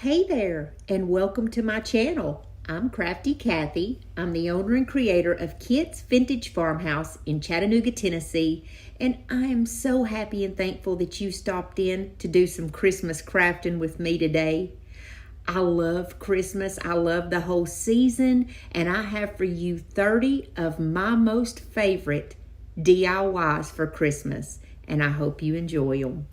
Hey there, and welcome to my channel. I'm Crafty Kathy. I'm the owner and creator of Kit's Vintage Farmhouse in Chattanooga, Tennessee, and I am so happy and thankful that you stopped in to do some Christmas crafting with me today. I love Christmas. I love the whole season, and I have for you 30 of my most favorite DIYs for Christmas, and I hope you enjoy them.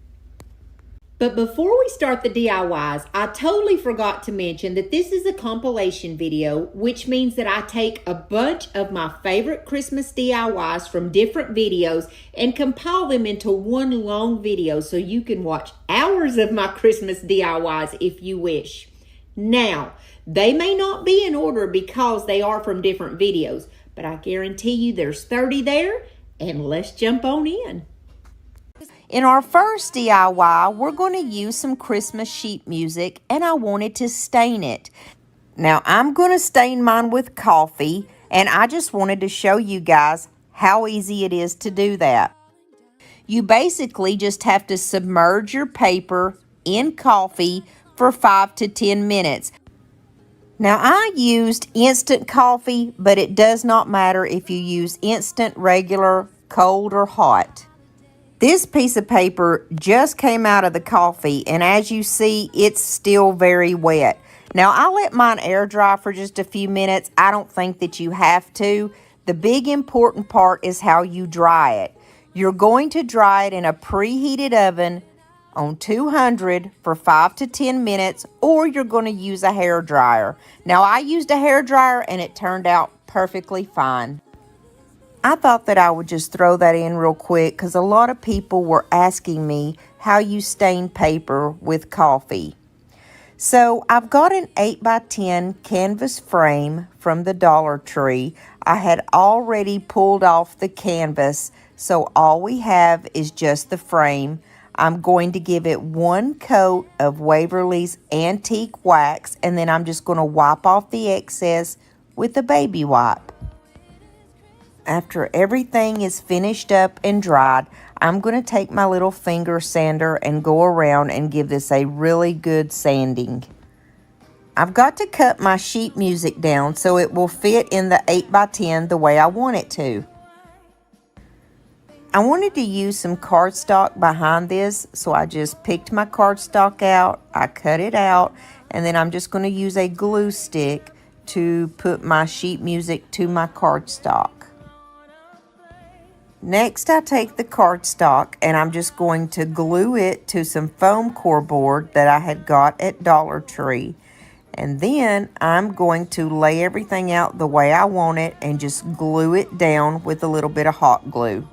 But before we start the DIYs, I totally forgot to mention that this is a compilation video, which means that I take a bunch of my favorite Christmas DIYs from different videos and compile them into one long video so you can watch hours of my Christmas DIYs if you wish. Now, they may not be in order because they are from different videos, but I guarantee you there's 30 there, and let's jump on in. In our first DIY, we're going to use some Christmas sheet music, and I wanted to stain it. Now, I'm going to stain mine with coffee, and I just wanted to show you guys how easy it is to do that. You basically just have to submerge your paper in coffee for 5 to 10 minutes. Now, I used instant coffee, but it does not matter if you use instant, regular, cold, or hot. This piece of paper just came out of the coffee, and as you see, it's still very wet. Now, I let mine air dry for just a few minutes. I don't think that you have to. The big important part is how you dry it. You're going to dry it in a preheated oven on 200 for 5 to 10 minutes, or you're going to use a hair dryer. Now, I used a hair dryer, and it turned out perfectly fine. I thought that I would just throw that in real quick because a lot of people were asking me how you stain paper with coffee. So I've got an 8x10 canvas frame from the Dollar Tree. I had already pulled off the canvas, so all we have is just the frame. I'm going to give it one coat of Waverly's Antique Wax, and then I'm just going to wipe off the excess with a baby wipe. After everything is finished up and dried, I'm going to take my little finger sander and go around and give this a really good sanding. I've got to cut my sheet music down so it will fit in the 8x10 the way I want it to. I wanted to use some cardstock behind this, so I just picked my cardstock out, I cut it out, and then I'm just going to use a glue stick to put my sheet music to my cardstock. Next, I take the cardstock and I'm just going to glue it to some foam core board that I had got at Dollar Tree. And then I'm going to lay everything out the way I want it and just glue it down with a little bit of hot glue.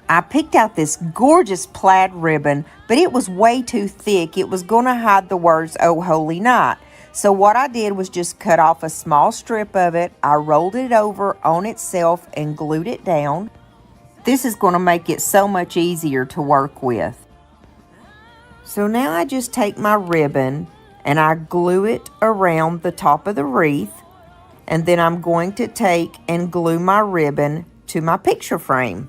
I picked out this gorgeous plaid ribbon, but it was way too thick. It was going to hide the words, "Oh Holy Night." So what I did was just cut off a small strip of it. I rolled it over on itself and glued it down. This is going to make it so much easier to work with. So now I just take my ribbon and I glue it around the top of the wreath. And then I'm going to take and glue my ribbon to my picture frame.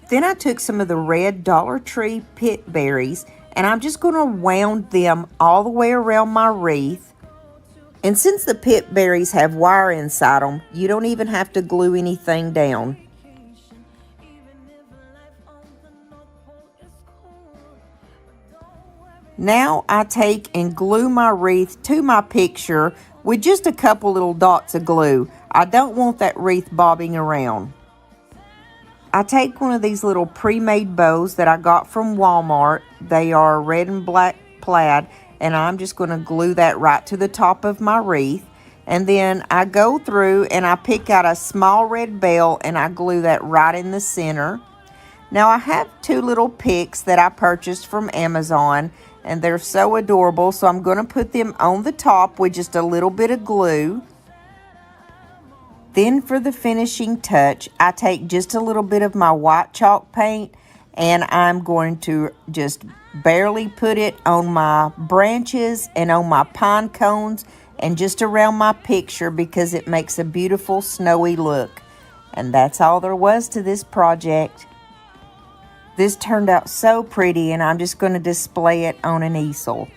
Then I took some of the red Dollar Tree pit berries and I'm just going to wound them all the way around my wreath. And since the pit berries have wire inside them, you don't even have to glue anything down. Now I take and glue my wreath to my picture with just a couple little dots of glue. I don't want that wreath bobbing around. I take one of these little pre-made bows that I got from Walmart. They are red and black plaid, and I'm just going to glue that right to the top of my wreath. And then I go through and I pick out a small red bell and I glue that right in the center. Now I have two little picks that I purchased from Amazon, and they're so adorable, so I'm going to put them on the top with just a little bit of glue. Then for the finishing touch, I take just a little bit of my white chalk paint and I'm going to just barely put it on my branches and on my pine cones and just around my picture because it makes a beautiful snowy look. And that's all there was to this project. This turned out so pretty, and I'm just going to display it on an easel.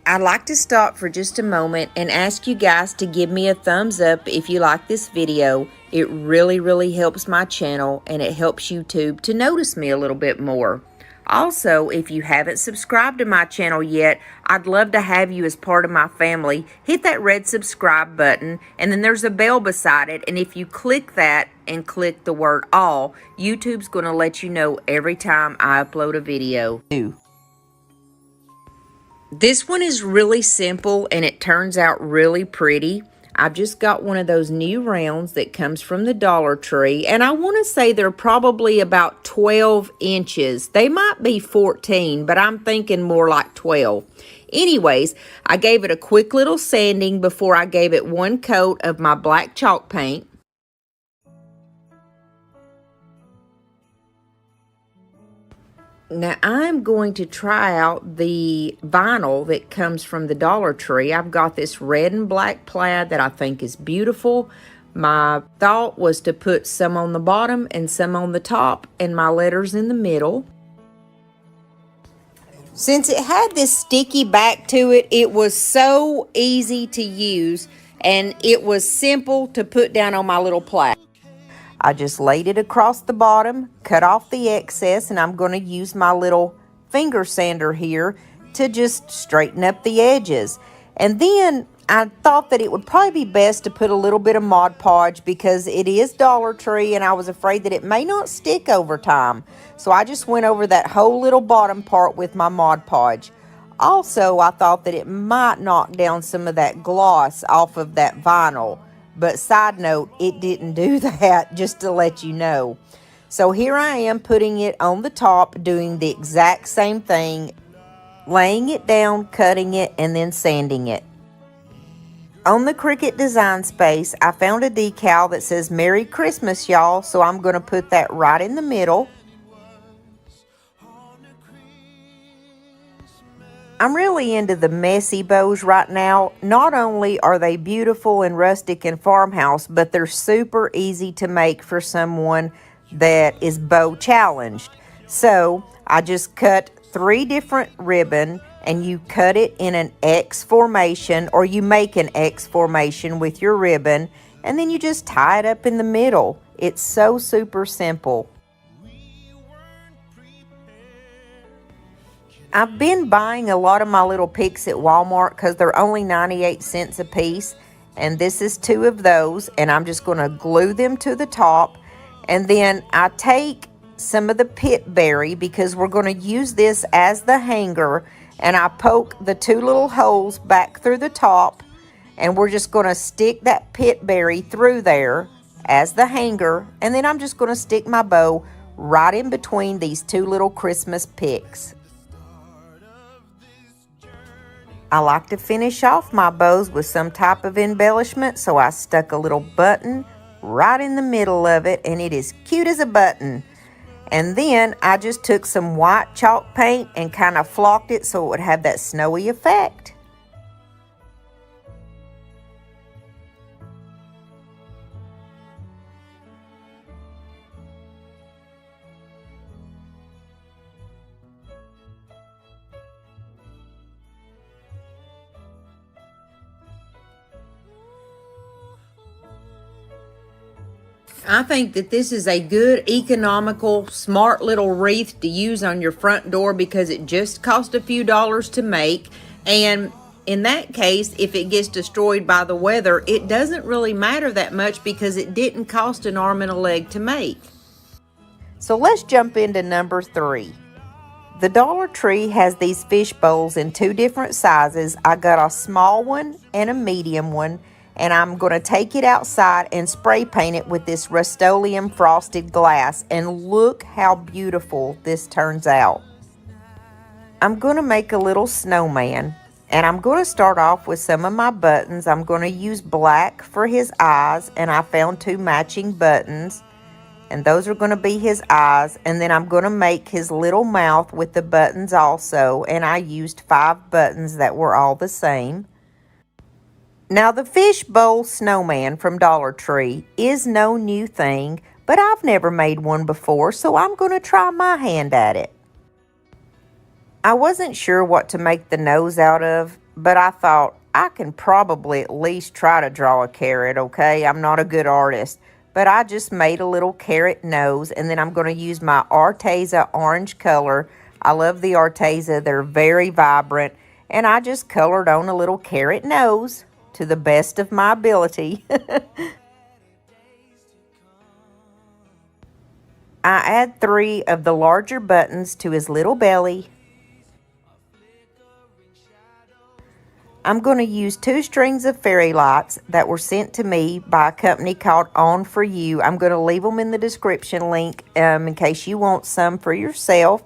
I'd like to stop for just a moment and ask you guys to give me a thumbs up if you like this video. It really helps my channel, and it helps YouTube to notice me a little bit more. Also, if you haven't subscribed to my channel yet, I'd love to have you as part of my family. Hit that red subscribe button, and then there's a bell beside it, and if you click that and click the word all, YouTube's going to let you know every time I upload a video. This one is really simple, and it turns out really pretty. I've just got one of those new rounds that comes from the Dollar Tree, and I want to say they're probably about 12 inches. They might be 14, but I'm thinking more like 12. Anyways, I gave it a quick little sanding before I gave it one coat of my black chalk paint. Now, I'm going to try out the vinyl that comes from the Dollar Tree. I've got this red and black plaid that I think is beautiful. My thought was to put some on the bottom and some on the top, and my letters in the middle. Since it had this sticky back to it, it was so easy to use, and it was simple to put down on my little plaid. I just laid it across the bottom, cut off the excess, and I'm going to use my little finger sander here to just straighten up the edges. And then I thought that it would probably be best to put a little bit of Mod Podge because it is Dollar Tree, and I was afraid that it may not stick over time. So I just went over that whole little bottom part with my Mod Podge. Also, I thought that it might knock down some of that gloss off of that vinyl. But side note, it didn't do that, just to let you know. So here I am putting it on the top, doing the exact same thing, laying it down, cutting it, and then sanding it. On the Cricut design space, I found a decal that says Merry Christmas, y'all, so I'm going to put that right in the middle. I'm really into the messy bows right now. Not only are they beautiful and rustic and farmhouse, but they're super easy to make for someone that is bow challenged. So I just cut 3 different ribbon, and you cut it in an X formation, or you make an X formation with your ribbon, and then you just tie it up in the middle. It's so super simple. I've been buying a lot of my little picks at Walmart because they're only 98 cents a piece. And this is 2 of those. And I'm just going to glue them to the top. And then I take some of the pit berry because we're going to use this as the hanger. And I poke the 2 little holes back through the top. And we're just going to stick that pit berry through there as the hanger. And then I'm just going to stick my bow right in between these 2 little Christmas picks. I like to finish off my bows with some type of embellishment, so I stuck a little button right in the middle of it, and it is cute as a button. And then I just took some white chalk paint and kind of flocked it so it would have that snowy effect. I think that this is a good, economical, smart little wreath to use on your front door because it just cost a few dollars to make. And in that case, if it gets destroyed by the weather, it doesn't really matter that much because it didn't cost an arm and a leg to make. So let's jump into number 3. The Dollar Tree has these fish bowls in 2 different sizes. I got a small one and a medium one. And I'm going to take it outside and spray paint it with this Rust-Oleum frosted glass. And look how beautiful this turns out. I'm going to make a little snowman, and I'm going to start off with some of my buttons. I'm going to use black for his eyes, and I found 2 matching buttons, and those are going to be his eyes. And then I'm going to make his little mouth with the buttons also, and I used 5 buttons that were all the same. Now, the Fishbowl snowman from Dollar Tree is no new thing, but I've never made one before, so I'm going to try my hand at it. I wasn't sure what to make the nose out of, but I thought I can probably at least try to draw a carrot, okay? I'm not a good artist, but I just made a little carrot nose, and then I'm going to use my Arteza orange color. I love the Arteza. They're very vibrant, and I just colored on a little carrot nose to the best of my ability. I add 3 of the larger buttons to his little belly. I'm going to use 2 strings of fairy lights that were sent to me by a company called On For You. I'm going to leave them in the description link in case you want some for yourself.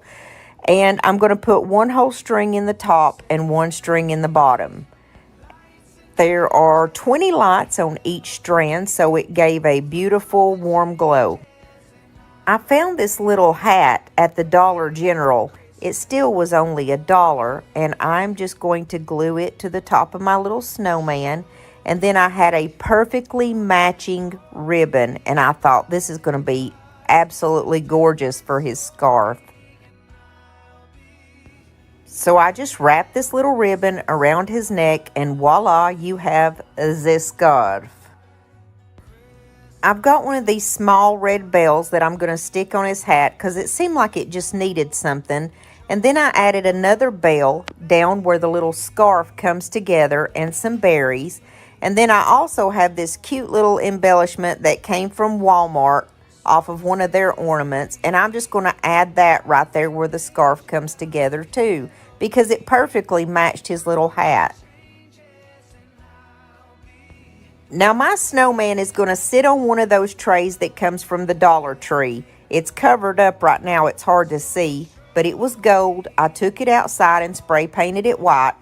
And I'm going to put 1 whole string in the top and 1 string in the bottom. There are 20 lights on each strand, so it gave a beautiful warm glow. I found this little hat at the Dollar General. It still was only $1, and I'm just going to glue it to the top of my little snowman. And then I had a perfectly matching ribbon, and I thought this is going to be absolutely gorgeous for his scarf. So I just wrapped this little ribbon around his neck, and voila, you have the scarf. I've got one of these small red bells that I'm going to stick on his hat because it seemed like it just needed something. And then I added another bell down where the little scarf comes together and some berries. And then I also have this cute little embellishment that came from Walmart off of one of their ornaments. And I'm just going to add that right there where the scarf comes together too, because it perfectly matched his little hat. Now my snowman is going to sit on one of those trays that comes from the Dollar Tree. It's covered up right now, it's hard to see, but it was gold. I took it outside and spray painted it white.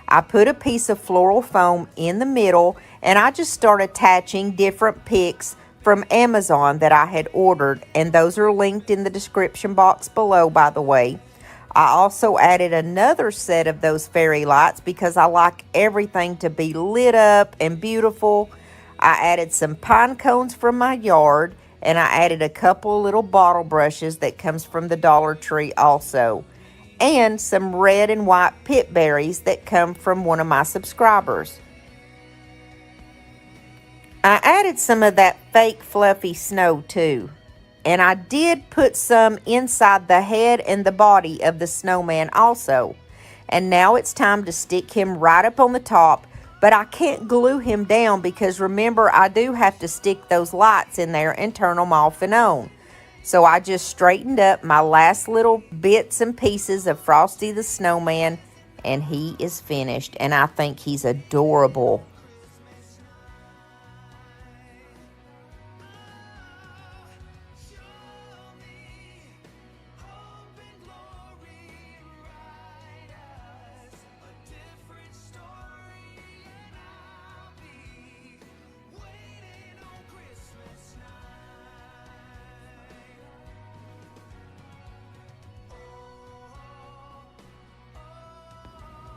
I put a piece of floral foam in the middle, and I just started attaching different picks from Amazon that I had ordered, and those are linked in the description box below, by the way. I also added another set of those fairy lights because I like everything to be lit up and beautiful. I added some pine cones from my yard, and I added a couple little bottle brushes that comes from the Dollar Tree also, and some red and white pip berries that come from one of my subscribers. I added some of that fake fluffy snow too. And I did put some inside the head and the body of the snowman also. And now it's time to stick him right up on the top. But I can't glue him down because remember, I do have to stick those lights in there and turn them off and on. So I just straightened up my last little bits and pieces of Frosty the Snowman. And he is finished. And I think he's adorable.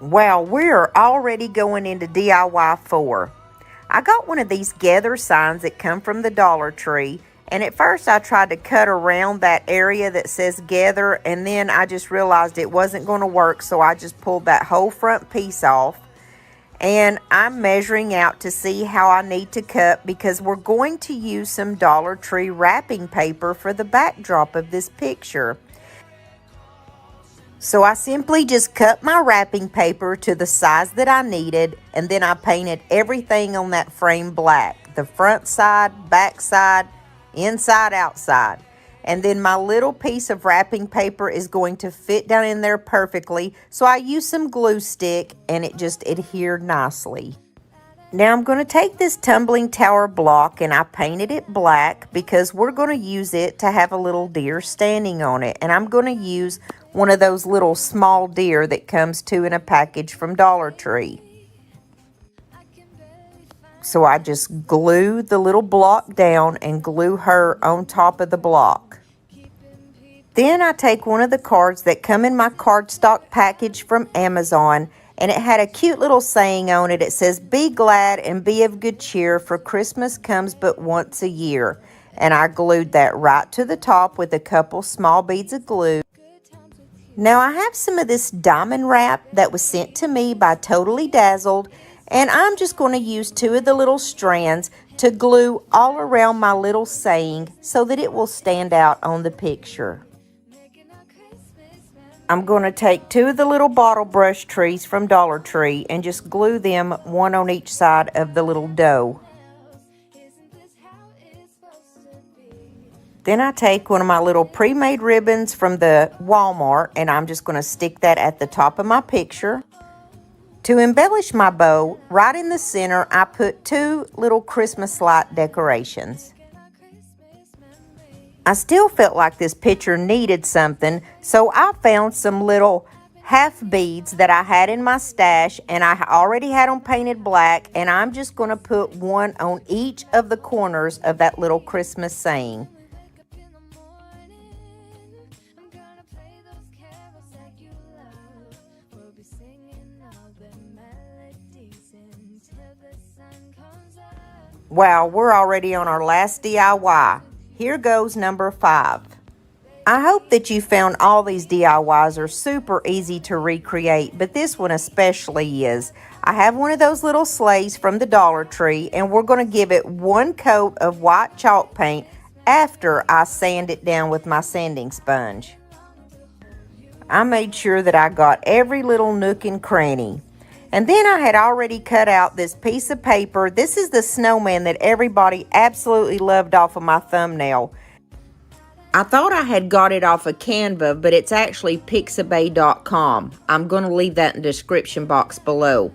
Wow, we're already going into DIY 4. I got one of these gather signs that come from the Dollar Tree, and at first I tried to cut around that area that says gather, and then I just realized it wasn't going to work, so I just pulled that whole front piece off. And I'm measuring out to see how I need to cut because we're going to use some Dollar Tree wrapping paper for the backdrop of this picture. So I simply just cut my wrapping paper to the size that I needed, and then I painted everything on that frame black. The front side, back side, inside, outside. And then my little piece of wrapping paper is going to fit down in there perfectly. So I used some glue stick and it just adhered nicely. Now I'm going to take this tumbling tower block and I painted it black because we're going to use it to have a little deer standing on it. And I'm going to use one of those little small deer that comes in a package from Dollar Tree. So I just glue the little block down and glue her on top of the block. Then I take one of the cards that come in my cardstock package from Amazon, and it had a cute little saying on it. It says, "Be glad and be of good cheer, for Christmas comes but once a year." And I glued that right to the top with a couple small beads of glue. Now I have some of this diamond wrap that was sent to me by Totally Dazzled, and I'm just going to use 2 of the little strands to glue all around my little saying so that it will stand out on the picture. I'm going to take 2 of the little bottle brush trees from Dollar Tree and just glue them one on each side of the little dough. Then I take one of my little pre-made ribbons from the Walmart, and I'm just going to stick that at the top of my picture. To embellish my bow, right in the center, I put 2 little Christmas light decorations. I still felt like this picture needed something, so I found some little half beads that I had in my stash, and I already had them painted black, and I'm just going to put one on each of the corners of that little Christmas saying. Wow, we're already on our last DIY. Here goes number 5. I hope that you found all these DIYs are super easy to recreate, but this one especially is. I have one of those little sleighs from the Dollar Tree, and we're going to give it 1 coat of white chalk paint after I sand it down with my sanding sponge. I made sure that I got every little nook and cranny. And then I had already cut out this piece of paper. This is the snowman that everybody absolutely loved off of my thumbnail. I thought I had got it off of Canva, but it's actually pixabay.com. I'm going to leave that in the description box below.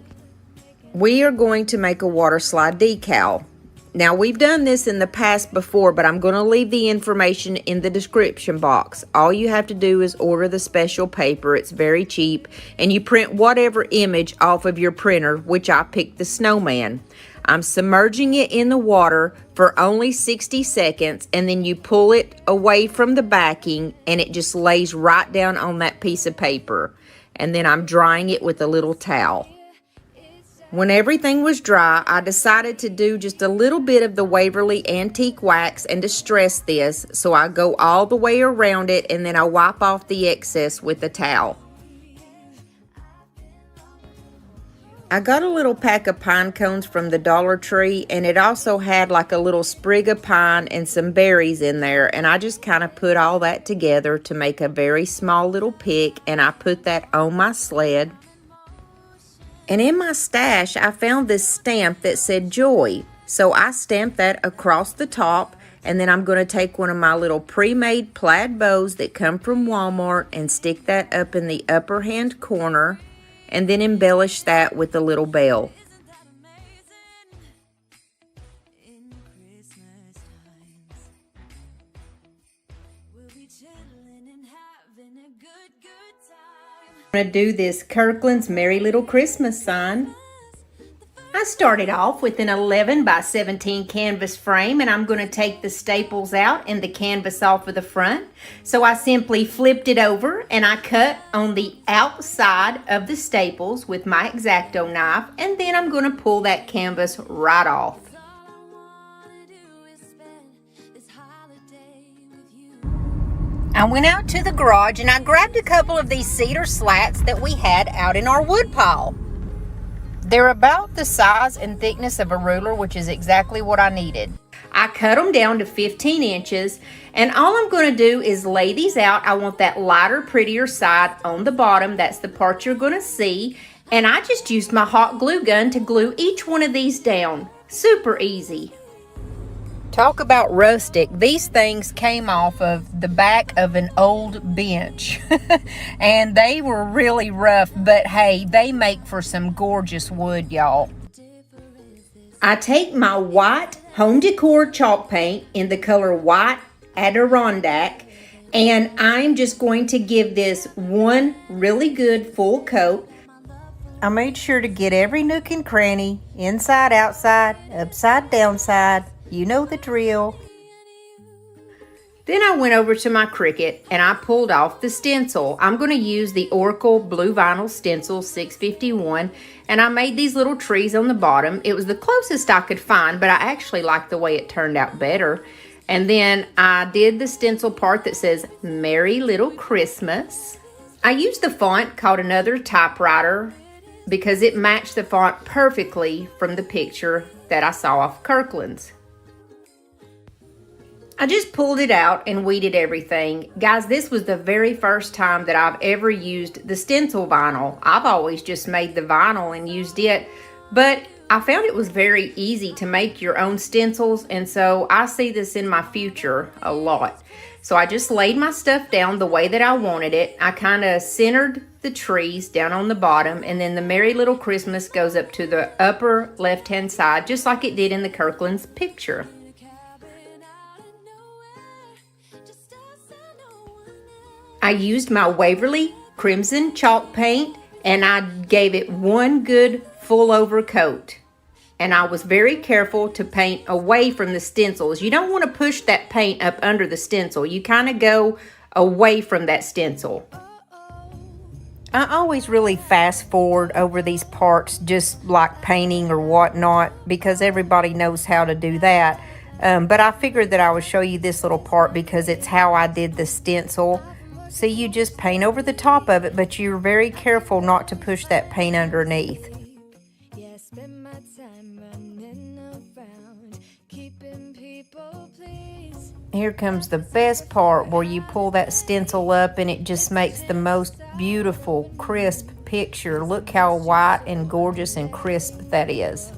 We are going to make a water slide decal. Now, we've done this in the past before, but I'm going to leave the information in the description box. All you have to do is order the special paper. It's very cheap, and you print whatever image off of your printer, which I picked the snowman. I'm submerging it in the water for only 60 seconds, and then you pull it away from the backing, and it just lays right down on that piece of paper. And then I'm drying it with a little towel. When everything was dry, I decided to do just a little bit of the Waverly Antique Wax and distress this, so I go all the way around it, and then I wipe off the excess with a towel. I got a little pack of pine cones from the Dollar Tree, and it also had like a little sprig of pine and some berries in there, and I just kind of put all that together to make a very small little pick, and I put that on my sled. And in my stash, I found this stamp that said joy. So I stamped that across the top, and then I'm going to take one of my little pre-made plaid bows that come from Walmart and stick that up in the upper hand corner, and then embellish that with a little bell. I'm going to do this Kirkland's Merry Little Christmas sign. I started off with an 11 by 17 canvas frame, and I'm going to take the staples out and the canvas off of the front. So I simply flipped it over and I cut on the outside of the staples with my X-Acto knife, and then I'm going to pull that canvas right off. I went out to the garage and I grabbed a couple of these cedar slats that we had out in our wood pile. They're about the size and thickness of a ruler, which is exactly what I needed. I cut them down to 15 inches, and all I'm going to do is lay these out. I want that lighter, prettier side on the bottom. That's the part you're going to see. And I just used my hot glue gun to glue each one of these down. Super easy. Talk about rustic. These things came off of the back of an old bench and they were really rough, but hey, they make for some gorgeous wood, y'all. I take my white home decor chalk paint in the color white Adirondack, And I'm just going to give this one really good full coat. I made sure to get every nook and cranny, inside, outside, upside, downside. You know the drill. Then I went over to my Cricut and I pulled off the stencil. I'm going to use the Oracle Blue Vinyl Stencil 651, and I made these little trees on the bottom. It was the closest I could find, but I actually like the way it turned out better. And then I did the stencil part that says Merry Little Christmas. I used the font called Another Typewriter because it matched the font perfectly from the picture that I saw off Kirkland's. I just pulled it out and weeded everything. Guys, this was the very first time that I've ever used the stencil vinyl. I've always just made the vinyl and used it, but I found it was very easy to make your own stencils, and so I see this in my future a lot. So I just laid my stuff down the way that I wanted it. I kind of centered the trees down on the bottom, and then the Merry Little Christmas goes up to the upper left-hand side, just like it did in the Kirkland's picture. I used my Waverly Crimson chalk paint, and I gave it one good full over coat. And I was very careful to paint away from the stencils. You don't want to push that paint up under the stencil. You kind of go away from that stencil. I always really fast forward over these parts, just like painting or whatnot, because everybody knows how to do that. But I figured that I would show you this little part because it's how I did the stencil. So you just paint over the top of it, but you're very careful not to push that paint underneath. Here comes the best part, where you pull that stencil up and it just makes the most beautiful, crisp picture. Look how white and gorgeous and crisp that is.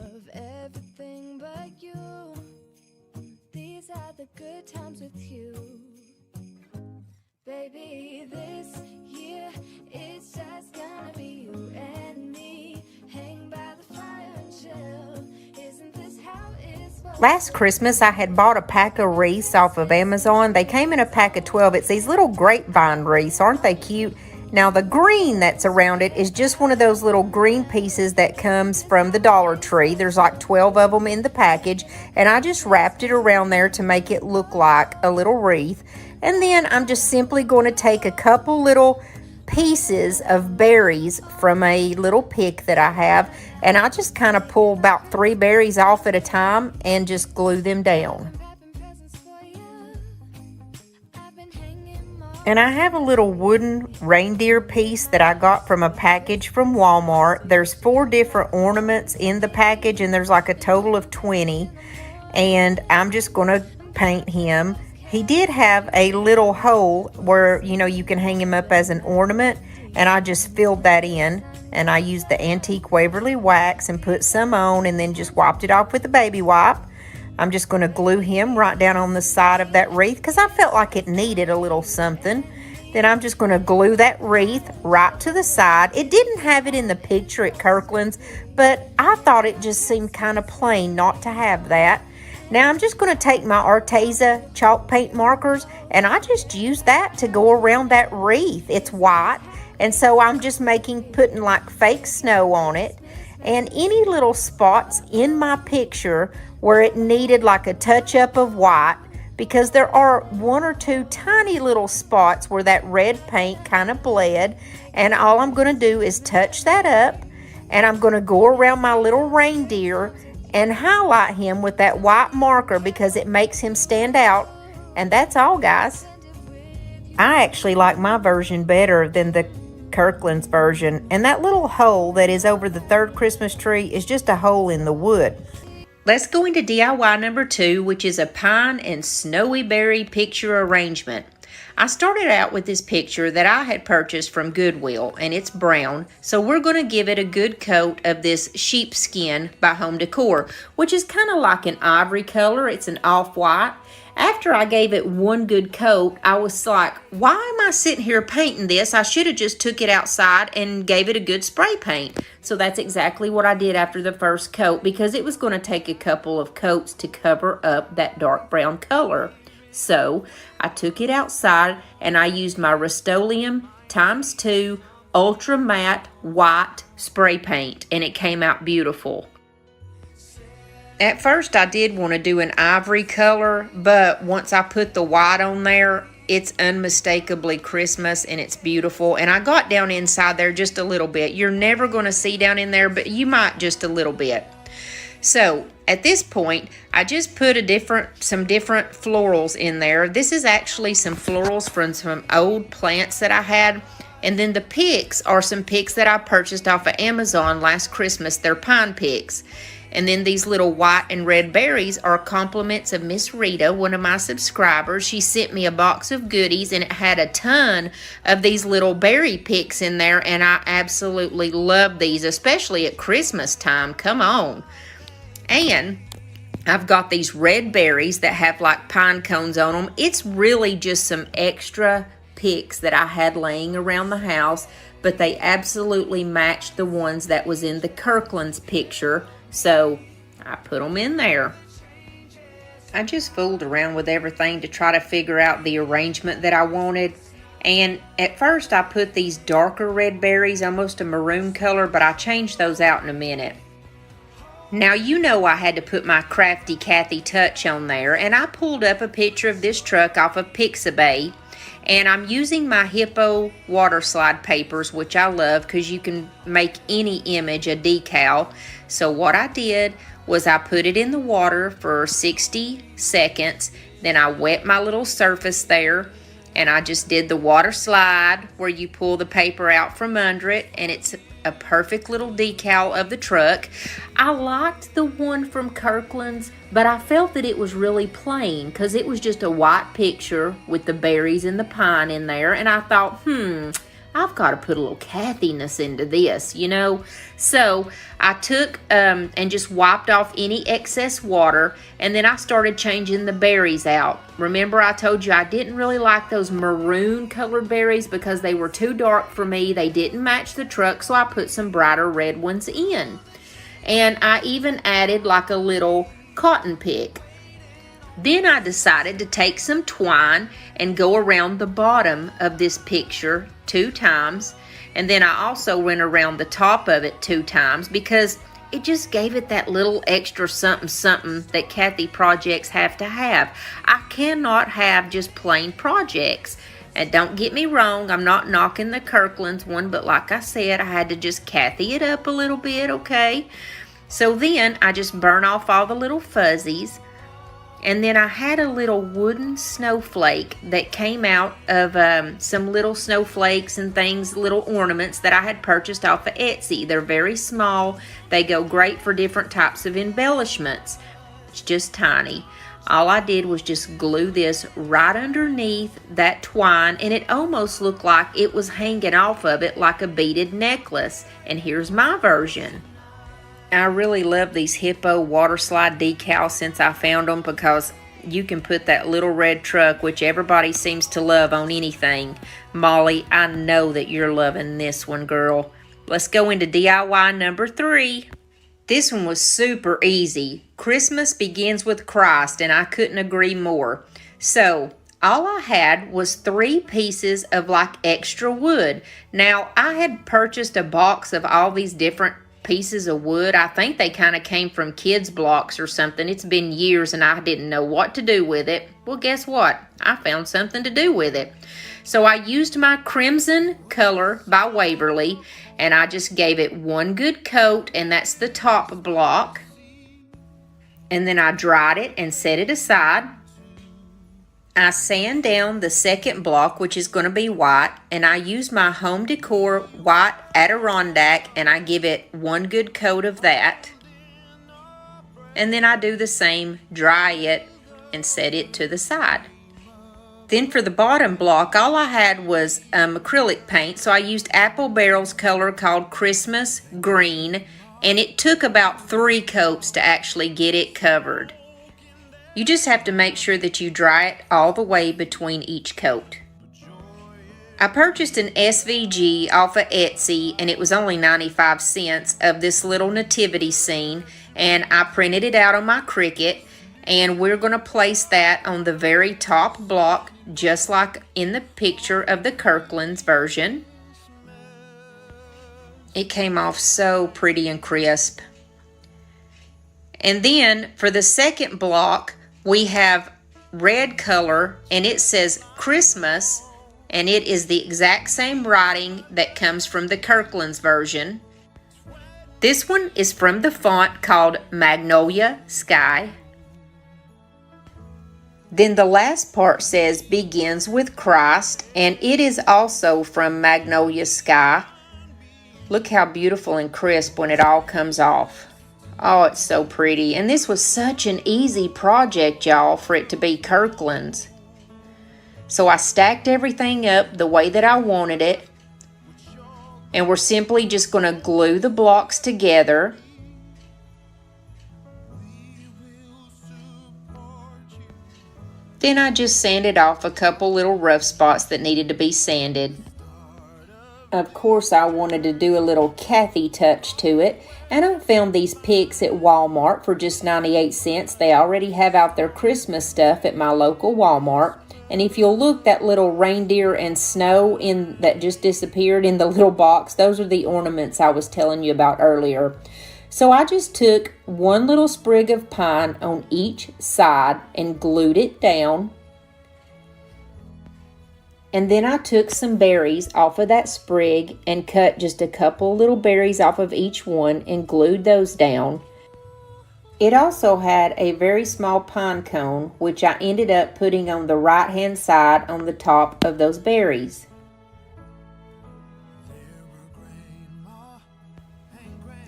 Baby, this year it's just gonna be you and me. Hang by the fire and chill. Isn't this how it's supposed to be? Last Christmas, I had bought a pack of wreaths off of Amazon. They came in a pack of 12. It's these little grapevine wreaths. Aren't they cute? Now, the green that's around it is just one of those little green pieces that comes from the Dollar Tree. There's like 12 of them in the package, and I just wrapped it around there to make it look like a little wreath. And then I'm just simply going to take a couple little pieces of berries from a little pick that I have, and I just kind of pull about 3 berries off at a time and just glue them down. And I have a little wooden reindeer piece that I got from a package from Walmart. There's 4 different ornaments in the package, and there's like a total of 20. And I'm just going to paint him. He did have a little hole where, you know, you can hang him up as an ornament, and I just filled that in, and I used the antique Waverly wax and put some on, and then just wiped it off with a baby wipe. I'm just going to glue him right down on the side of that wreath because I felt like it needed a little something. Then I'm just going to glue that wreath right to the side. It didn't have it in the picture at Kirkland's, but I thought it just seemed kind of plain not to have that. Now I'm just going to take my Arteza chalk paint markers, and I just use that to go around that wreath. It's white, and so I'm just putting like fake snow on it. And any little spots in my picture where it needed like a touch up of white, because there are 1 or 2 tiny little spots where that red paint kind of bled, and all I'm going to do is touch that up, and I'm going to go around my little reindeer and highlight him with that white marker because it makes him stand out. And that's all, guys. I actually like my version better than the Kirkland's version, and that little hole that is over the 3rd Christmas tree is just a hole in the wood. Let's go into DIY number 2, which is a pine and snowy berry picture arrangement. I started out with this picture that I had purchased from Goodwill, and it's brown, so we're going to give it a good coat of this sheepskin by Home Decor, which is kind of like an ivory color. It's an off-white. After I gave it one good coat, I was like, why am I sitting here painting this? I should have just took it outside and gave it a good spray paint. So that's exactly what I did after the first coat, because it was going to take a couple of coats to cover up that dark brown color. So I took it outside and I used my Rust-Oleum ×2 Ultra Matte White spray paint, and it came out beautiful. At first I did want to do an ivory color, but once I put the white on there, it's unmistakably Christmas and it's beautiful. And I got down inside there just a little bit. You're never going to see down in there, but you might just a little bit. So at this point, I just put some different florals in there. This is actually some florals from some old plants that I had. And then the picks are some picks that I purchased off of Amazon last Christmas. They're pine picks. And then these little white and red berries are compliments of Miss Rita, one of my subscribers. She sent me a box of goodies and it had a ton of these little berry picks in there, and I absolutely love these, especially at Christmas time. Come on. And I've got these red berries that have like pine cones on them. It's really just some extra picks that I had laying around the house, but they absolutely matched the ones that was in the Kirkland's picture. So I put them in there. I just fooled around with everything to try to figure out the arrangement that I wanted. And at first I put these darker red berries, almost a maroon color, but I changed those out in a minute. Now you know I had to put my Crafty Cathy touch on there, and I pulled up a picture of this truck off of Pixabay. And I'm using my Hippo water slide papers, which I love because you can make any image a decal. So what I did was I put it in the water for 60 seconds. Then I wet my little surface there. And I just did the water slide where you pull the paper out from under it. And it's a perfect little decal of the truck. I liked the one from Kirkland's, but I felt that it was really plain because it was just a white picture with the berries and the pine in there. And I thought, I've got to put a little Cathy-ness into this, you know. So I took and just wiped off any excess water, and then I started changing the berries out. Remember I told you I didn't really like those maroon colored berries because they were too dark for me. They didn't match the truck, so I put some brighter red ones in. And I even added like a little cotton pick. Then I decided to take some twine and go around the bottom of this picture 2 times. And then I also went around the top of it 2 times because it just gave it that little extra something that Cathy projects have to have. I cannot have just plain projects. And don't get me wrong, I'm not knocking the Kirkland's one, but like I said, I had to just Cathy it up a little bit, okay? So then I just burn off all the little fuzzies. And then I had a little wooden snowflake that came out of some little snowflakes and things, little ornaments that I had purchased off of Etsy. They're very small. They go great for different types of embellishments. It's just tiny. All I did was just glue this right underneath that twine, and it almost looked like it was hanging off of it like a beaded necklace. And here's my version. I really love these Hippo water slide decals since I found them because you can put that little red truck, which everybody seems to love, on anything. Molly, I know that you're loving this one, girl. Let's go into DIY number 3. This one was super easy. Christmas begins with Christ, and I couldn't agree more. So all I had was 3 pieces of like extra wood. Now, I had purchased a box of all these different pieces of wood. I think they kind of came from kids blocks or something. It's been years and I didn't know what to do with it. Well, guess what? I found something to do with it. So I used my crimson color by Waverly, and I just gave it one good coat, and that's the top block. And then I dried it and set it aside. I sand down the second block, which is going to be white, and I use my home decor white Adirondack, and I give it one good coat of that. And then I do the same, dry it, and set it to the side. Then for the bottom block, all I had was acrylic paint, so I used Apple Barrel's color called Christmas Green, and it took about 3 coats to actually get it covered. You just have to make sure that you dry it all the way between each coat. I purchased an SVG off of Etsy, and it was only 95 cents of this little nativity scene, and I printed it out on my Cricut, And we're going to place that on the very top block, just like in the picture of the Kirkland's version. It came off so pretty and crisp. And then for the second block, we have red color, and it says Christmas, and it is the exact same writing that comes from the Kirkland's version. This one is from the font called Magnolia Sky. Then the last part says begins with Christ, and it is also from Magnolia Sky. Look how beautiful and crisp when it all comes off. Oh, it's so pretty. And this was such an easy project, y'all, for it to be Kirkland's. So I stacked everything up the way that I wanted it. And we're simply just going to glue the blocks together. Then I just sanded off a couple little rough spots that needed to be sanded. Of course, I wanted to do a little Kathy touch to it, and I found these picks at Walmart for just 98 cents. They already have out their Christmas stuff at my local Walmart. And if you'll look, that little reindeer and snow that just disappeared in the little box, those are the ornaments I was telling you about earlier. So I just took one little sprig of pine on each side and glued it down. And then I took some berries off of that sprig and cut just a couple little berries off of each one and glued those down. It also had a very small pine cone, which I ended up putting on the right-hand side on the top of those berries.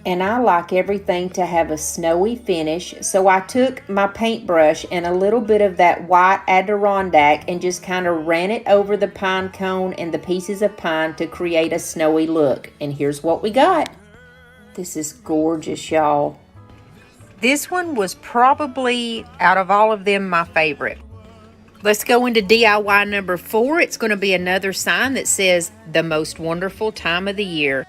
And I like everything to have a snowy finish, so I took my paintbrush and a little bit of that white Adirondack and just kind of ran it over the pine cone and the pieces of pine to create a snowy look. And here's what we got. This is gorgeous, y'all. This one was probably, out of all of them, my favorite. Let's go into DIY number 4. It's going to be another sign that says, the most wonderful time of the year.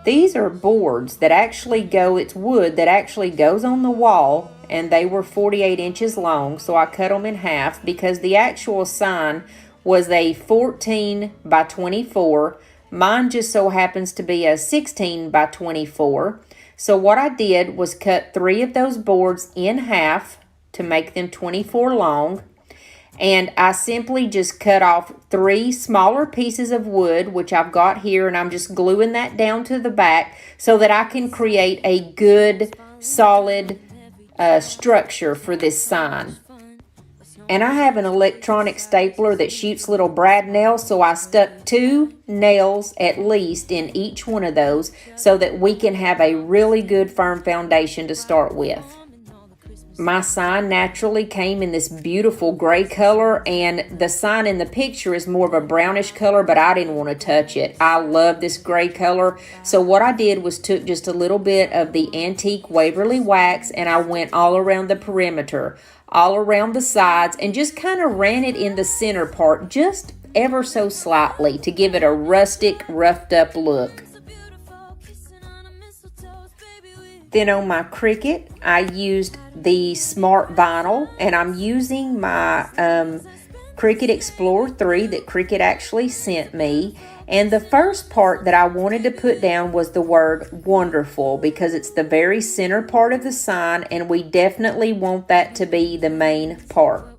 These are boards that actually it's wood that actually goes on the wall, and they were 48 inches long, so I cut them in half because the actual sign was a 14 by 24. Mine just so happens to be a 16 by 24. So what I did was cut 3 of those boards in half to make them 24 long. And I simply just cut off 3 smaller pieces of wood, which I've got here, and I'm just gluing that down to the back so that I can create a good, solid structure for this sign. And I have an electronic stapler that shoots little brad nails, so I stuck 2 nails at least in each one of those so that we can have a really good firm foundation to start with. My sign naturally came in this beautiful gray color, and the sign in the picture is more of a brownish color, but I didn't want to touch it. I love this gray color. So what I did was took just a little bit of the antique Waverly wax, and I went all around the perimeter, all around the sides, and just kind of ran it in the center part just ever so slightly to give it a rustic, roughed up look. Then on my Cricut, I used the Smart Vinyl, and I'm using my Cricut Explorer 3 that Cricut actually sent me. And the first part that I wanted to put down was the word wonderful, because it's the very center part of the sign, and we definitely want that to be the main part.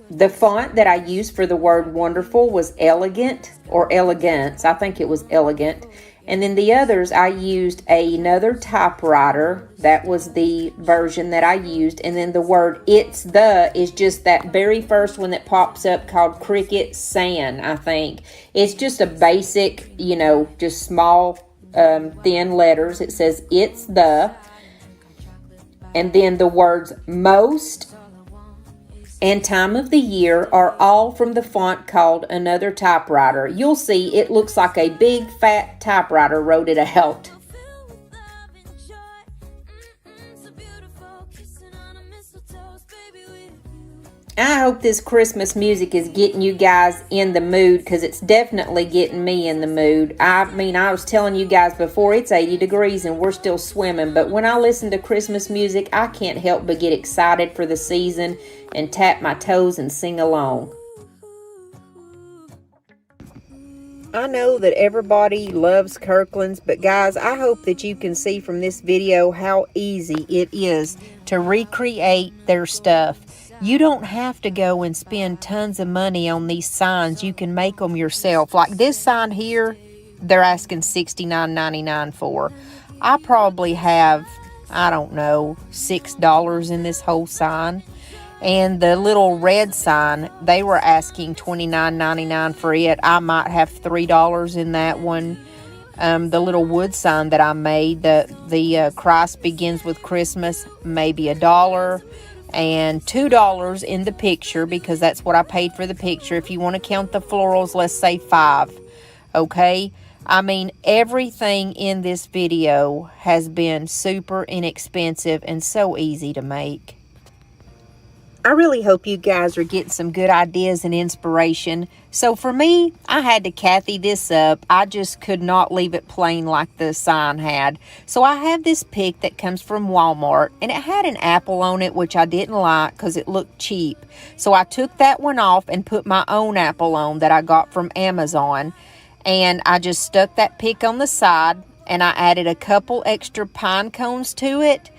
The font that I used for the word wonderful was Elegant, or Elegance. I think it was Elegant. And then the others, I used another typewriter. That was the version that I used. And then the word it's the is just that very first one that pops up called Cricut San, I think. It's just a basic, just small, thin letters. It says it's the. And then the words most and time of the year are all from the font called Another Typewriter. You'll see it looks like a big fat typewriter wrote it out. I hope this Christmas music is getting you guys in the mood, because it's definitely getting me in the mood. I mean, I was telling you guys before, it's 80 degrees and we're still swimming, but when I listen to Christmas music, I can't help but get excited for the season and tap my toes and sing along. I know that everybody loves Kirkland's, but guys, I hope that you can see from this video how easy it is to recreate their stuff. You don't have to go and spend tons of money on these signs. You can make them yourself. Like this sign here, they're asking $69.99 for. I probably have, I don't know, $6 in this whole sign. And the little red sign, they were asking $29.99 for it. I might have $3 in that one. The little wood sign that I made, the Christ Begins with Christmas, maybe $1. And $2 in the picture, because that's what I paid for the picture. If you want to count the florals, let's say $5. Okay? I mean, everything in this video has been super inexpensive and so easy to make. I really hope you guys are getting some good ideas and inspiration. So for me, I had to Kathy this up. I just could not leave it plain like the sign had. So I have this pick that comes from Walmart, and it had an apple on it, which I didn't like because it looked cheap. So I took that one off and put my own apple on that I got from Amazon. And I just stuck that pick on the side, and I added a couple extra pine cones to it.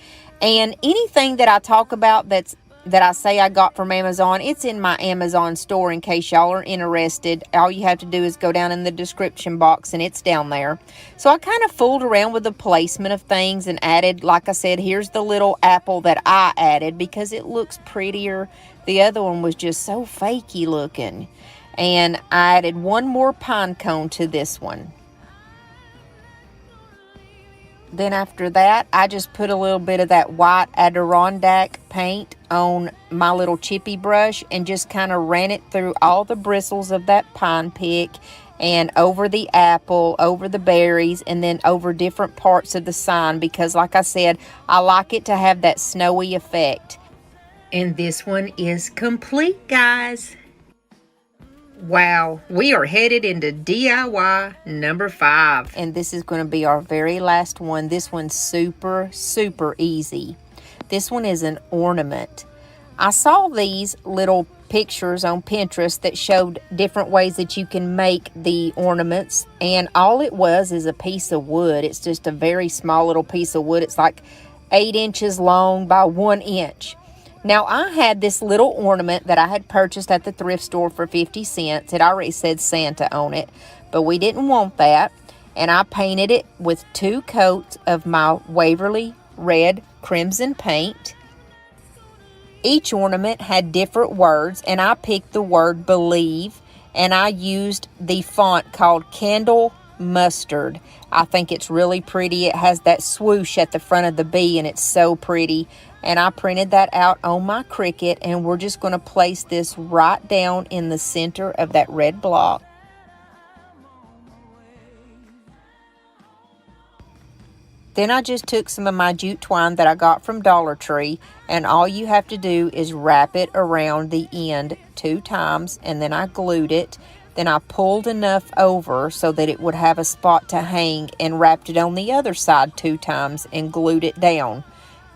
And anything that I talk about that I say I got from Amazon, it's in my Amazon store in case y'all are interested. All you have to do is go down in the description box and it's down there. So I kind of fooled around with the placement of things and added, like I said, here's the little apple that I added because it looks prettier. The other one was just so fakey looking. And I added one more pine cone to this one. Then after that, I just put a little bit of that white Adirondack paint on my little chippy brush and just kind of ran it through all the bristles of that pine pick and over the apple, over the berries, and then over different parts of the sign because, like I said, I like it to have that snowy effect. And this one is complete, guys. Wow, we are headed into DIY number 5. And this is going to be our very last one. This one's super, super easy. This one is an ornament. I saw these little pictures on Pinterest that showed different ways that you can make the ornaments. And all it was is a piece of wood. It's just a very small little piece of wood. It's like 8 inches long by 1 inch. Now, I had this little ornament that I had purchased at the thrift store for 50 cents. It already said Santa on it, but we didn't want that. And I painted it with 2 coats of my Waverly Red Crimson paint. Each ornament had different words, and I picked the word believe, and I used the font called Candle Mustard. I think it's really pretty. It has that swoosh at the front of the B, and it's so pretty. And I printed that out on my Cricut, and we're just going to place this right down in the center of that red block. Then I just took some of my jute twine that I got from Dollar Tree, and all you have to do is wrap it around the end 2 times, and then I glued it. Then I pulled enough over so that it would have a spot to hang and wrapped it on the other side 2 times and glued it down.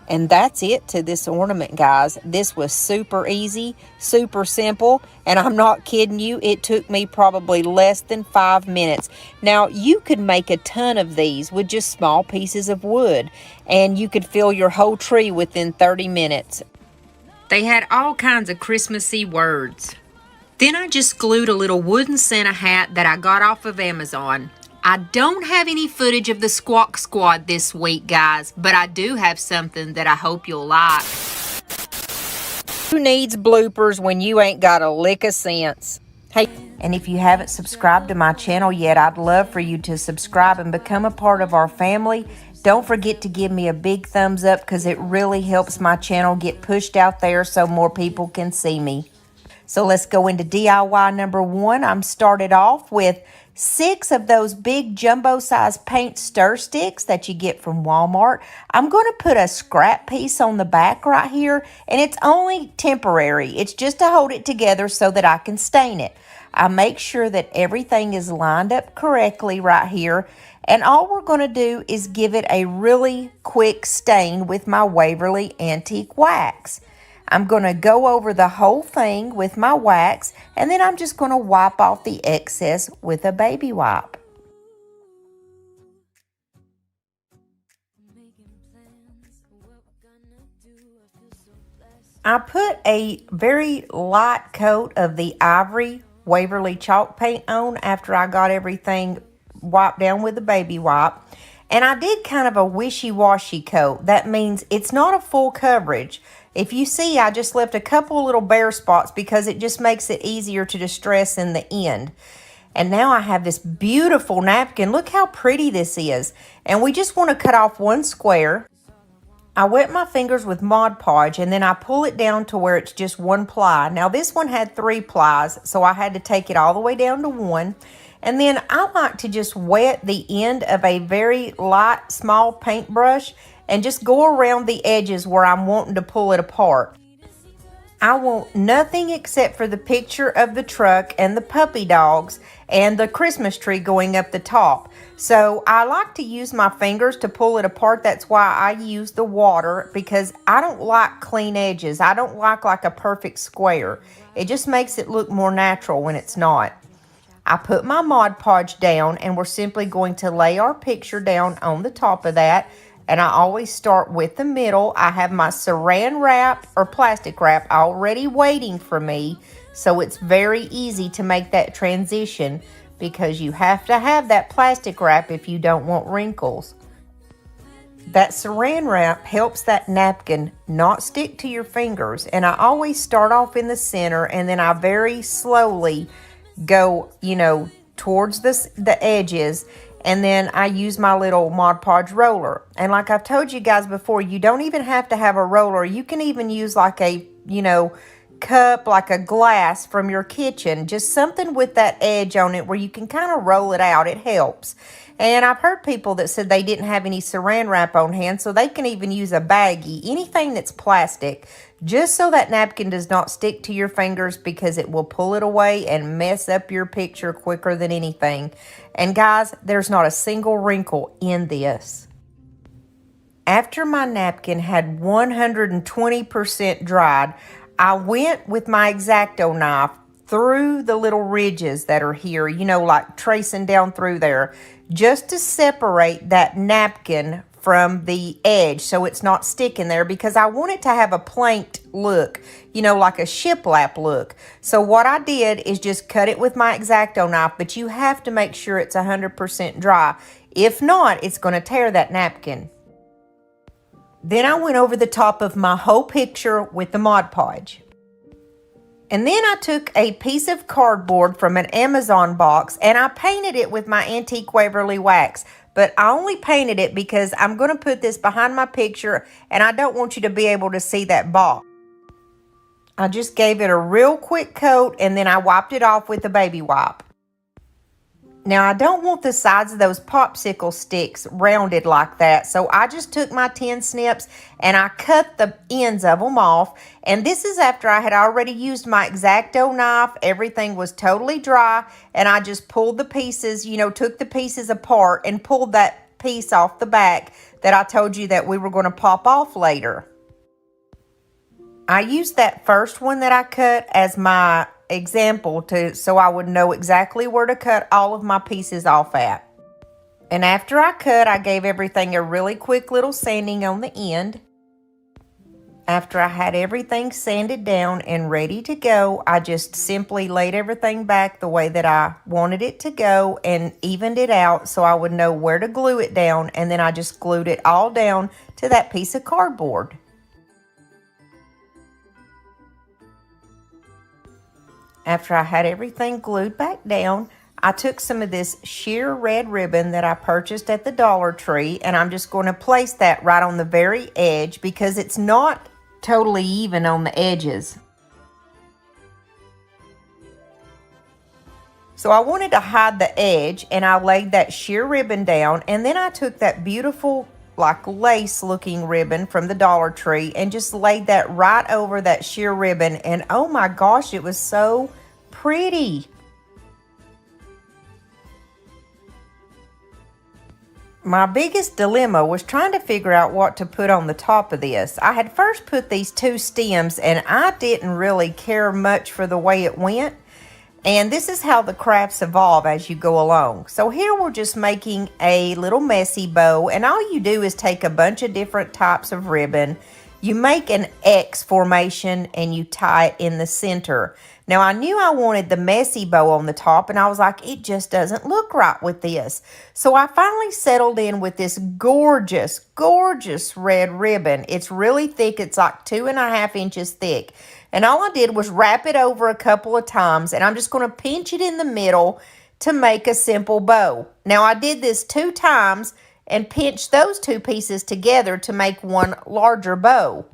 And that's it to this ornament, guys. This was super easy, super simple, and I'm not kidding you. It took me probably less than 5 minutes. Now, you could make a ton of these with just small pieces of wood, and you could fill your whole tree within 30 minutes. They had all kinds of Christmassy words. Then I just glued a little wooden Santa hat that I got off of Amazon. I don't have any footage of the Squawk Squad this week, guys, but I do have something that I hope you'll like. Who needs bloopers when you ain't got a lick of sense? Hey, and if you haven't subscribed to my channel yet, I'd love for you to subscribe and become a part of our family. Don't forget to give me a big thumbs up because it really helps my channel get pushed out there so more people can see me. So let's go into DIY number 1. I'm started off with 6 of those big jumbo size paint stir sticks that you get from Walmart. I'm going to put a scrap piece on the back right here, and it's only temporary. It's just to hold it together so that I can stain it. I make sure that everything is lined up correctly right here, and all we're going to do is give it a really quick stain with my Waverly Antique Wax. I'm going to go over the whole thing with my wax, and then I'm just going to wipe off the excess with a baby wipe. I put a very light coat of the Ivory Waverly chalk paint on after I got everything wiped down with a baby wipe. And I did kind of a wishy-washy coat. That means it's not a full coverage. If you see, I just left a couple little bare spots because it just makes it easier to distress in the end. And now I have this beautiful napkin. Look how pretty this is. And we just want to cut off one square. I wet my fingers with Mod Podge, and then I pull it down to where it's just 1 ply. Now this one had 3 plies, so I had to take it all the way down to 1. And then I like to just wet the end of a very light, small paintbrush and just go around the edges where I'm wanting to pull it apart. I want nothing except for the picture of the truck and the puppy dogs and the Christmas tree going up the top. So I like to use my fingers to pull it apart. That's why I use the water, because I don't like clean edges. I don't like a perfect square. It just makes it look more natural when it's not. I put my Mod Podge down, and we're simply going to lay our picture down on the top of that. And I always start with the middle. I have my saran wrap or plastic wrap already waiting for me, so it's very easy to make that transition, because you have to have that plastic wrap if you don't want wrinkles. That saran wrap helps that napkin not stick to your fingers, and I always start off in the center, and then I very slowly go, towards the edges, and then I use my little Mod Podge roller. And like I've told you guys before, you don't even have to have a roller. You can even use like a, cup, like a glass from your kitchen, just something with that edge on it where you can kind of roll it out. It helps. And I've heard people that said they didn't have any saran wrap on hand, so they can even use a baggie, anything that's plastic, just so that napkin does not stick to your fingers, because it will pull it away and mess up your picture quicker than anything. And guys, there's not a single wrinkle in this. After my napkin had 120% dried, I went with my X-Acto knife through the little ridges that are here, like tracing down through there, just to separate that napkin from the edge so it's not sticking there, because I want it to have a planked look, like a shiplap look. So what I did is just cut it with my X-Acto knife, but you have to make sure it's 100% dry. If not, it's going to tear that napkin. Then I went over the top of my whole picture with the Mod Podge. And then I took a piece of cardboard from an Amazon box and I painted it with my Antique Waverly Wax. But I only painted it because I'm going to put this behind my picture and I don't want you to be able to see that box. I just gave it a real quick coat and then I wiped it off with a baby wipe. Now, I don't want the sides of those popsicle sticks rounded like that, so I just took my tin snips and I cut the ends of them off. And this is after I had already used my X-Acto knife. Everything was totally dry, and I just pulled the pieces, took the pieces apart and pulled that piece off the back that I told you that we were going to pop off later. I used that first one that I cut as my example so I would know exactly where to cut all of my pieces off at. And after I cut, I gave everything a really quick little sanding on the end. After I had everything sanded down and ready to go, I just simply laid everything back the way that I wanted it to go and evened it out so I would know where to glue it down, and then I just glued it all down to that piece of cardboard. After I had everything glued back down, I took some of this sheer red ribbon that I purchased at the Dollar Tree, and I'm just going to place that right on the very edge because it's not totally even on the edges. So I wanted to hide the edge, and I laid that sheer ribbon down, and then I took that beautiful like lace looking ribbon from the Dollar Tree and just laid that right over that sheer ribbon, and oh my gosh, it was so pretty. My biggest dilemma was trying to figure out what to put on the top of this. I had first put these two stems, and I didn't really care much for the way it went. And this is how the crafts evolve as you go along. So here we're just making a little messy bow, and all you do is take a bunch of different types of ribbon. You make an X formation and you tie it in the center. Now I knew I wanted the messy bow on the top, and I was like, it just doesn't look right with this. So I finally settled in with this gorgeous, gorgeous red ribbon. It's really thick. It's like 2.5 inches thick. And all I did was wrap it over a couple of times, and I'm just going to pinch it in the middle to make a simple bow. Now I did this 2 times and pinched those 2 pieces together to make one larger bow.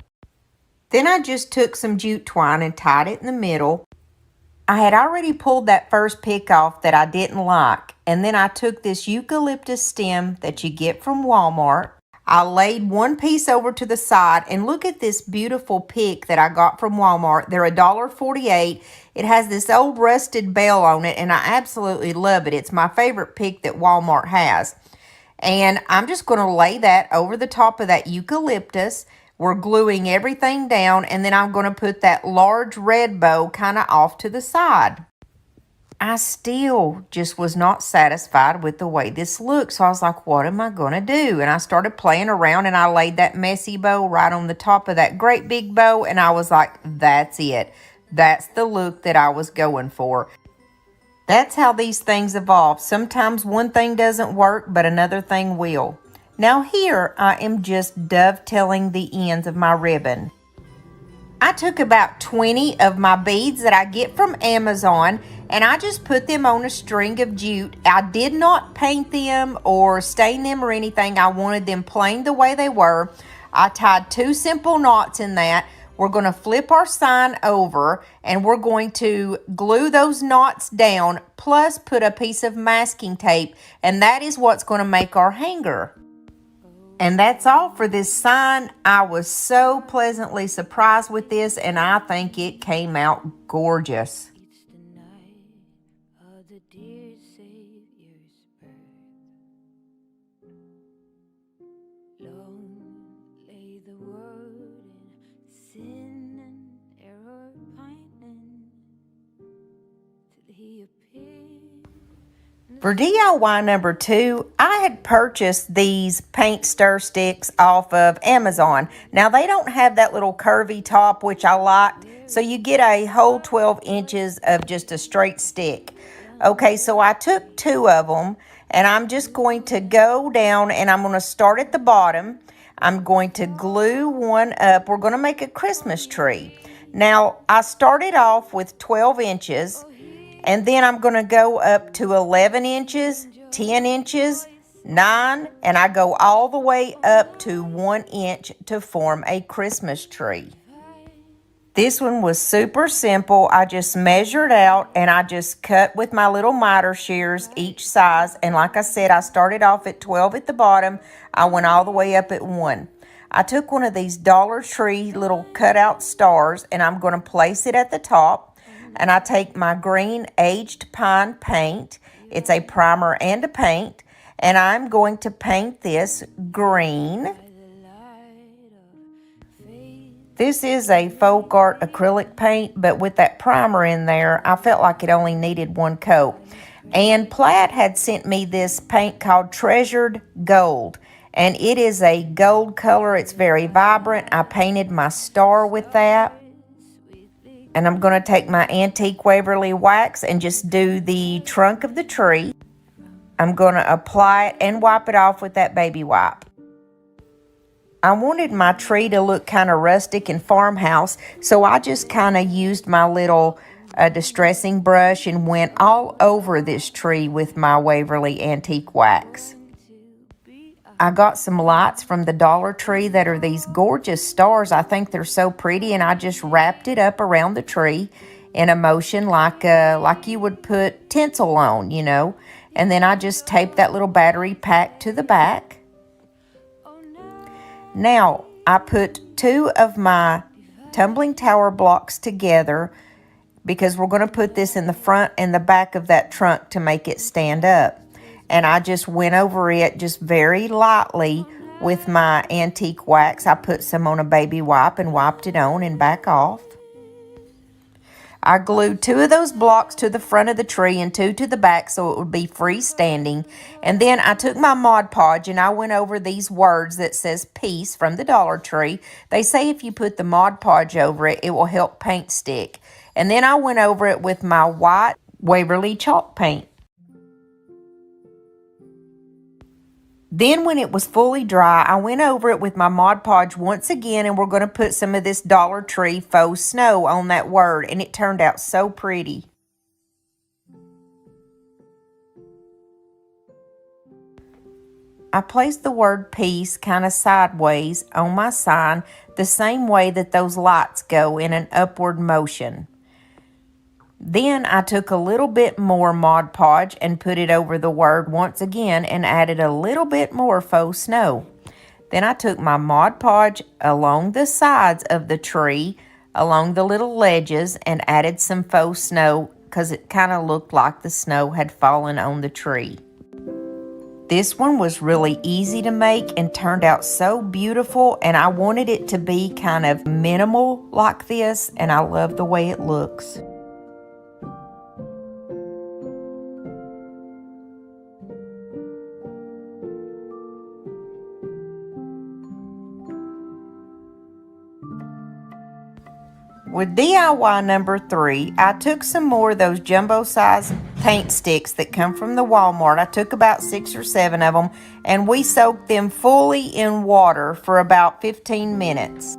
Then I just took some jute twine and tied it in the middle. I had already pulled that first pick off that I didn't like, and then I took this eucalyptus stem that you get from Walmart. I laid one piece over to the side, and look at this beautiful pick that I got from Walmart. They're $1.48. It has this old rusted bell on it, and I absolutely love it. It's my favorite pick that Walmart has. And I'm just going to lay that over the top of that eucalyptus. We're gluing everything down, and then I'm going to put that large red bow kind of off to the side. I still just was not satisfied with the way this looked. So I was like, what am I going to do? And I started playing around, and I laid that messy bow right on the top of that great big bow. And I was like, that's it. That's the look that I was going for. That's how these things evolve. Sometimes one thing doesn't work, but another thing will. Now here I am just dovetailing the ends of my ribbon. I took about 20 of my beads that I get from Amazon, and I just put them on a string of jute. I did not paint them or stain them or anything. I wanted them plain the way they were. I tied 2 simple knots in that. We're going to flip our sign over, and we're going to glue those knots down, plus put a piece of masking tape, and that is what's going to make our hanger. And that's all for this sign. I was so pleasantly surprised with this, and I think it came out gorgeous. It's the night of the dear Savior's birth. Long lay the world in sin and error pining, till he appeared. For DIY number 2, I had purchased these paint stir sticks off of Amazon. Now, they don't have that little curvy top, which I liked, so you get a whole 12 inches of just a straight stick. Okay, so I took 2 of them, and I'm just going to go down, and I'm going to start at the bottom. I'm going to glue one up. We're going to make a Christmas tree. Now, I started off with 12 inches. And then I'm going to go up to 11 inches, 10 inches, 9, and I go all the way up to 1 inch to form a Christmas tree. This one was super simple. I just measured out, and I just cut with my little miter shears each size. And like I said, I started off at 12 at the bottom. I went all the way up at 1. I took one of these Dollar Tree little cutout stars, and I'm going to place it at the top. And I take my green aged pine paint. It's a primer and a paint. And I'm going to paint this green. This is a folk art acrylic paint, but with that primer in there, I felt like it only needed 1 coat. And Plaid had sent me this paint called Treasured Gold. And it is a gold color. It's very vibrant. I painted my star with that. And I'm going to take my antique Waverly wax and just do the trunk of the tree. I'm going to apply it and wipe it off with that baby wipe. I wanted my tree to look kind of rustic and farmhouse, so I just kind of used my little distressing brush and went all over this tree with my Waverly antique wax. I got some lights from the Dollar Tree that are these gorgeous stars. I think they're so pretty, and I just wrapped it up around the tree. in a motion like you would put tinsel on, you know. And then I just taped that little battery pack to the back. Now, I put 2 of my tumbling tower blocks together because we're going to put this in the front and the back of that trunk to make it stand up. And I just went over it just very lightly with my antique wax. I put some on a baby wipe and wiped it on and back off. I glued 2 of those blocks to the front of the tree and 2 to the back so it would be freestanding. And then I took my Mod Podge and I went over these words that says peace from the Dollar Tree. They say if you put the Mod Podge over it, it will help paint stick. And then I went over it with my white Waverly chalk paint. Then when it was fully dry, I went over it with my Mod Podge once again, and we're going to put some of this Dollar Tree faux snow on that word, and it turned out so pretty. I placed the word peace kind of sideways on my sign, the same way that those lights go in an upward motion. Then I took a little bit more Mod Podge and put it over the word once again and added a little bit more faux snow. Then I took my Mod Podge along the sides of the tree, along the little ledges, and added some faux snow because it kind of looked like the snow had fallen on the tree. This one was really easy to make and turned out so beautiful, and I wanted it to be kind of minimal like this, and I love the way it looks. With DIY number 3, I took some more of those jumbo size paint sticks that come from the Walmart. I took about 6 or 7 of them, and we soaked them fully in water for about 15 minutes.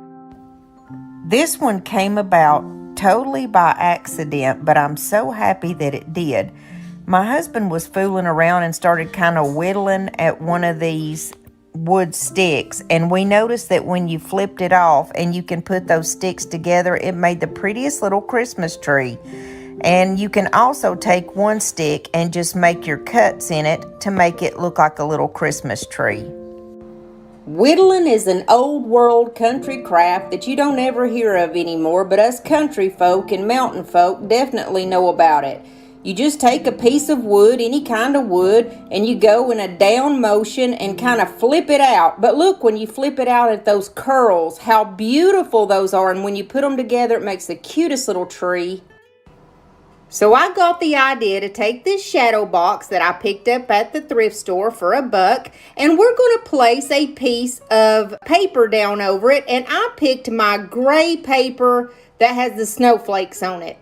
This one came about totally by accident, but I'm so happy that it did. My husband was fooling around and started kind of whittling at one of these wood sticks, and we noticed that when you flipped it off and you can put those sticks together, it made the prettiest little Christmas tree. And you can also take one stick and just make your cuts in it to make it look like a little Christmas tree. Whittling is an old world country craft that you don't ever hear of anymore, but us country folk and mountain folk definitely know about it. You just take a piece of wood, any kind of wood, and you go in a down motion and kind of flip it out. But look, when you flip it out at those curls, how beautiful those are. And when you put them together, it makes the cutest little tree. So I got the idea to take this shadow box that I picked up at the thrift store for $1, and we're going to place a piece of paper down over it. And I picked my gray paper that has the snowflakes on it.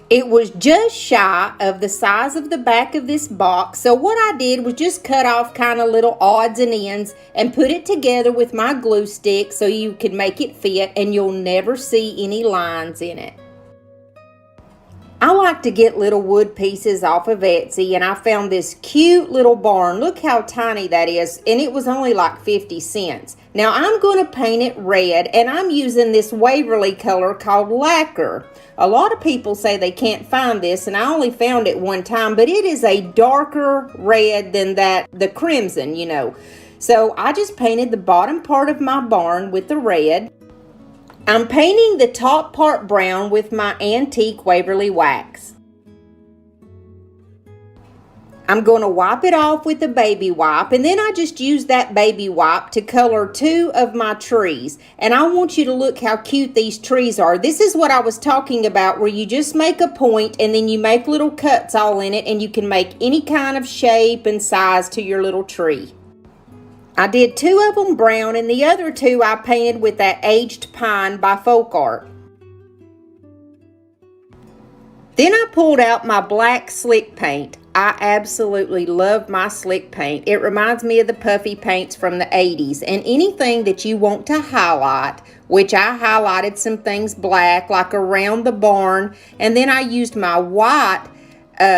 It was just shy of the size of the back of this box, so what I did was just cut off kind of little odds and ends and put it together with my glue stick so you could make it fit and you'll never see any lines in it. I like to get little wood pieces off of Etsy, and I found this cute little barn. Look how tiny that is, and it was only like 50 cents. Now I'm going to paint it red, and I'm using this Waverly color called lacquer. A lot of people say they can't find this, and I only found it one time, but it is a darker red than the crimson, you know. So I just painted the bottom part of my barn with the red. I'm painting the top part brown with my antique Waverly wax. I'm going to wipe it off with a baby wipe, and then I just use that baby wipe to color 2 of my trees. And I want you to look how cute these trees are. This is what I was talking about, where you just make a point and then you make little cuts all in it, and you can make any kind of shape and size to your little tree. I did 2 of them brown, and the other 2 I painted with that aged pine by Folk Art. Then I pulled out my black slick paint. I absolutely love my slick paint. It reminds me of the puffy paints from the 80s. And anything that you want to highlight, which I highlighted some things black, like around the barn. And then I used my white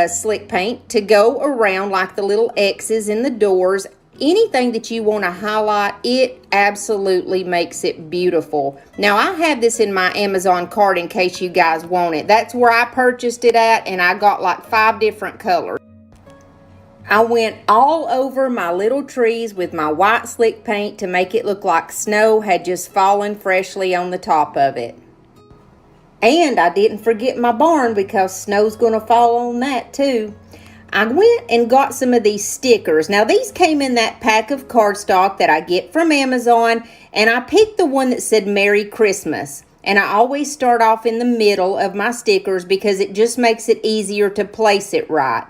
slick paint to go around like the little X's in the doors. anything that you want to highlight, it absolutely makes it beautiful. Now, I have this in my Amazon cart in case you guys want it. That's where I purchased it at, and I got like 5 different colors. I went all over my little trees with my white slick paint to make it look like snow had just fallen freshly on the top of it. And I didn't forget my barn because snow's going to fall on that too. I went and got some of these stickers. Now, these came in that pack of cardstock that I get from Amazon, and I picked the one that said Merry Christmas. And I always start off in the middle of my stickers because it just makes it easier to place it right.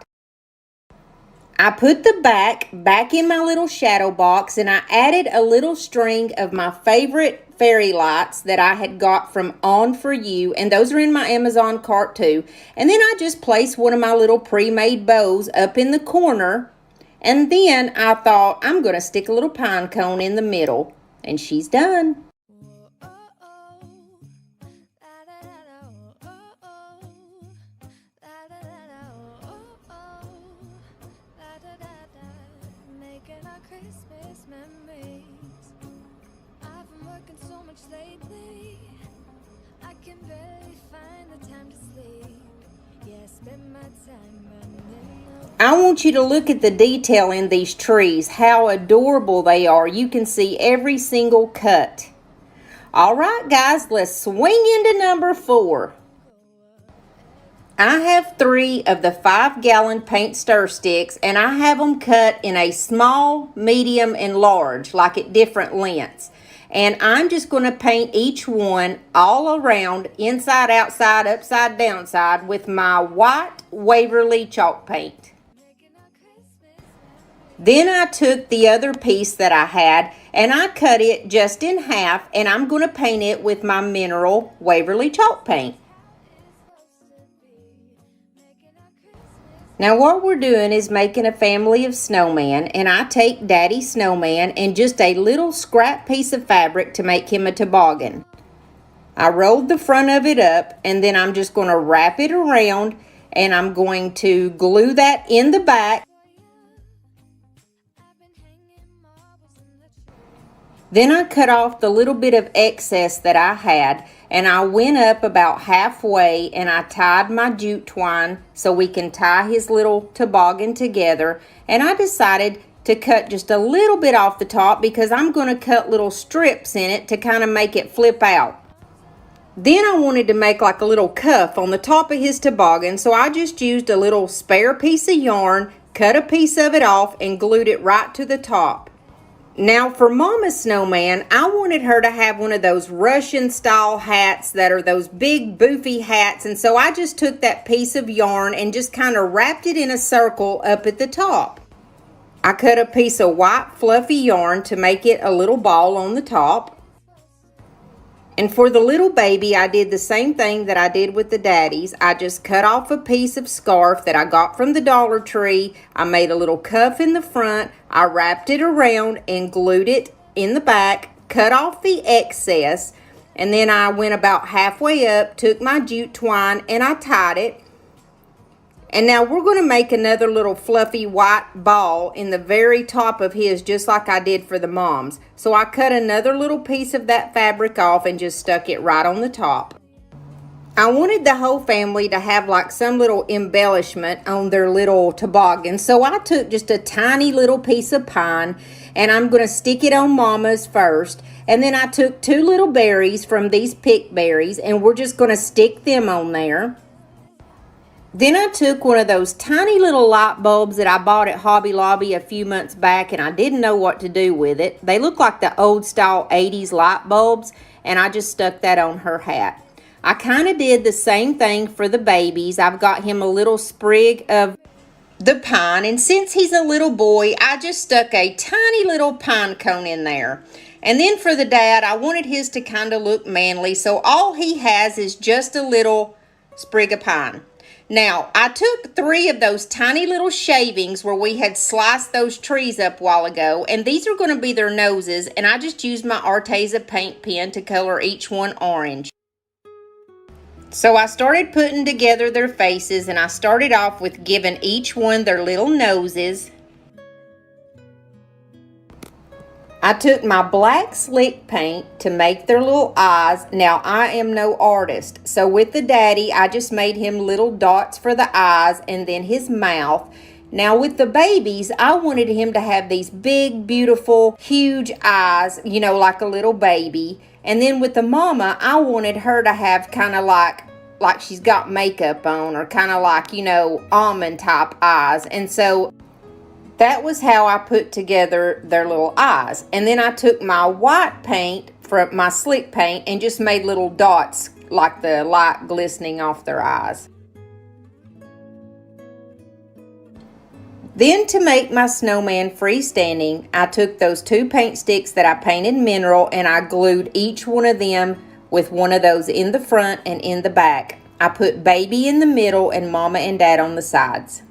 I put the back in my little shadow box, and I added a little string of my favorite fairy lights that I had got from On For You, and those are in my Amazon cart too. And then I just placed one of my little pre-made bows up in the corner, and then I thought I'm going to stick a little pine cone in the middle, and she's done. Christmas memories. I've been working so much lately, I can barely find the time to sleep. Yeah, spend my time running. I want you to look at the detail in these trees, how adorable they are. You can see every single cut. All right, guys, let's swing into number 4. I have 3 of the 5-gallon paint stir sticks, and I have them cut in a small, medium, and large, like at different lengths. And I'm just going to paint each one all around, inside, outside, upside, downside, with my white Waverly chalk paint. Then I took the other piece that I had, and I cut it just in half, and I'm going to paint it with my mineral Waverly chalk paint. Now what we're doing is making a family of snowman, and I take Daddy Snowman and just a little scrap piece of fabric to make him a toboggan. I rolled the front of it up, and then I'm just going to wrap it around, and I'm going to glue that in the back. Then I cut off the little bit of excess that I had, and I went up about halfway and I tied my jute twine so we can tie his little toboggan together. And I decided to cut just a little bit off the top because I'm going to cut little strips in it to kind of make it flip out. Then I wanted to make like a little cuff on the top of his toboggan, so I just used a little spare piece of yarn, cut a piece of it off, and glued it right to the top. Now for Mama's snowman, I wanted her to have one of those Russian style hats that are those big boofy hats, and so I just took that piece of yarn and just kind of wrapped it in a circle up at the top. I cut a piece of white fluffy yarn to make it a little ball on the top. And for the little baby, I did the same thing that I did with the daddies. I just cut off a piece of scarf that I got from the Dollar Tree. I made a little cuff in the front. I wrapped it around and glued it in the back, cut off the excess, and then I went about halfway up, took my jute twine, and I tied it. And now we're going to make another little fluffy white ball in the very top of his, just like I did for the mom's. So I cut another little piece of that fabric off and just stuck it right on the top. I wanted the whole family to have like some little embellishment on their little toboggan. So I took just a tiny little piece of pine, and I'm going to stick it on Mama's first. And then I took 2 little berries from these pick berries, and we're just going to stick them on there. Then I took one of those tiny little light bulbs that I bought at Hobby Lobby a few months back, and I didn't know what to do with it. They look like the old style 80s light bulbs, and I just stuck that on her hat. I kind of did the same thing for the babies. I've got him a little sprig of the pine, and since he's a little boy, I just stuck a tiny little pine cone in there. And then for the dad, I wanted his to kind of look manly, so all he has is just a little sprig of pine. Now, I took 3 of those tiny little shavings where we had sliced those trees up a while ago, and these are going to be their noses, and I just used my Arteza paint pen to color each one orange. So I started putting together their faces, and I started off with giving each one their little noses. I took my black slick paint to make their little eyes. Now, I am no artist, so with the daddy, I just made him little dots for the eyes and then his mouth. Now, with the babies, I wanted him to have these big, beautiful, huge eyes, you know, like a little baby. And then with the mama, I wanted her to have kind of like she's got makeup on, or kind of like, you know, almond type eyes. And so that was how I put together their little eyes. And then I took my white paint from my slick paint and just made little dots like the light glistening off their eyes. Then to make my snowman freestanding, I took those 2 paint sticks that I painted mineral and I glued each one of them with one of those in the front and in the back. I put baby in the middle and mama and dad on the sides.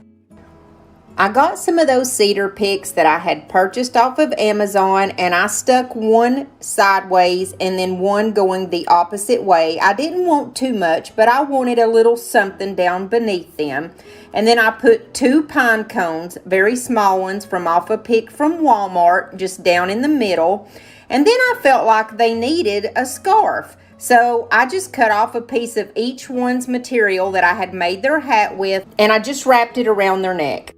I got some of those cedar picks that I had purchased off of Amazon, and I stuck one sideways and then one going the opposite way. I didn't want too much, but I wanted a little something down beneath them. And then I put 2 pine cones, very small ones from off a pick from Walmart, just down in the middle. And then I felt like they needed a scarf. So I just cut off a piece of each one's material that I had made their hat with, and I just wrapped it around their neck.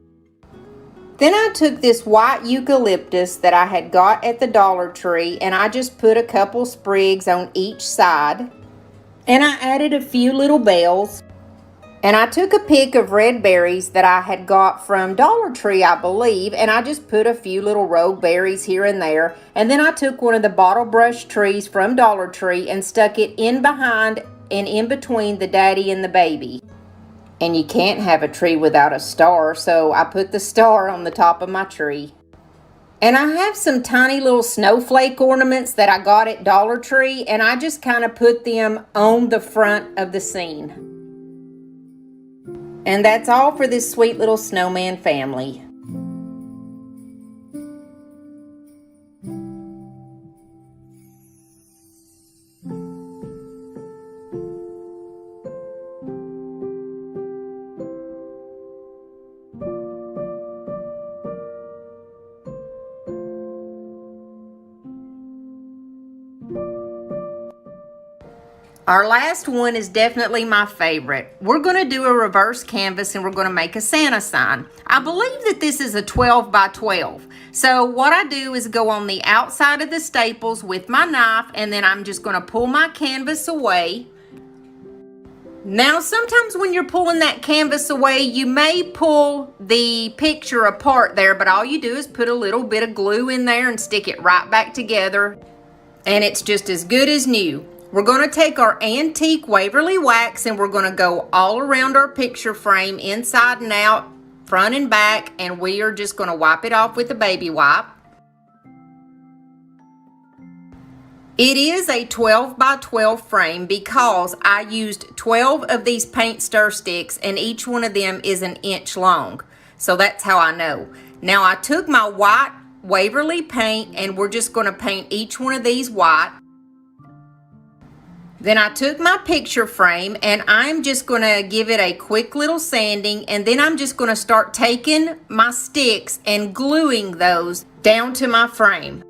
Then I took this white eucalyptus that I had got at the Dollar Tree, and I just put a couple sprigs on each side. And I added a few little bells. And I took a pick of red berries that I had got from Dollar Tree, I believe, and I just put a few little rogue berries here and there. And then I took one of the bottle brush trees from Dollar Tree and stuck it in behind and in between the daddy and the baby. And you can't have a tree without a star, so I put the star on the top of my tree. And I have some tiny little snowflake ornaments that I got at Dollar Tree, and I just kind of put them on the front of the scene. And that's all for this sweet little snowman family. Our last one is definitely my favorite. We're going to do a reverse canvas and we're going to make a Santa sign. I believe that this is a 12 by 12. So what I do is go on the outside of the staples with my knife, and then I'm just going to pull my canvas away. Now, sometimes when you're pulling that canvas away, you may pull the picture apart there, but all you do is put a little bit of glue in there and stick it right back together, and it's just as good as new. We're going to take our antique Waverly wax and we're going to go all around our picture frame, inside and out, front and back, and we are just going to wipe it off with a baby wipe. It is a 12 by 12 frame because I used 12 of these paint stir sticks and each one of them is an inch long. So that's how I know. Now I took my white Waverly paint and we're just going to paint each one of these white. Then I took my picture frame and I'm just going to give it a quick little sanding, and then I'm just going to start taking my sticks and gluing those down to my frame.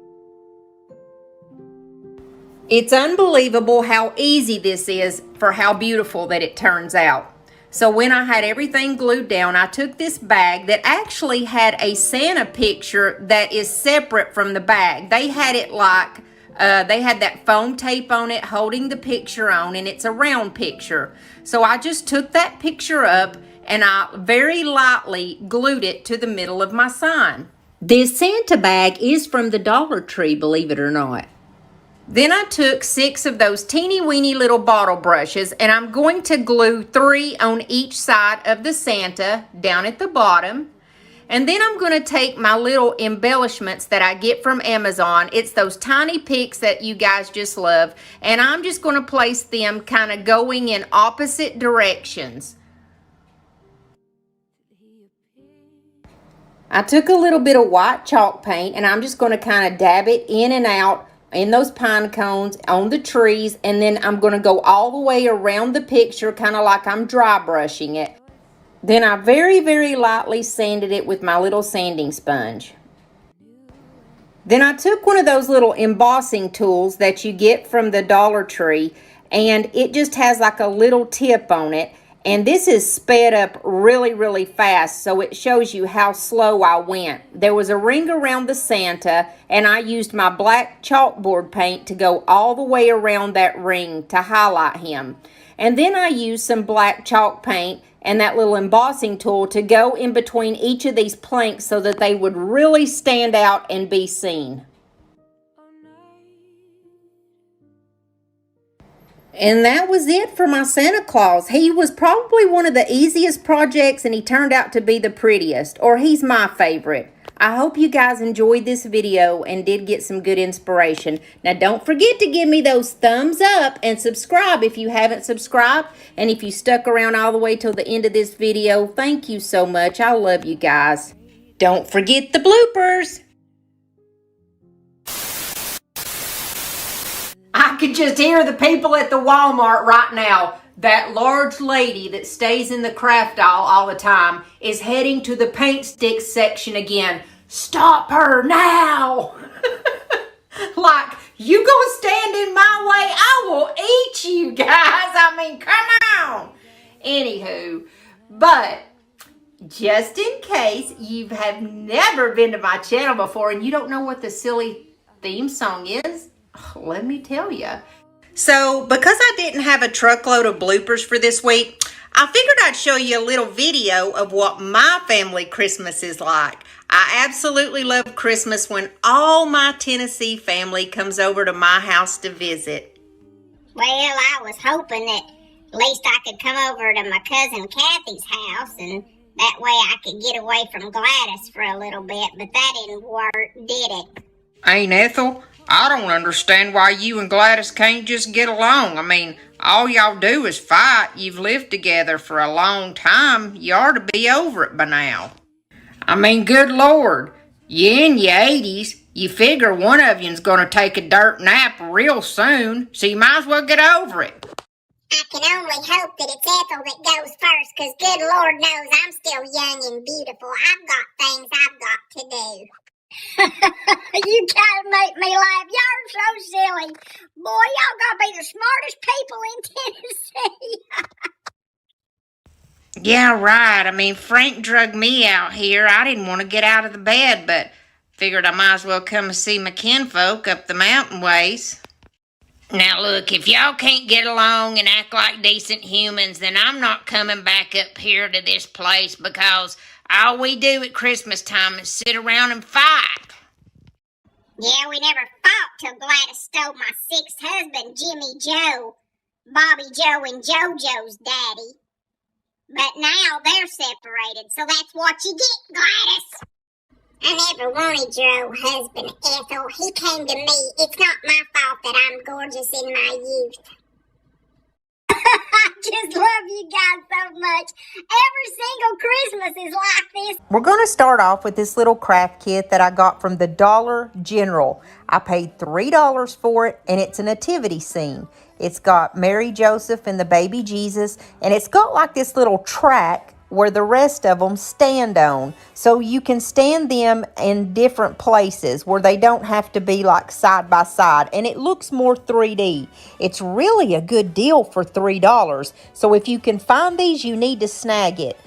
It's unbelievable how easy this is for how beautiful that it turns out. So when I had everything glued down, I took this bag that actually had a Santa picture that is separate from the bag. They had it like they had that foam tape on it holding the picture on, and it's a round picture. So I just took that picture up and I very lightly glued it to the middle of my sign. This Santa bag is from the Dollar Tree, believe it or not. Then I took 6 of those teeny weeny little bottle brushes, and I'm going to glue 3 on each side of the Santa down at the bottom. And then I'm going to take my little embellishments that I get from Amazon. It's those tiny picks that you guys just love. And I'm just going to place them kind of going in opposite directions. I took a little bit of white chalk paint and I'm just going to kind of dab it in and out in those pine cones, on the trees. And then I'm going to go all the way around the picture, kind of like I'm dry brushing it. Then I very, very lightly sanded it with my little sanding sponge. Then I took one of those little embossing tools that you get from the Dollar Tree, and it just has like a little tip on it. And this is sped up really, really fast, so it shows you how slow I went. There was a ring around the Santa, and I used my black chalkboard paint to go all the way around that ring to highlight him. And then I used some black chalk paint and that little embossing tool to go in between each of these planks so that they would really stand out and be seen. And that was it for my Santa Claus. He was probably one of the easiest projects, and he turned out to be the prettiest, or he's my favorite. I hope you guys enjoyed this video and did get some good inspiration. Now don't forget to give me those thumbs up and subscribe if you haven't subscribed. And if you stuck around all the way till the end of this video, thank you so much. I love you guys. Don't forget the bloopers. I could just hear the people at the Walmart right now. That large lady that stays in the craft aisle all the time is heading to the paint sticks section again. Stop her now! Like, you gonna stand in my way? I will eat you guys. I mean, come on. Anywho, but just in case you have never been to my channel before and you don't know what the silly theme song is, let me tell you. So, because I didn't have a truckload of bloopers for this week, I figured I'd show you a little video of what my family Christmas is like. I absolutely love Christmas when all my Tennessee family comes over to my house to visit. Well, I was hoping that at least I could come over to my cousin Kathy's house, and that way I could get away from Gladys for a little bit, but that didn't work, did it? Ain't Ethel, I don't understand why you and Gladys can't just get along. I mean, all y'all do is fight. You've lived together for a long time. You ought to be over it by now. I mean, good Lord, you in your 80s. You figure one of you's gonna take a dirt nap real soon, so you might as well get over it. I can only hope that it's Ethel that goes first, because good Lord knows I'm still young and beautiful. I've got things I've got to do. You gotta make me laugh. Y'all are so silly. Boy, y'all gotta be the smartest people in Tennessee. Yeah, right. I mean, Frank drug me out here. I didn't want to get out of the bed, but figured I might as well come and see my kinfolk up the mountain ways. Now look, if y'all can't get along and act like decent humans, then I'm not coming back up here to this place, because all we do at Christmas time is sit around and fight. Yeah, we never fought till Gladys stole my sixth husband, Jimmy Joe, Bobby Joe and JoJo's daddy. But now they're separated, so that's what you get, Gladys. I never wanted your old husband, Ethel. He came to me. It's not my fault that I'm gorgeous in my youth. I just love you guys so much. Every single Christmas is like this. We're going to start off with this little craft kit that I got from the Dollar General. I paid $3 for it, and it's a nativity scene. It's got Mary, Joseph, and the baby Jesus, and it's got like this little track where the rest of them stand on, so you can stand them in different places where they don't have to be like side by side, and it looks more 3D. It's really a good deal for $3, so if you can find these, you need to snag it.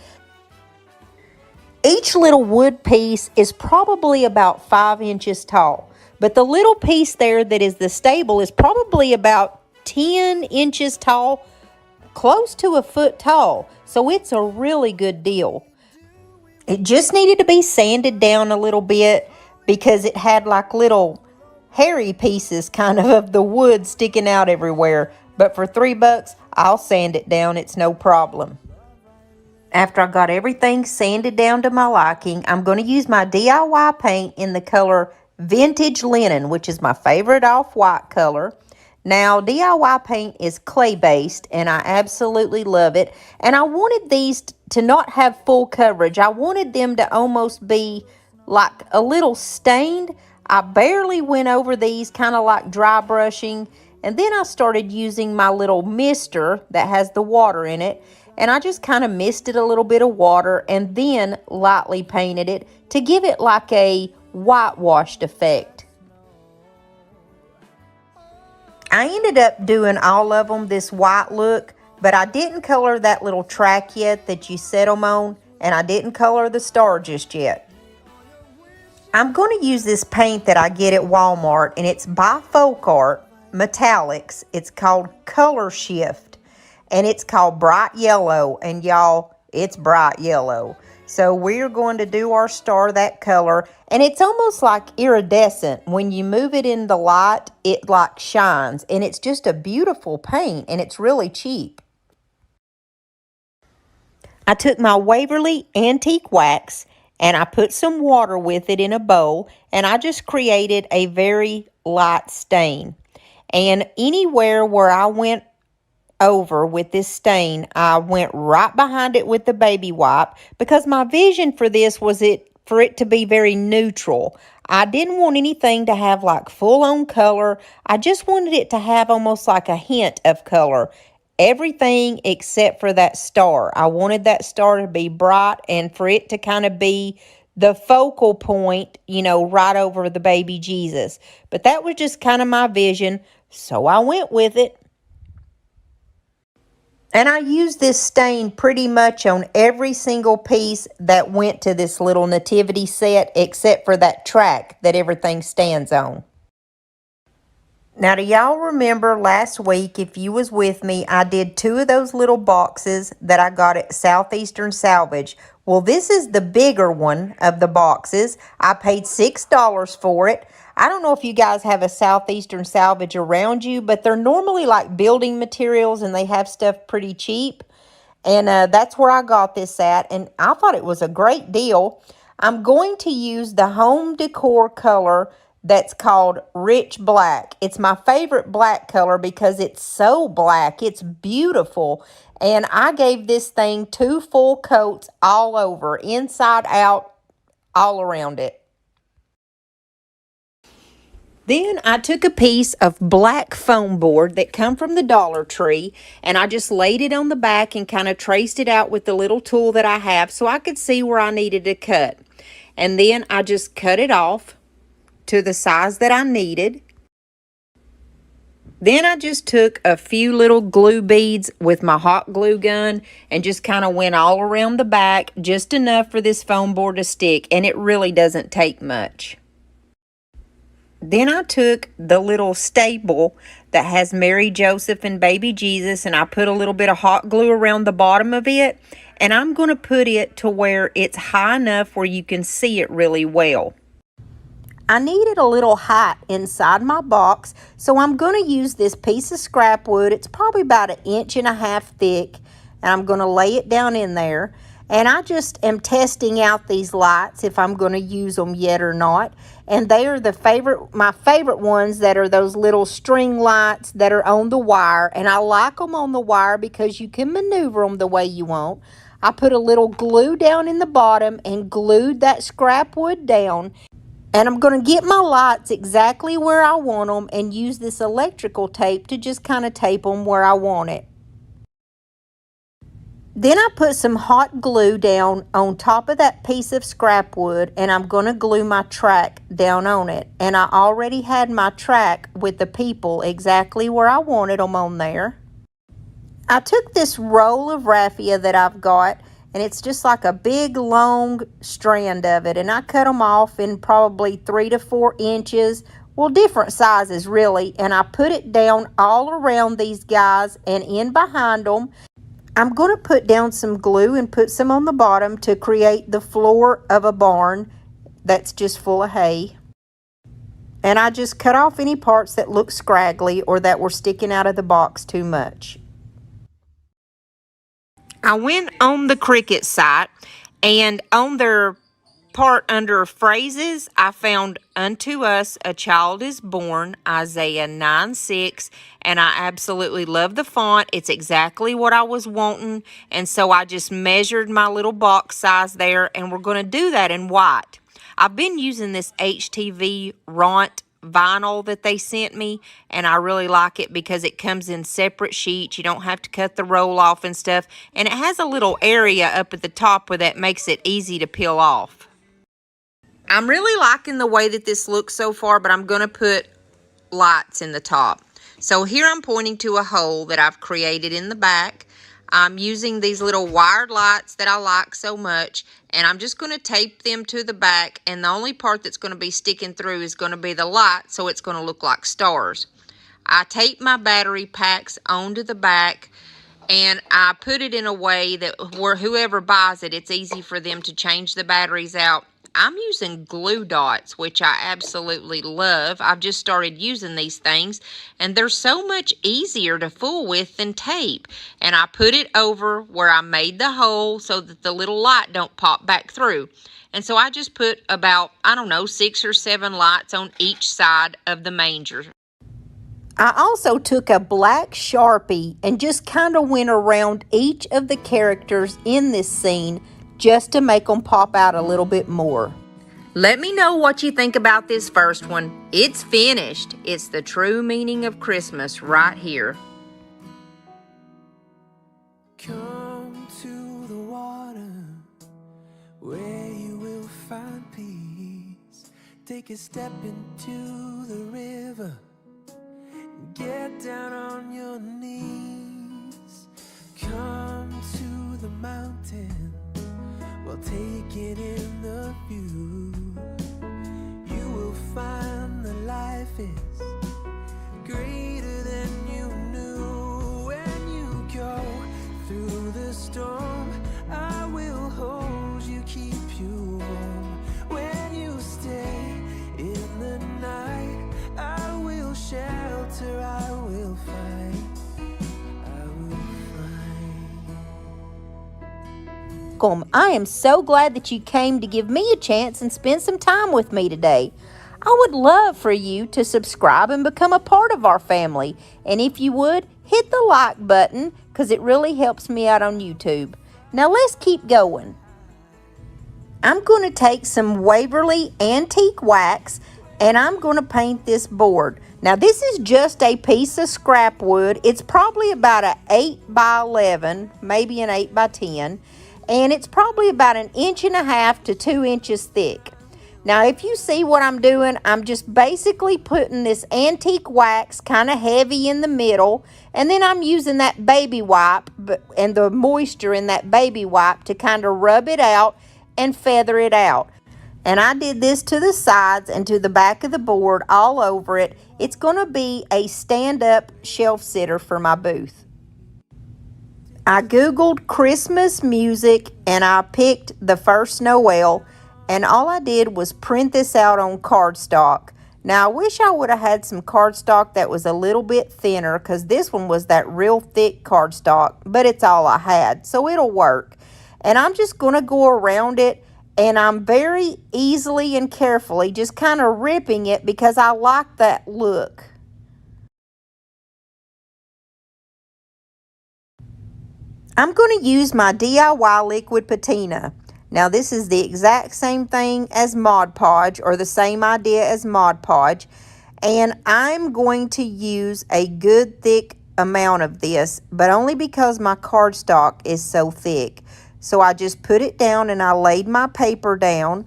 Each little wood piece is probably about 5 inches tall, but the little piece there that is the stable is probably about 10 inches tall, close to a foot tall, so it's a really good deal. It just needed to be sanded down a little bit because it had like little hairy pieces kind of the wood sticking out everywhere, but for $3 I'll sand it down, it's no problem. After I got everything sanded down to my liking, I'm going to use my DIY paint in the color Vintage Linen, which is my favorite off-white color. Now, DIY paint is clay-based, and I absolutely love it. And I wanted these to not have full coverage. I wanted them to almost be like a little stained. I barely went over these, kind of like dry brushing. And then I started using my little mister that has the water in it. And I just kind of misted a little bit of water and then lightly painted it to give it like a whitewashed effect. I ended up doing all of them this white look, but I didn't color that little track yet that you set them on, and I didn't color the star just yet. I'm going to use this paint that I get at Walmart, and it's by Folk Art Metallics. It's called Color Shift, and it's called Bright Yellow, and y'all, it's bright yellow. So we're going to do our star that color, and it's almost like iridescent. When you move it in the light, it like shines, and it's just a beautiful paint, and it's really cheap. I took my Waverly Antique Wax, and I put some water with it in a bowl, and I just created a very light stain. And anywhere where I went over with this stain, I went right behind it with the baby wipe, because my vision for this was for it to be very neutral. I didn't want anything to have like full-on color. I just wanted it to have almost like a hint of color. Everything except for that star. I wanted that star to be bright and for it to kind of be the focal point, you know, right over the baby Jesus. But that was just kind of my vision, so I went with it. And I used this stain pretty much on every single piece that went to this little nativity set, except for that track that everything stands on. Now, do y'all remember last week, if you was with me, I did 2 of those little boxes that I got at Southeastern Salvage. Well, this is the bigger one of the boxes. I paid $6 for it. I don't know if you guys have a Southeastern Salvage around you, but they're normally like building materials and they have stuff pretty cheap. And that's where I got this at, and I thought it was a great deal. I'm going to use the home decor color that's called Rich Black. It's my favorite black color because it's so black. It's beautiful. And I gave this thing 2 full coats all over, inside out, all around it. Then I took a piece of black foam board that come from the Dollar Tree, and I just laid it on the back and kind of traced it out with the little tool that I have so I could see where I needed to cut. And then I just cut it off to the size that I needed. Then I just took a few little glue beads with my hot glue gun and just kind of went all around the back, just enough for this foam board to stick, and it really doesn't take much. Then I took the little staple that has Mary, Joseph, and baby Jesus, and I put a little bit of hot glue around the bottom of it, and I'm going to put it to where it's high enough where you can see it really well. I needed a little height inside my box, so I'm going to use this piece of scrap wood. It's probably about 1.5 inches thick, and I'm going to lay it down in there. And I just am testing out these lights, if I'm going to use them yet or not. And they are my favorite ones that are those little string lights that are on the wire. And I like them on the wire because you can maneuver them the way you want. I put a little glue down in the bottom and glued that scrap wood down. And I'm going to get my lights exactly where I want them and use this electrical tape to just kind of tape them where I want it. Then I put some hot glue down on top of that piece of scrap wood, and I'm going to glue my track down on it. And I already had my track with the people exactly where I wanted them on there. I took this roll of raffia that I've got, and it's just like a big long strand of it, and I cut them off in probably 3 to 4 inches, well, different sizes really, and I put it down all around these guys and in behind them. I'm going to put down some glue and put some on the bottom to create the floor of a barn that's just full of hay. And I just cut off any parts that look scraggly or that were sticking out of the box too much. I went on the Cricut site, and on their part under phrases, I found "Unto us a child is born," Isaiah 9:6, and I absolutely love the font. It's exactly what I was wanting, and so I just measured my little box size there, and we're going to do that in white. I've been using this HTV Ront vinyl that they sent me, and I really like it because it comes in separate sheets. You don't have to cut the roll off and stuff, and it has a little area up at the top where that makes it easy to peel off. I'm really liking the way that this looks so far, but I'm going to put lights in the top. So here I'm pointing to a hole that I've created in the back. I'm using these little wired lights that I like so much, and I'm just going to tape them to the back, and the only part that's going to be sticking through is going to be the light, so it's going to look like stars. I tape my battery packs onto the back, and I put it in a way that where whoever buys it, it's easy for them to change the batteries out. I'm using glue dots, which I absolutely love. I've just started using these things, and they're so much easier to fool with than tape. And I put it over where I made the hole so that the little light don't pop back through. And so I just put about, I don't know, 6 or 7 lights on each side of the manger. I also took a black Sharpie and just kind of went around each of the characters in this scene just to make them pop out a little bit more. Let me know what you think about this first one. It's finished. It's the true meaning of Christmas right here. Come to the water where you will find peace. Take a step into the river. Get down on your knees. Come to the mountain. While taking in the view, you will find that life is greater than you knew. When you go through the storm, I will hold you, keep you warm. When you stay in the night, I will shelter, I will fight, I will I am so glad that you came to give me a chance and spend some time with me today. I would love for you to subscribe and become a part of our family. And if you would, hit the like button because it really helps me out on YouTube. Now let's keep going. I'm going to take some Waverly Antique Wax and I'm going to paint this board. Now this is just a piece of scrap wood. It's probably about an 8 by 11, maybe an 8 by 10. And it's probably about 1.5 inches to 2 inches thick. Now if you see what I'm doing, I'm just basically putting this antique wax kind of heavy in the middle, and then I'm using that baby wipe and the moisture in that baby wipe to kind of rub it out and feather it out. And I did this to the sides and to the back of the board, all over it. It's going to be a stand-up shelf sitter for my booth. I Googled Christmas music and I picked the first Noel, and all I did was print this out on cardstock. Now I wish I would have had some cardstock that was a little bit thinner because this one was that real thick cardstock, but it's all I had, so it'll work. And I'm just going to go around it, and I'm very easily and carefully just kind of ripping it because I like that look. I'm going to use my DIY liquid patina. Now this is the exact same thing as Mod Podge, or the same idea as Mod Podge. And I'm going to use a good thick amount of this, but only because my cardstock is so thick. So I just put it down and I laid my paper down.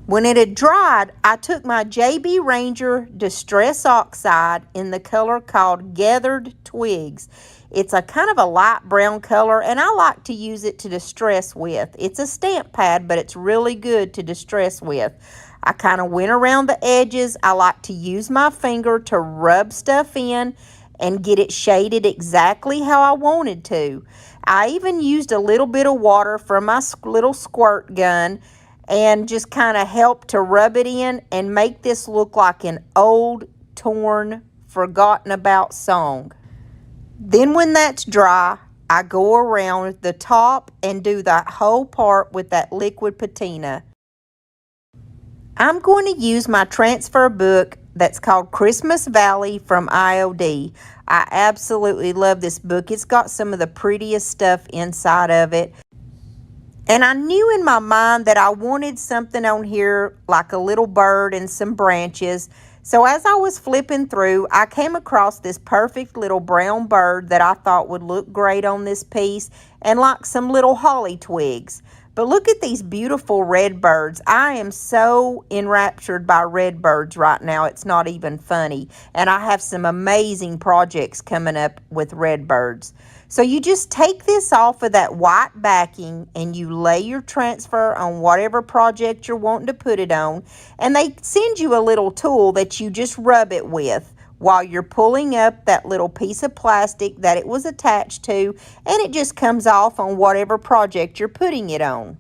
When it had dried, I took my JB Ranger Distress Oxide in the color called Gathered Twigs. It's a kind of a light brown color, and I like to use it to distress with. It's a stamp pad, but it's really good to distress with. I kind of went around the edges. I like to use my finger to rub stuff in and get it shaded exactly how I wanted to. I even used a little bit of water from my little squirt gun and just kind of helped to rub it in and make this look like an old, torn, forgotten about song. Then when that's dry, I go around the top and do that whole part with that liquid patina. I'm going to use my transfer book that's called Christmas Valley from IOD. I absolutely love this book. It's got some of the prettiest stuff inside of it. And I knew in my mind that I wanted something on here like a little bird and some branches. So as I was flipping through, I came across this perfect little brown bird that I thought would look great on this piece, and like some little holly twigs. But look at these beautiful red birds. I am so enraptured by red birds right now. It's not even funny. And I have some amazing projects coming up with red birds. So you just take this off of that white backing and you lay your transfer on whatever project you're wanting to put it on. And they send you a little tool that you just rub it with while you're pulling up that little piece of plastic that it was attached to, and it just comes off on whatever project you're putting it on.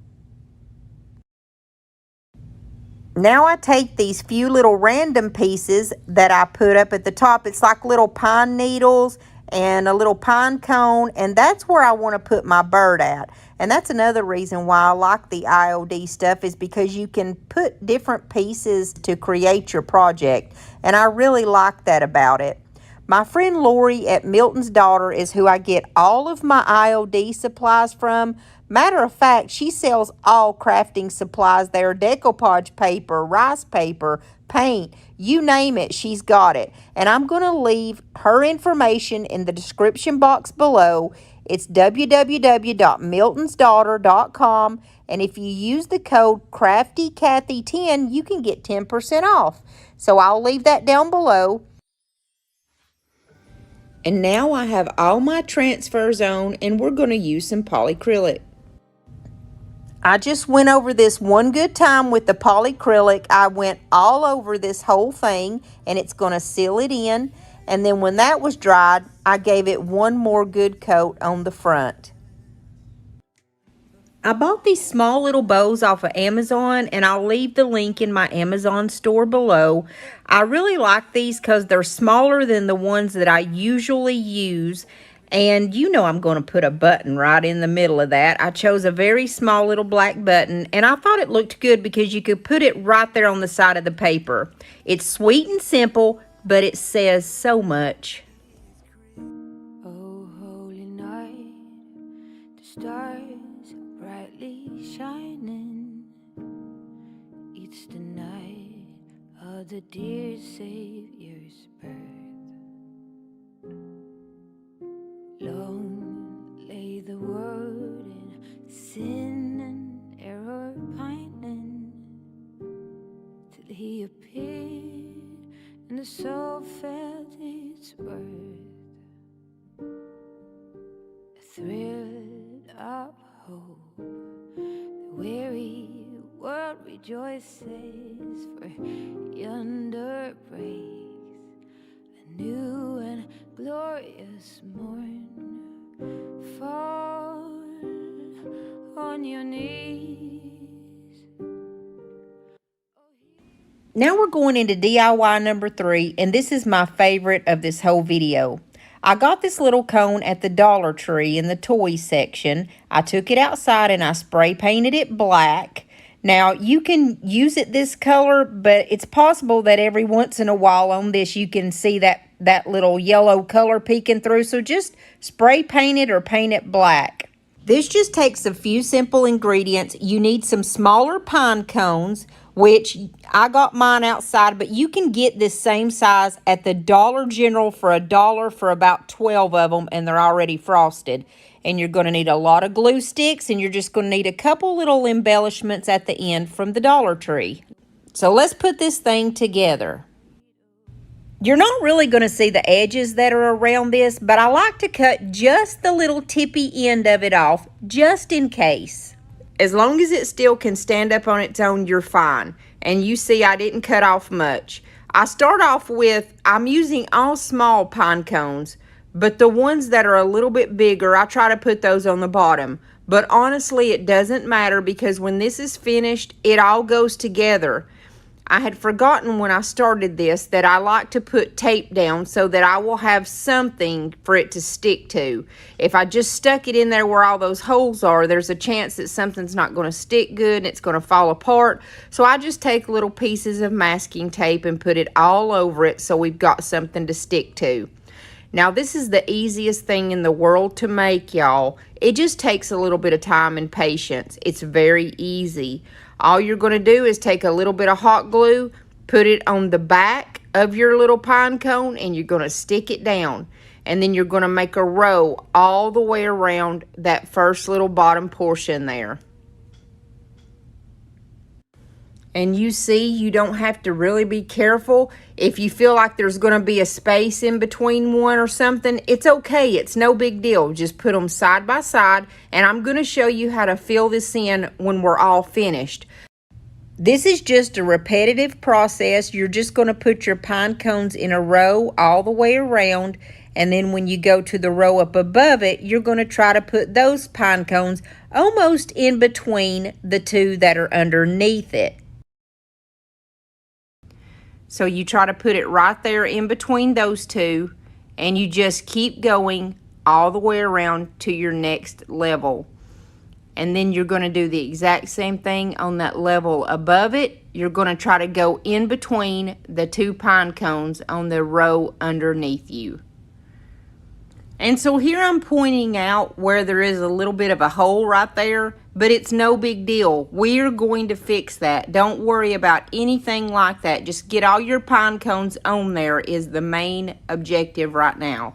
Now I take these few little random pieces that I put up at the top. It's like little pine needles and a little pine cone, and that's where I want to put my bird at. And that's another reason why I like the IOD stuff, is because you can put different pieces to create your project, and I really like that about it. My friend Lori at Milton's Daughter is who I get all of my IOD supplies from. Matter of fact, she sells all crafting supplies there: decoupage paper, rice paper, paint, you name it, she's got it. And I'm going to leave her information in the description box below. It's www.miltonsdaughter.com, and if you use the code CraftyCathy10, you can get 10% off. So I'll leave that down below. And now I have all my transfers on, and we're going to use some polyacrylic. I just went over this one good time with the polyacrylic. I went all over this whole thing, and it's going to seal it in. And then when that was dried, I gave it one more good coat on the front. I bought these small little bows off of Amazon, and I'll leave the link in my Amazon store below. I really like these because they're smaller than the ones that I usually use. And you know I'm going to put a button right in the middle of that. I chose a very small little black button, and I thought it looked good because you could put it right there on the side of the paper. It's sweet and simple, but it says so much. Oh, holy night, the stars are brightly shining. It's the night of the dear Savior's birth. Long lay the world in sin and error pining, till he appeared and the soul felt its worth. A thrill of hope, the weary world rejoices, for yonder breaks a new and glorious morn. Fall on your knees. Now we're going into DIY number 3, and this is my favorite of this whole video. I got this little cone at the Dollar Tree in the toys section. I took it outside and I spray painted it black. Now you can use it this color, but it's possible that every once in a while on this you can see that little yellow color peeking through. So just spray paint it or paint it black. This just takes a few simple ingredients. You need some smaller pine cones, which I got mine outside, but you can get this same size at the Dollar General for $1 for about 12 of them, and they're already frosted. And you're going to need a lot of glue sticks, and you're just going to need a couple little embellishments at the end from the Dollar Tree. So let's put this thing together. You're not really going to see the edges that are around this, but I like to cut just the little tippy end of it off, just in case. As long as it still can stand up on its own, you're fine. And you see I didn't cut off much. I start off with, I'm using all small pine cones, but the ones that are a little bit bigger, I try to put those on the bottom. But honestly, it doesn't matter, because when this is finished, it all goes together. I had forgotten when I started this that I like to put tape down so that I will have something for it to stick to. If I just stuck it in there where all those holes are, there's a chance that something's not going to stick good and it's going to fall apart. So I just take little pieces of masking tape and put it all over it so we've got something to stick to. Now, this is the easiest thing in the world to make, y'all. It just takes a little bit of time and patience. It's very easy. All you're going to do is take a little bit of hot glue, put it on the back of your little pine cone, and you're going to stick it down. And then you're going to make a row all the way around that first little bottom portion there. And you see, you don't have to really be careful. If you feel like there's going to be a space in between one or something, it's okay. It's no big deal. Just put them side by side, and I'm going to show you how to fill this in when we're all finished. This is just a repetitive process. You're just going to put your pine cones in a row all the way around, and then when you go to the row up above it, you're going to try to put those pine cones almost in between the two that are underneath it. So you try to put it right there in between those two, and you just keep going all the way around to your next level. And then you're going to do the exact same thing on that level above it. You're going to try to go in between the two pine cones on the row underneath you. And so here I'm pointing out where there is a little bit of a hole right there, but it's no big deal. We're going to fix that. Don't worry about anything like that. Just get all your pine cones on there is the main objective right now.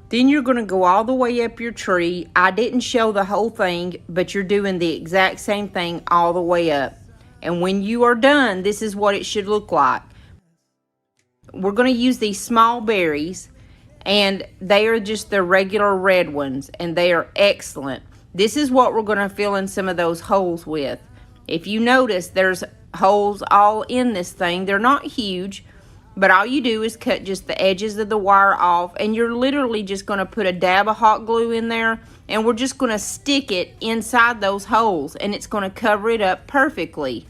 Then you're going to go all the way up your tree. I didn't show the whole thing, but you're doing the exact same thing all the way up. And when you are done, this is what it should look like. We're going to use these small berries, and they are just the regular red ones, and they are excellent. This is what we're going to fill in some of those holes with. If you notice, there's holes all in this thing. They're not huge, but all you do is cut just the edges of the wire off, and you're literally just going to put a dab of hot glue in there, and we're just going to stick it inside those holes, and it's going to cover it up perfectly.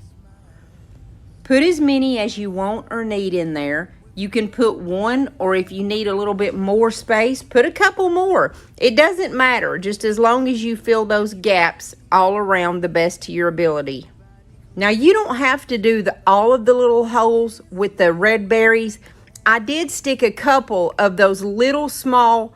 Put as many as you want or need in there. You can put one, or if you need a little bit more space, put a couple more. It doesn't matter, just as long as you fill those gaps all around the best to your ability. Now, you don't have to do all of the little holes with the red berries. I did stick a couple of those little small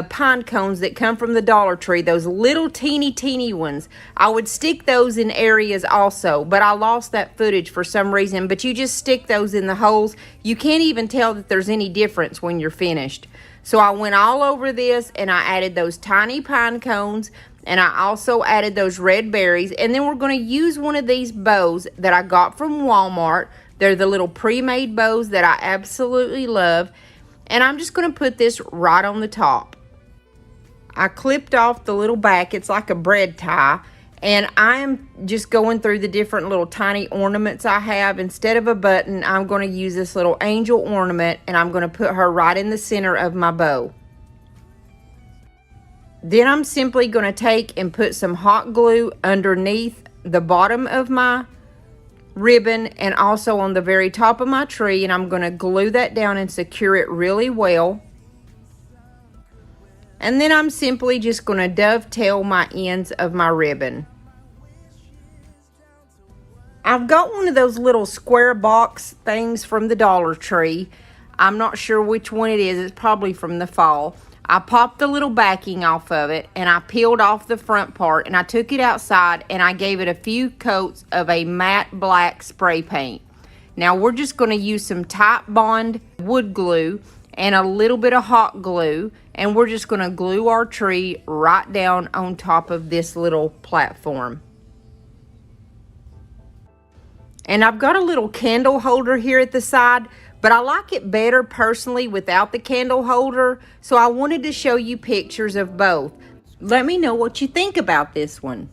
pine cones that come from the Dollar Tree, those little teeny ones. I would stick those in areas also, but I lost that footage for some reason. But you just stick those in the holes. You can't even tell that there's any difference when you're finished. So I went all over this, and I added those tiny pine cones, and I also added those red berries. And then we're going to use one of these bows that I got from Walmart. They're the little pre-made bows that I absolutely love. And I'm just going to put this right on the top. I clipped off the little back. It's like a bread tie. And I am just going through the different little tiny ornaments I have. Instead of a button, I'm going to use this little angel ornament, and I'm going to put her right in the center of my bow. Then I'm simply going to take and put some hot glue underneath the bottom of my ribbon and also on the very top of my tree, and I'm going to glue that down and secure it really well. And then I'm simply just going to dovetail my ends of my ribbon. I've got one of those little square box things from the Dollar Tree. I'm not sure which one it is. It's probably from the fall. I popped the little backing off of it, and I peeled off the front part, and I took it outside, and I gave it a few coats of a matte black spray paint. Now we're just going to use some Type Bond wood glue and a little bit of hot glue, and we're just going to glue our tree right down on top of this little platform. And I've got a little candle holder here at the side, but I like it better personally without the candle holder, so I wanted to show you pictures of both. Let me know what you think about this one.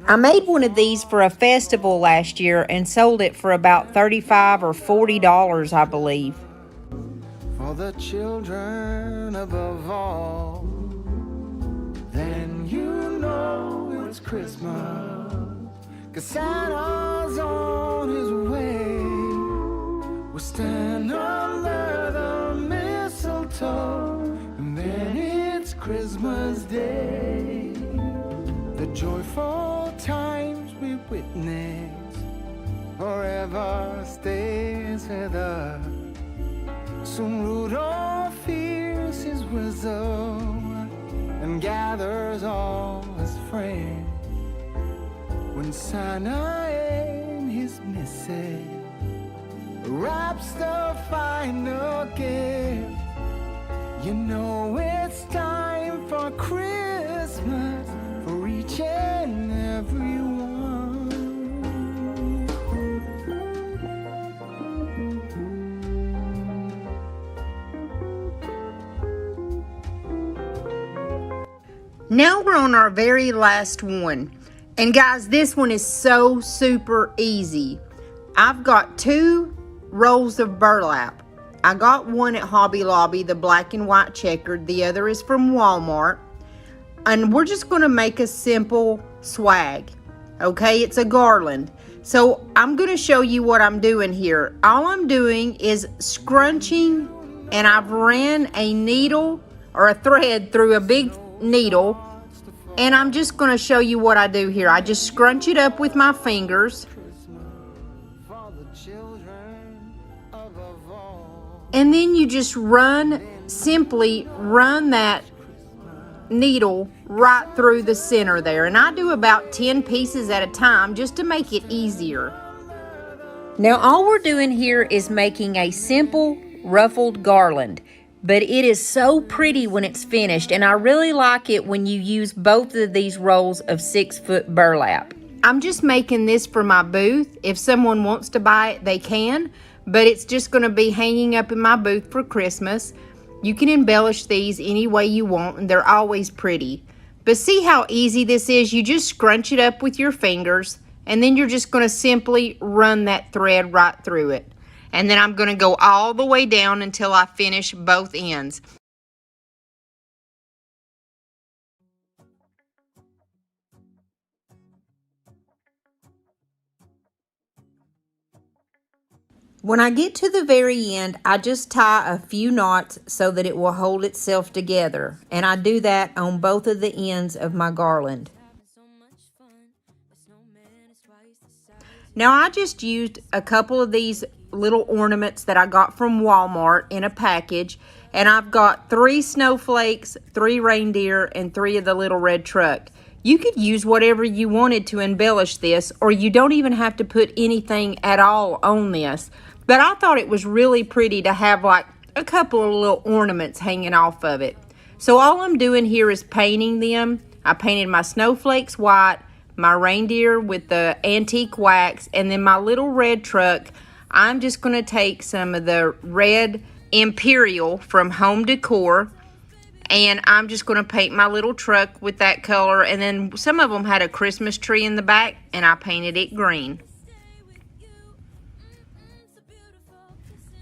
I made one of these for a festival last year and sold it for about $35 or $40, I believe. For the children above all, then you know it's Christmas, 'cause Santa's on his way. We'll stand under the mistletoe, and then it's Christmas Day. The joyful times we witness forever stays with us. Soon Rudolph hears his whistle and gathers all his friends. When Santa and his missive wraps the final gift, you know it's for Christmas for each and every one. Now we're on our very last one. And guys, this one is so super easy. I've got 2 rolls of burlap. I got one at Hobby Lobby, the black and white checkered. The other is from Walmart. And we're just going to make a simple swag. Okay, it's a garland. So I'm going to show you what I'm doing here. All I'm doing is scrunching, and I've ran a needle or a thread through a big needle, and I'm just going to show you what I do here. I just scrunch it up with my fingers, and then you just simply run that needle right through the center there. And I do about 10 pieces at a time just to make it easier. Now all we're doing here is making a simple ruffled garland, but it is so pretty when it's finished, and I really like it when you use both of these rolls of 6-foot burlap. I'm just making this for my booth. If someone wants to buy it, they can, but it's just going to be hanging up in my booth for Christmas. You can embellish these any way you want, and they're always pretty. But see how easy this is? You just scrunch it up with your fingers, and then you're just going to simply run that thread right through it. And then I'm going to go all the way down until I finish both ends. When I get to the very end, I just tie a few knots so that it will hold itself together. And I do that on both of the ends of my garland. Now I just used a couple of these little ornaments that I got from Walmart in a package. And I've got 3 snowflakes, 3 reindeer, and 3 of the little red truck. You could use whatever you wanted to embellish this, or you don't even have to put anything at all on this. But I thought it was really pretty to have like a couple of little ornaments hanging off of it. So all I'm doing here is painting them. I painted my snowflakes white, my reindeer with the antique wax, and then my little red truck. I'm just going to take some of the red Imperial from Home Decor, and I'm just going to paint my little truck with that color. And then some of them had a Christmas tree in the back, and I painted it green.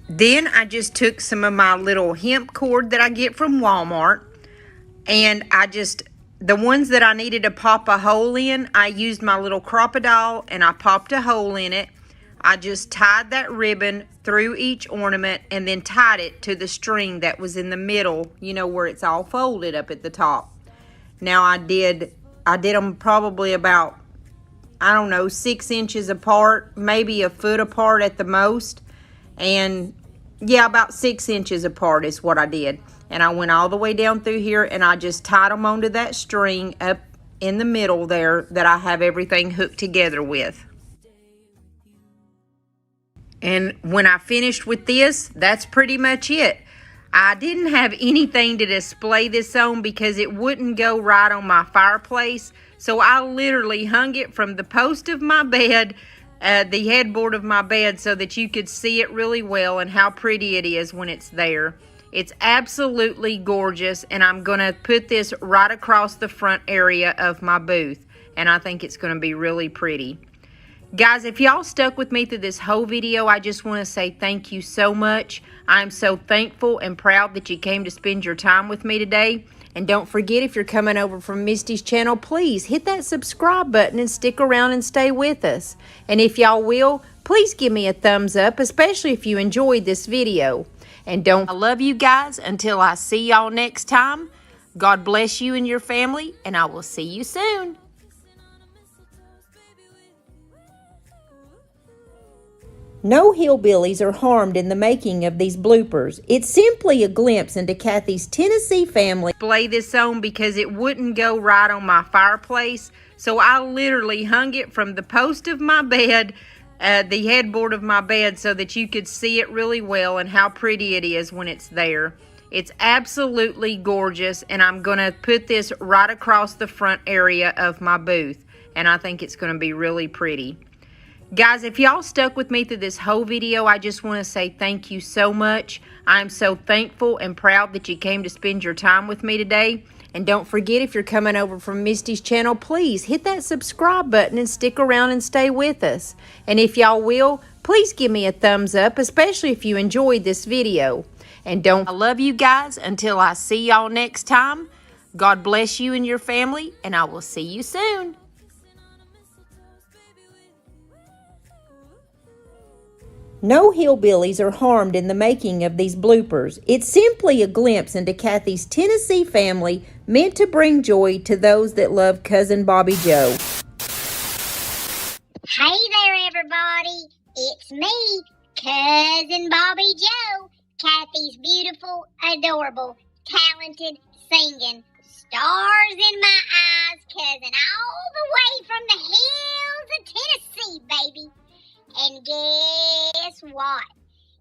Then I just took some of my little hemp cord that I get from Walmart, and the ones that I needed to pop a hole in, I used my little crocodile and I popped a hole in it. I just tied that ribbon through each ornament and then tied it to the string that was in the middle, you know, where it's all folded up at the top. Now I did them probably about, I don't know, 6 inches apart, maybe a foot apart at the most. And yeah, about 6 inches apart is what I did. And I went all the way down through here, and I just tied them onto that string up in the middle there that I have everything hooked together with. And when I finished with this, that's pretty much it. I didn't have anything to display this on because it wouldn't go right on my fireplace. So I literally hung it from the post of my bed, the headboard of my bed, so that you could see it really well and how pretty it is when it's there. It's absolutely gorgeous, and I'm going to put this right across the front area of my booth, and I think it's going to be really pretty. Guys, if y'all stuck with me through this whole video, I just want to say thank you so much. I'm so thankful and proud that you came to spend your time with me today. And don't forget, if you're coming over from Misty's channel, please hit that subscribe button and stick around and stay with us. And if y'all will, please give me a thumbs up, especially if you enjoyed this video. And I love you guys until I see y'all next time. God bless you and your family, and I will see you soon. No hillbillies are harmed in the making of these bloopers. It's simply a glimpse into Kathy's Tennessee family. Display this on because it wouldn't go right on my fireplace. So I literally hung it from the post of my bed, the headboard of my bed, so that you could see it really well and how pretty it is when it's there. It's absolutely gorgeous, and I'm going to put this right across the front area of my booth, and I think it's going to be really pretty. Guys, if y'all stuck with me through this whole video, I just want to say thank you so much. I'm so thankful and proud that you came to spend your time with me today. And don't forget, if you're coming over from Misty's channel, please hit that subscribe button and stick around and stay with us. And if y'all will, please give me a thumbs up, especially if you enjoyed this video. And I love you guys until I see y'all next time. God bless you and your family, and I will see you soon. No hillbillies are harmed in the making of these bloopers. It's simply a glimpse into Kathy's Tennessee family, meant to bring joy to those that love Cousin Bobby Joe. Hey there, everybody. It's me, Cousin Bobby Joe, Kathy's beautiful, adorable, talented, singing, stars in my eyes cousin, all the way from the hills of Tennessee, baby. And guess what?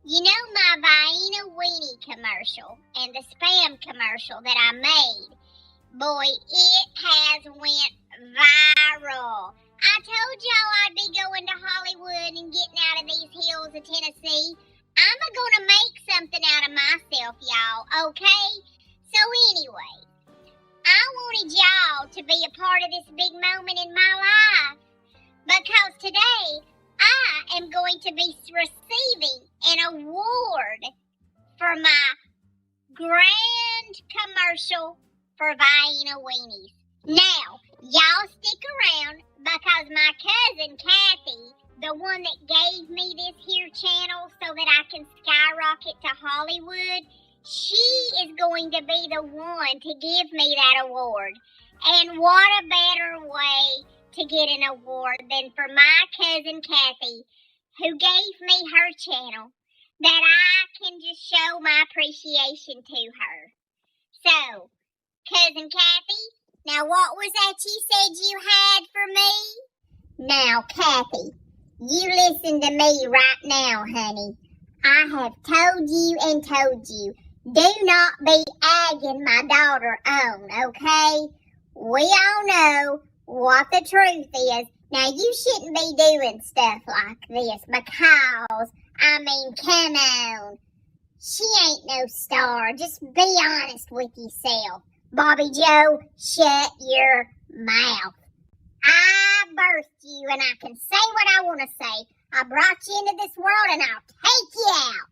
You know my Vienna Weenie commercial and the Spam commercial that I made? Boy, it has went viral. I told y'all I'd be going to Hollywood and getting out of these hills of Tennessee. I'm gonna make something out of myself, y'all, okay? So anyway, I wanted y'all to be a part of this big moment in my life, because today I am going to be receiving an award for my grand commercial for Vienna Weenies. Now, y'all stick around, because my cousin Kathy, the one that gave me this here channel so that I can skyrocket to Hollywood, she is going to be the one to give me that award. And what a better way to get an award than for my cousin Kathy, who gave me her channel, that I can just show my appreciation to her. So, Cousin Kathy, now what was that you said you had for me? Now, Kathy, you listen to me right now, honey. I have told you and told you, do not be egging my daughter on, okay? We all know what the truth is. Now, you shouldn't be doing stuff like this, because, come on. She ain't no star. Just be honest with yourself. Bobby Joe, shut your mouth. I birthed you, and I can say what I want to say. I brought you into this world, and I'll take you out.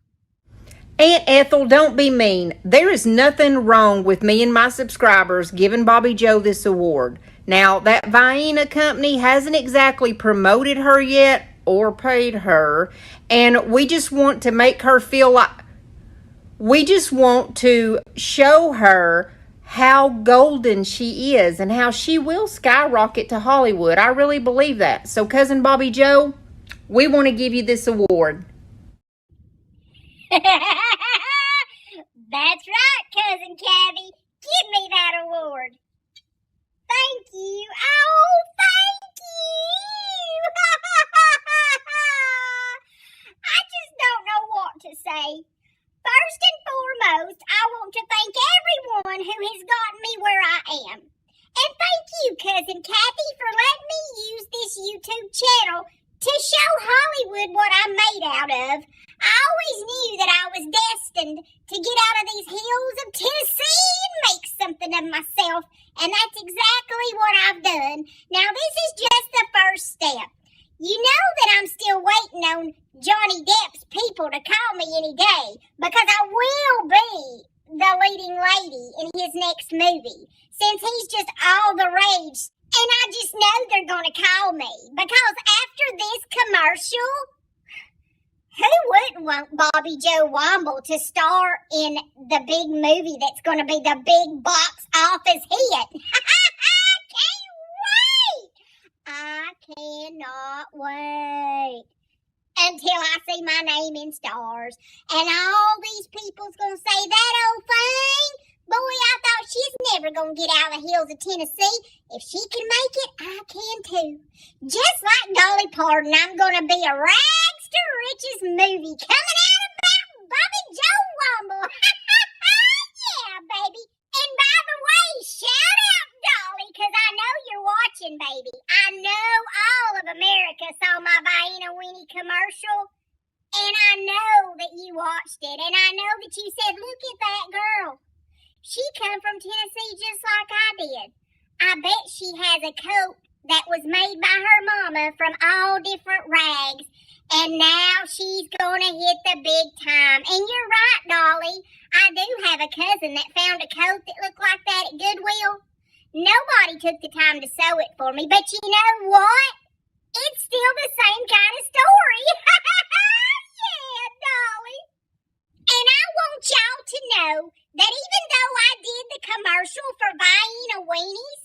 Aunt Ethel, don't be mean. There is nothing wrong with me and my subscribers giving Bobby Joe this award. Now, that Vienna company hasn't exactly promoted her yet or paid her, and we just want to make her feel like, we just want to show her how golden she is and how she will skyrocket to Hollywood. I really believe that. So, Cousin Bobby Joe, we want to give you this award. That's right, Cousin Cabby. Give me that award. Thank you. Oh, thank you. I just don't know what to say. First and foremost, I want to thank everyone who has gotten me where I am. And thank you, Cousin Kathy, for letting me use this YouTube channel to show Hollywood what I'm made out of. I always knew that I was destined to get out of these hills of Tennessee and make something of myself. And that's exactly what I've done. Now, this is just the first step. You know that I'm still waiting on Johnny Depp's people to call me any day, because I will be the leading lady in his next movie, since he's just all the rage. And I just know they're going to call me, because after this commercial, who wouldn't want Bobby Joe Womble to star in the big movie that's going to be the big box office hit? I cannot wait until I see my name in stars. And all these people's going to say, that old thing, boy, I thought she's never going to get out of the hills of Tennessee. If she can make it, I can too. Just like Dolly Parton, I'm going to be a rags to riches movie coming out about Bobby Joe Womble. Listen, baby, I know all of America saw my Buy a Weenie commercial, and I know that you watched it, and I know that you said, look at that girl. She come from Tennessee just like I did. I bet she has a coat that was made by her mama from all different rags, and now she's gonna hit the big time. And you're right, Dolly. I do have a cousin that found a coat that looked like that at Goodwill. Nobody took the time to sew it for me, but you know what? It's still the same kind of story. Yeah, Dolly. And I want y'all to know that even though I did the commercial for buying a weenies,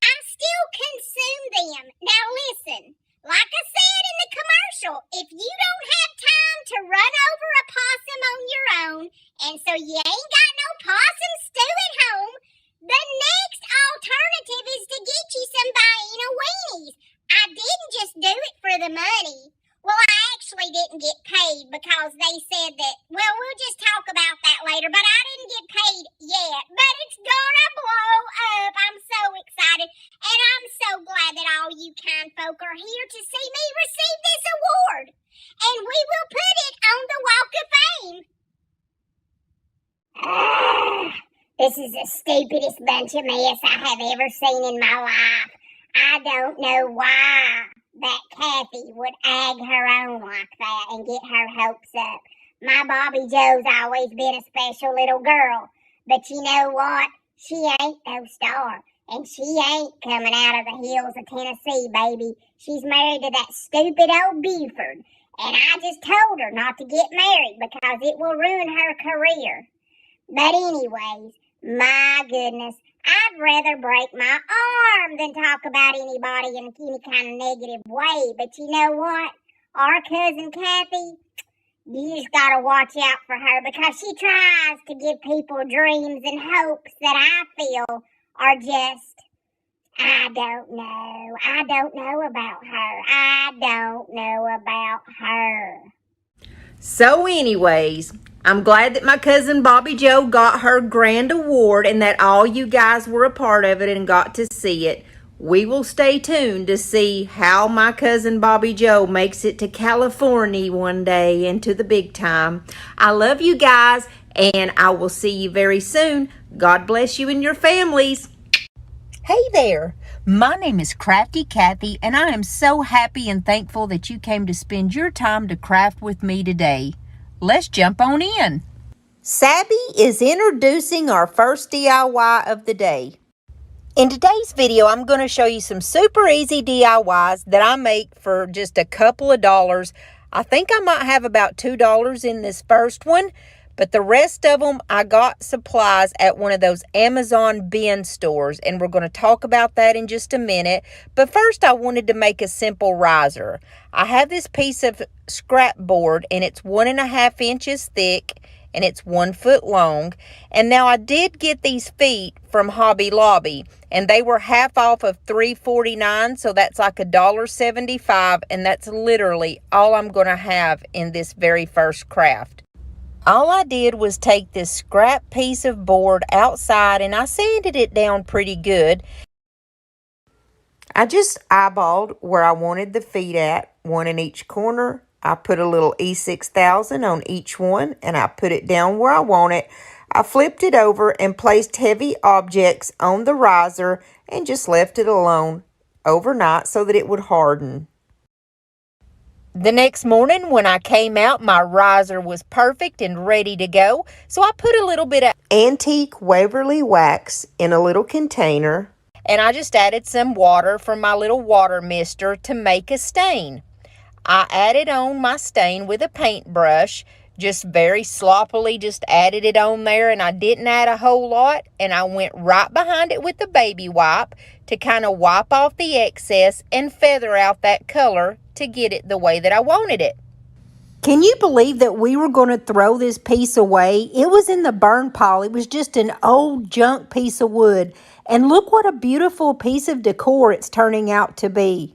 I still consume them. Now listen, like I said in the commercial, if you don't have time to run over a possum on your own, and so you ain't got no possum stew at home, the next alternative is to get you some buying a weenies. I didn't just do it for the money. Well, I actually didn't get paid because they said that, well, we'll just talk about that later, but I didn't get paid yet. But it's gonna blow up. I'm so excited. And I'm so glad that all you kind folk are here to see me receive this award. And we will put it on the Walk of Fame. This is the stupidest bunch of mess I have ever seen in my life. I don't know why that Kathy would egg her own like that and get her hopes up. My Bobby Joe's always been a special little girl. But you know what? She ain't no star. And she ain't coming out of the hills of Tennessee, baby. She's married to that stupid old Buford. And I just told her not to get married because it will ruin her career. But anyways, my goodness, I'd rather break my arm than talk about anybody in any kind of negative way. But you know what? Our cousin Kathy, you just gotta watch out for her because she tries to give people dreams and hopes that I feel are just, I don't know. I don't know about her. I don't know about her. So anyways, I'm glad that my cousin Bobby Joe got her grand award and that all you guys were a part of it and got to see it. We will stay tuned to see how my cousin Bobby Joe makes it to California one day and to the big time. I love you guys and I will see you very soon. God bless you and your families. Hey there. My name is Crafty Kathy, and I am so happy and thankful that you came to spend your time to craft with me today. Let's jump on in. Sabby is introducing our first DIY of the day. In today's video, I'm going to show you some super easy DIYs that I make for just a couple of dollars. I think I might have about $2 in this first one, but the rest of them, I got supplies at one of those Amazon bin stores, and we're going to talk about that in just a minute. But first, I wanted to make a simple riser. I have this piece of scrap board, and it's 1.5 inches thick, and it's 1 foot long. And now I did get these feet from Hobby Lobby, and they were half off of $3.49, so that's like $1.75, and that's literally all I'm going to have in this very first craft. All I did was take this scrap piece of board outside and I sanded it down pretty good. I just eyeballed where I wanted the feet at, one in each corner. I put a little E6000 on each one and I put it down where I want it. I flipped it over and placed heavy objects on the riser and just left it alone overnight so that it would harden. The next morning when I came out, my riser was perfect and ready to go. So I put a little bit of antique Waverly wax in a little container. And I just added some water from my little water mister to make a stain. I added on my stain with a paintbrush. Just very sloppily just added it on there, and I didn't add a whole lot. And I went right behind it with the baby wipe to kind of wipe off the excess and feather out that color to get it the way that I wanted it. Can you believe that we were going to throw this piece away? It was in the burn pile. It was just an old junk piece of wood. And look what a beautiful piece of decor it's turning out to be.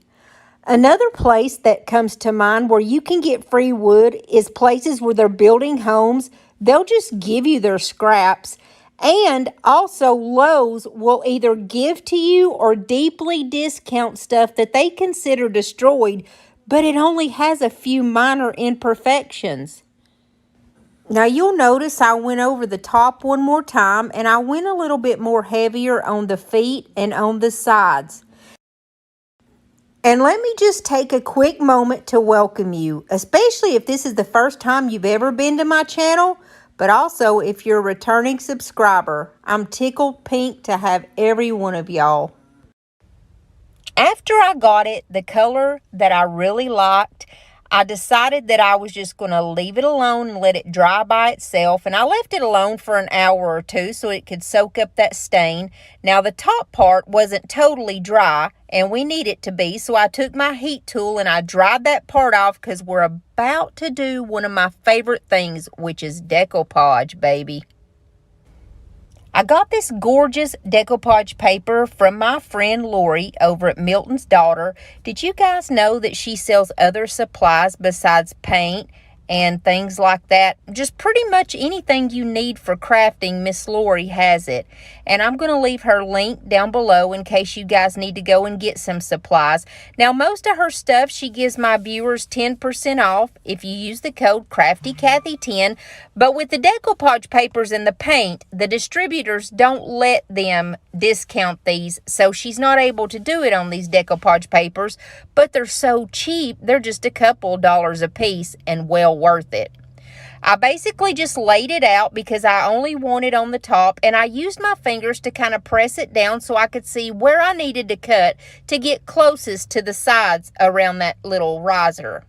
Another place that comes to mind where you can get free wood is places where they're building homes. They'll just give you their scraps. And also, Lowe's will either give to you or deeply discount stuff that they consider destroyed, but it only has a few minor imperfections. Now, you'll notice I went over the top one more time, and I went a little bit more heavier on the feet and on the sides. And let me just take a quick moment to welcome you, especially if this is the first time you've ever been to my channel, but also if you're a returning subscriber. I'm tickled pink to have every one of y'all. After I got it the color that I really liked, I decided that I was just going to leave it alone and let it dry by itself. And I left it alone for an hour or two so it could soak up that stain. Now, the top part wasn't totally dry, and we need it to be. So I took my heat tool and I dried that part off because we're about to do one of my favorite things, which is decoupage, baby. I got this gorgeous decoupage paper from my friend Lori over at Milton's Daughter. Did you guys know that she sells other supplies besides paint and things like that? Just pretty much anything you need for crafting, Miss Lori has it. And I'm going to leave her link down below in case you guys need to go and get some supplies. Now, most of her stuff, she gives my viewers 10% off if you use the code CraftyCathy10. But with the decoupage papers and the paint, the distributors don't let them discount these, so she's not able to do it on these decoupage papers, but they're so cheap, they're just a couple dollars a piece and well worth it. I basically just laid it out because I only want it on the top, and I used my fingers to kind of press it down so I could see where I needed to cut to get closest to the sides around that little riser.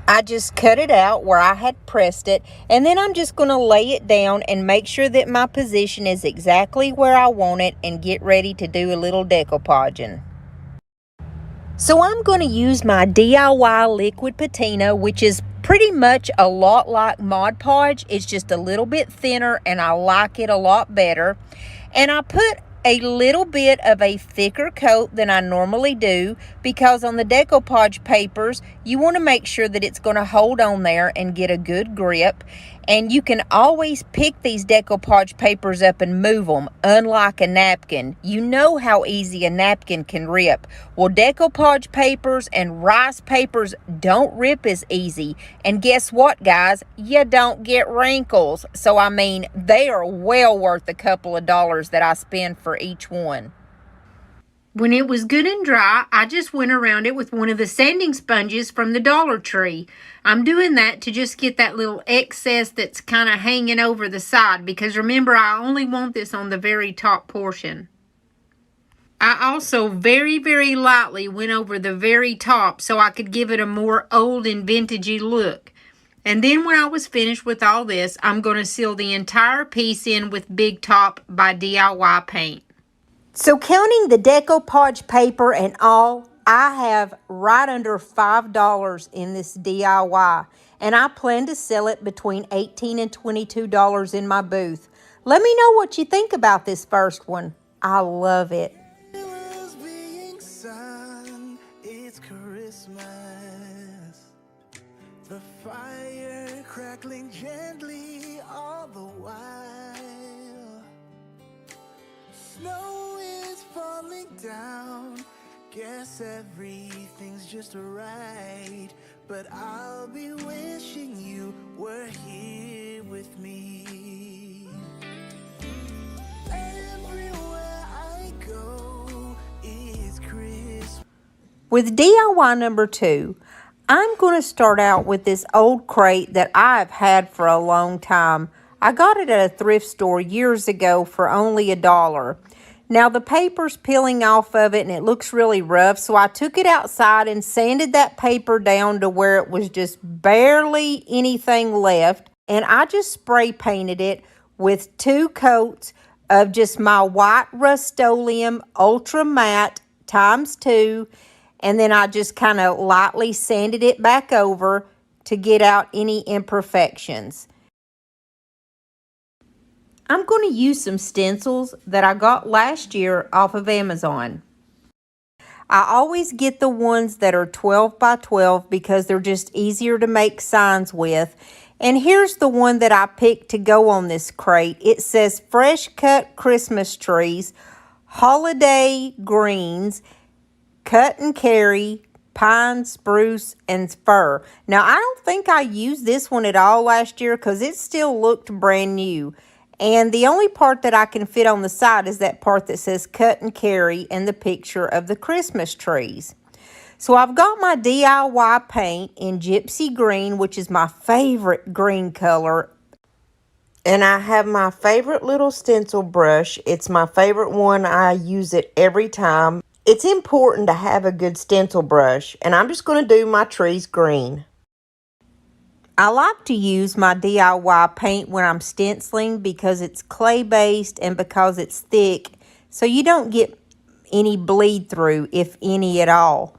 I just cut it out where I had pressed it, and then I'm just going to lay it down and make sure that my position is exactly where I want it and get ready to do a little decoupaging. So I'm going to use my DIY liquid patina, which is pretty much a lot like Mod Podge. It's just a little bit thinner and I like it a lot better. And I put a little bit of a thicker coat than I normally do because on the decoupage papers, you want to make sure that it's going to hold on there and get a good grip. And you can always pick these decoupage papers up and move them, unlike a napkin. You know how easy a napkin can rip. Well, decoupage papers and rice papers don't rip as easy. And guess what, guys? You don't get wrinkles. So, I mean, they are well worth a couple of dollars that I spend for each one. When it was good and dry, I just went around it with one of the sanding sponges from the Dollar Tree. I'm doing that to just get that little excess that's kind of hanging over the side, because remember, I only want this on the very top portion. I also very, very lightly went over the very top so I could give it a more old and vintagey look. And then when I was finished with all this, I'm going to seal the entire piece in with Big Top by DIY Paint. So counting the decoupage paper and all, I have right under $5 in this DIY. And I plan to sell it between $18 and $22 in my booth. Let me know what you think about this first one. I love it. It was being sung, it's Christmas. The fire crackling gently all the while. Snow is falling down. Guess everything's just right. But I'll be wishing you were here with me. Everywhere I go is Christmas. With DIY number 2, I'm going to start out with this old crate that I've had for a long time. I got it at a thrift store years ago for only $1. Now the paper's peeling off of it and it looks really rough, so I took it outside and sanded that paper down to where it was just barely anything left. And I just spray painted it with 2 coats of just my white Rust-Oleum Ultra Matte ×2. And then I just kind of lightly sanded it back over to get out any imperfections. I'm going to use some stencils that I got last year off of Amazon. I always get the ones that are 12 by 12 because they're just easier to make signs with. And here's the one that I picked to go on this crate. It says Fresh Cut Christmas Trees, Holiday Greens, Cut and Carry, Pine, Spruce, and Fir. Now, I don't think I used this one at all last year because it still looked brand new. And the only part that I can fit on the side is that part that says Cut and Carry and the picture of the Christmas trees. So I've got my DIY paint in Gypsy Green, which is my favorite green color. And I have my favorite little stencil brush. It's my favorite one. I use it every time. It's important to have a good stencil brush. And I'm just going to do my trees green. I like to use my DIY paint when I'm stenciling because it's clay-based and because it's thick, so you don't get any bleed through, if any at all.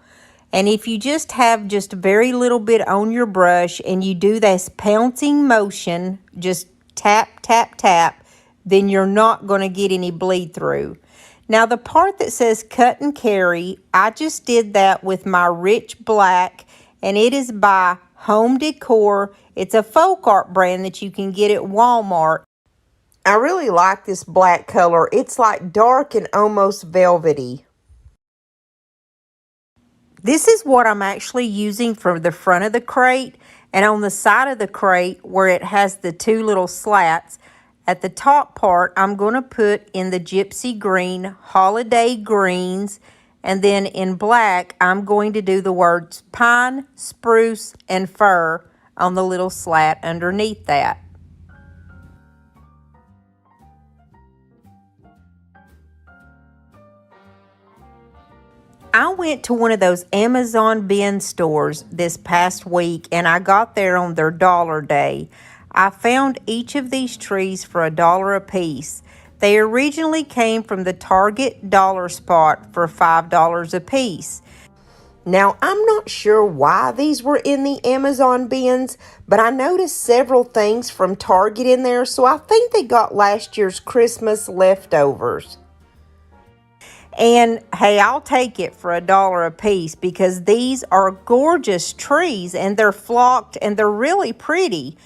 And if you just have just a very little bit on your brush and you do this pouncing motion, just tap, tap, tap, then you're not going to get any bleed through. Now the part that says Cut and Carry, I just did that with my rich black, and it is by Home Decor. It's a folk art brand that you can get at Walmart. I really like this black color. It's like dark and almost velvety. This is what I'm actually using for the front of the crate, and on the side of the crate where it has the two little slats, at the top part I'm going to put in the Gypsy Green Holiday Greens, and then in black I'm going to do the words Pine, Spruce, and Fir on the little slat underneath that. I went to one of those Amazon bin stores this past week, and I got there on their dollar day. I found each of these trees for $1 a piece. They originally came from the Target dollar spot for $5 a piece. Now, I'm not sure why these were in the Amazon bins, but I noticed several things from Target in there, so I think they got last year's Christmas leftovers. And hey, I'll take it for $1 a piece because these are gorgeous trees and they're flocked and they're really pretty.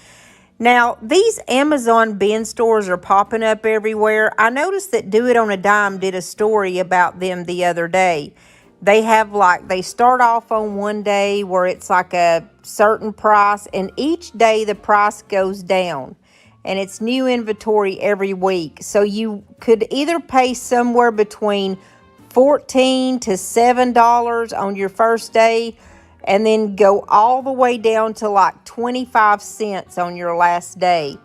Now, these Amazon bin stores are popping up everywhere. I noticed that Do It on a Dime did a story about them the other day. They have they start off on one day where it's like a certain price, and each day the price goes down. And it's new inventory every week. So you could either pay somewhere between $14 to $7 on your first day, and then go all the way down to like 25 cents on your last day.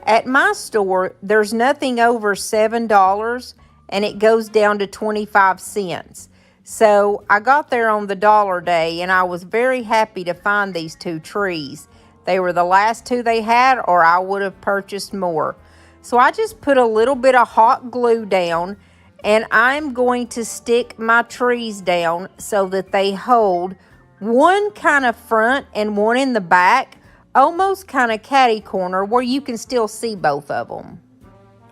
At my store, there's nothing over $7, and it goes down to 25 cents. So I got there on the dollar day, and I was very happy to find these two trees. They were the last two they had, or I would have purchased more. So I just put a little bit of hot glue down, and I'm going to stick my trees down so that they hold one kind of front and one in the back, almost kind of catty corner where you can still see both of them.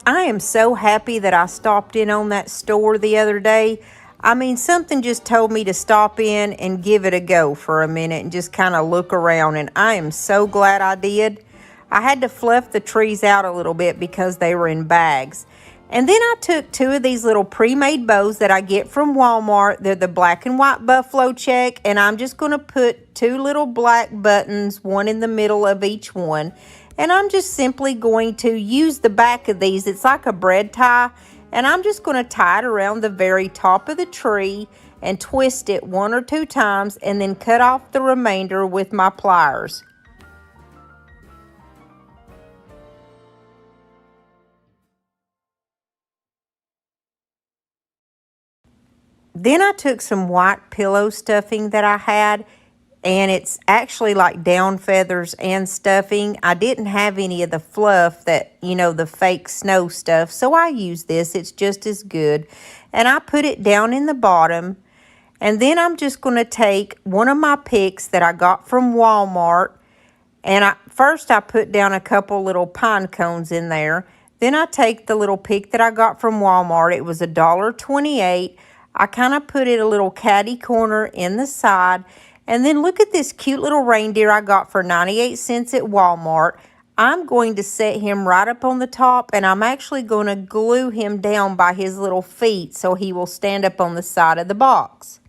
I am so happy that I stopped in on that store the other day. I mean, something just told me to stop in and give it a go for a minute and just kind of look around, and I am so glad I did. I had to fluff the trees out a little bit because they were in bags. And then I took two of these little pre-made bows that I get from Walmart. They're the black and white buffalo check, and I'm just going to put two little black buttons, one in the middle of each one. And I'm just simply going to use the back of these. It's like a bread tie, and I'm just going to tie it around the very top of the tree and twist it 1 or 2 times, and then cut off the remainder with my pliers. Then I took some white pillow stuffing that I had, and it's actually like down feathers and stuffing. I didn't have any of the fluff that, the fake snow stuff, so I used this. It's just as good. And I put it down in the bottom, and then I'm just going to take one of my picks that I got from Walmart, and first I put down a couple little pine cones in there. Then I take the little pick that I got from Walmart. It was $1.28. I kind of put it a little catty corner in the side, And then look at this cute little reindeer I got for 98 cents at Walmart. I'm going to set him right up on the top, and I'm actually going to glue him down by his little feet so he will stand up on the side of the box.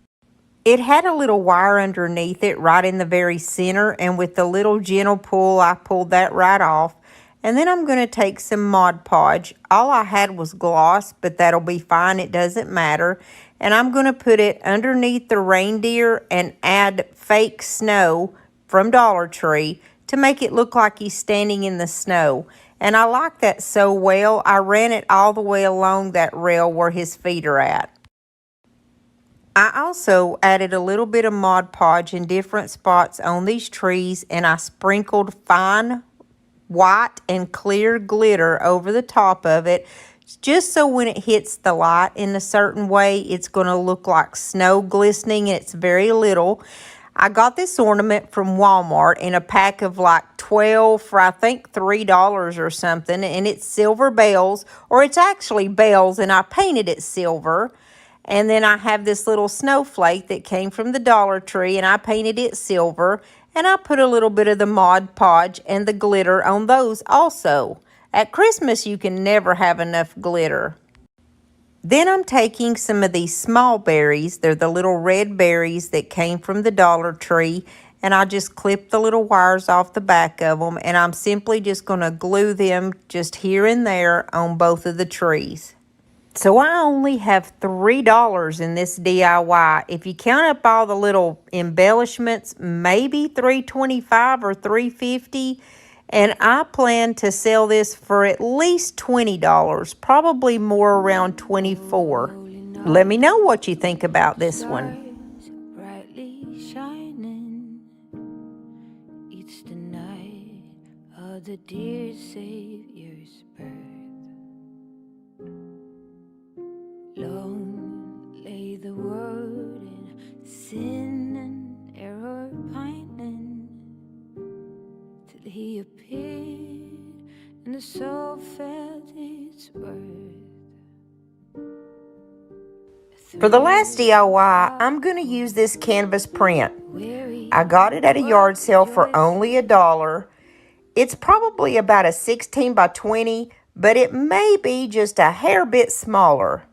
It had a little wire underneath it right in the very center, and with the little gentle pull, I pulled that right off. And then I'm going to take some Mod Podge. All I had was gloss, but that'll be fine. It doesn't matter. And I'm going to put it underneath the reindeer and add fake snow from Dollar Tree to make it look like he's standing in the snow. And I like that so well, I ran it all the way along that rail where his feet are at. I also added a little bit of Mod Podge in different spots on these trees, and I sprinkled fine white and clear glitter over the top of it, just so when it hits the light in a certain way, it's going to look like snow glistening, and it's very little. I got this ornament from Walmart in a pack of like 12 for I think $3 or something, and it's silver bells, or it's actually bells, and I painted it silver. And then I have this little snowflake that came from the Dollar Tree, and I painted it silver. And I put a little bit of the Mod Podge and the glitter on those also. At Christmas, you can never have enough glitter. Then I'm taking some of these small berries. They're the little red berries that came from the Dollar Tree. And I just clipped the little wires off the back of them. And I'm simply just going to glue them just here and there on both of the trees. So I only have $3 in this DIY. If you count up all the little embellishments, maybe $3.25 or $3.50. And I plan to sell this for at least $20, probably more around $24. Let me know what you think about this one. Brightly shining, it's the night of the dear Savior's birth. Long lay the world in sin and error pining, till he appeared and the soul felt its worth. For the last DIY, I'm going to use this canvas print. I got it at a yard sale for only $1. It's probably about a 16 by 20, but it may be just a hair bit smaller.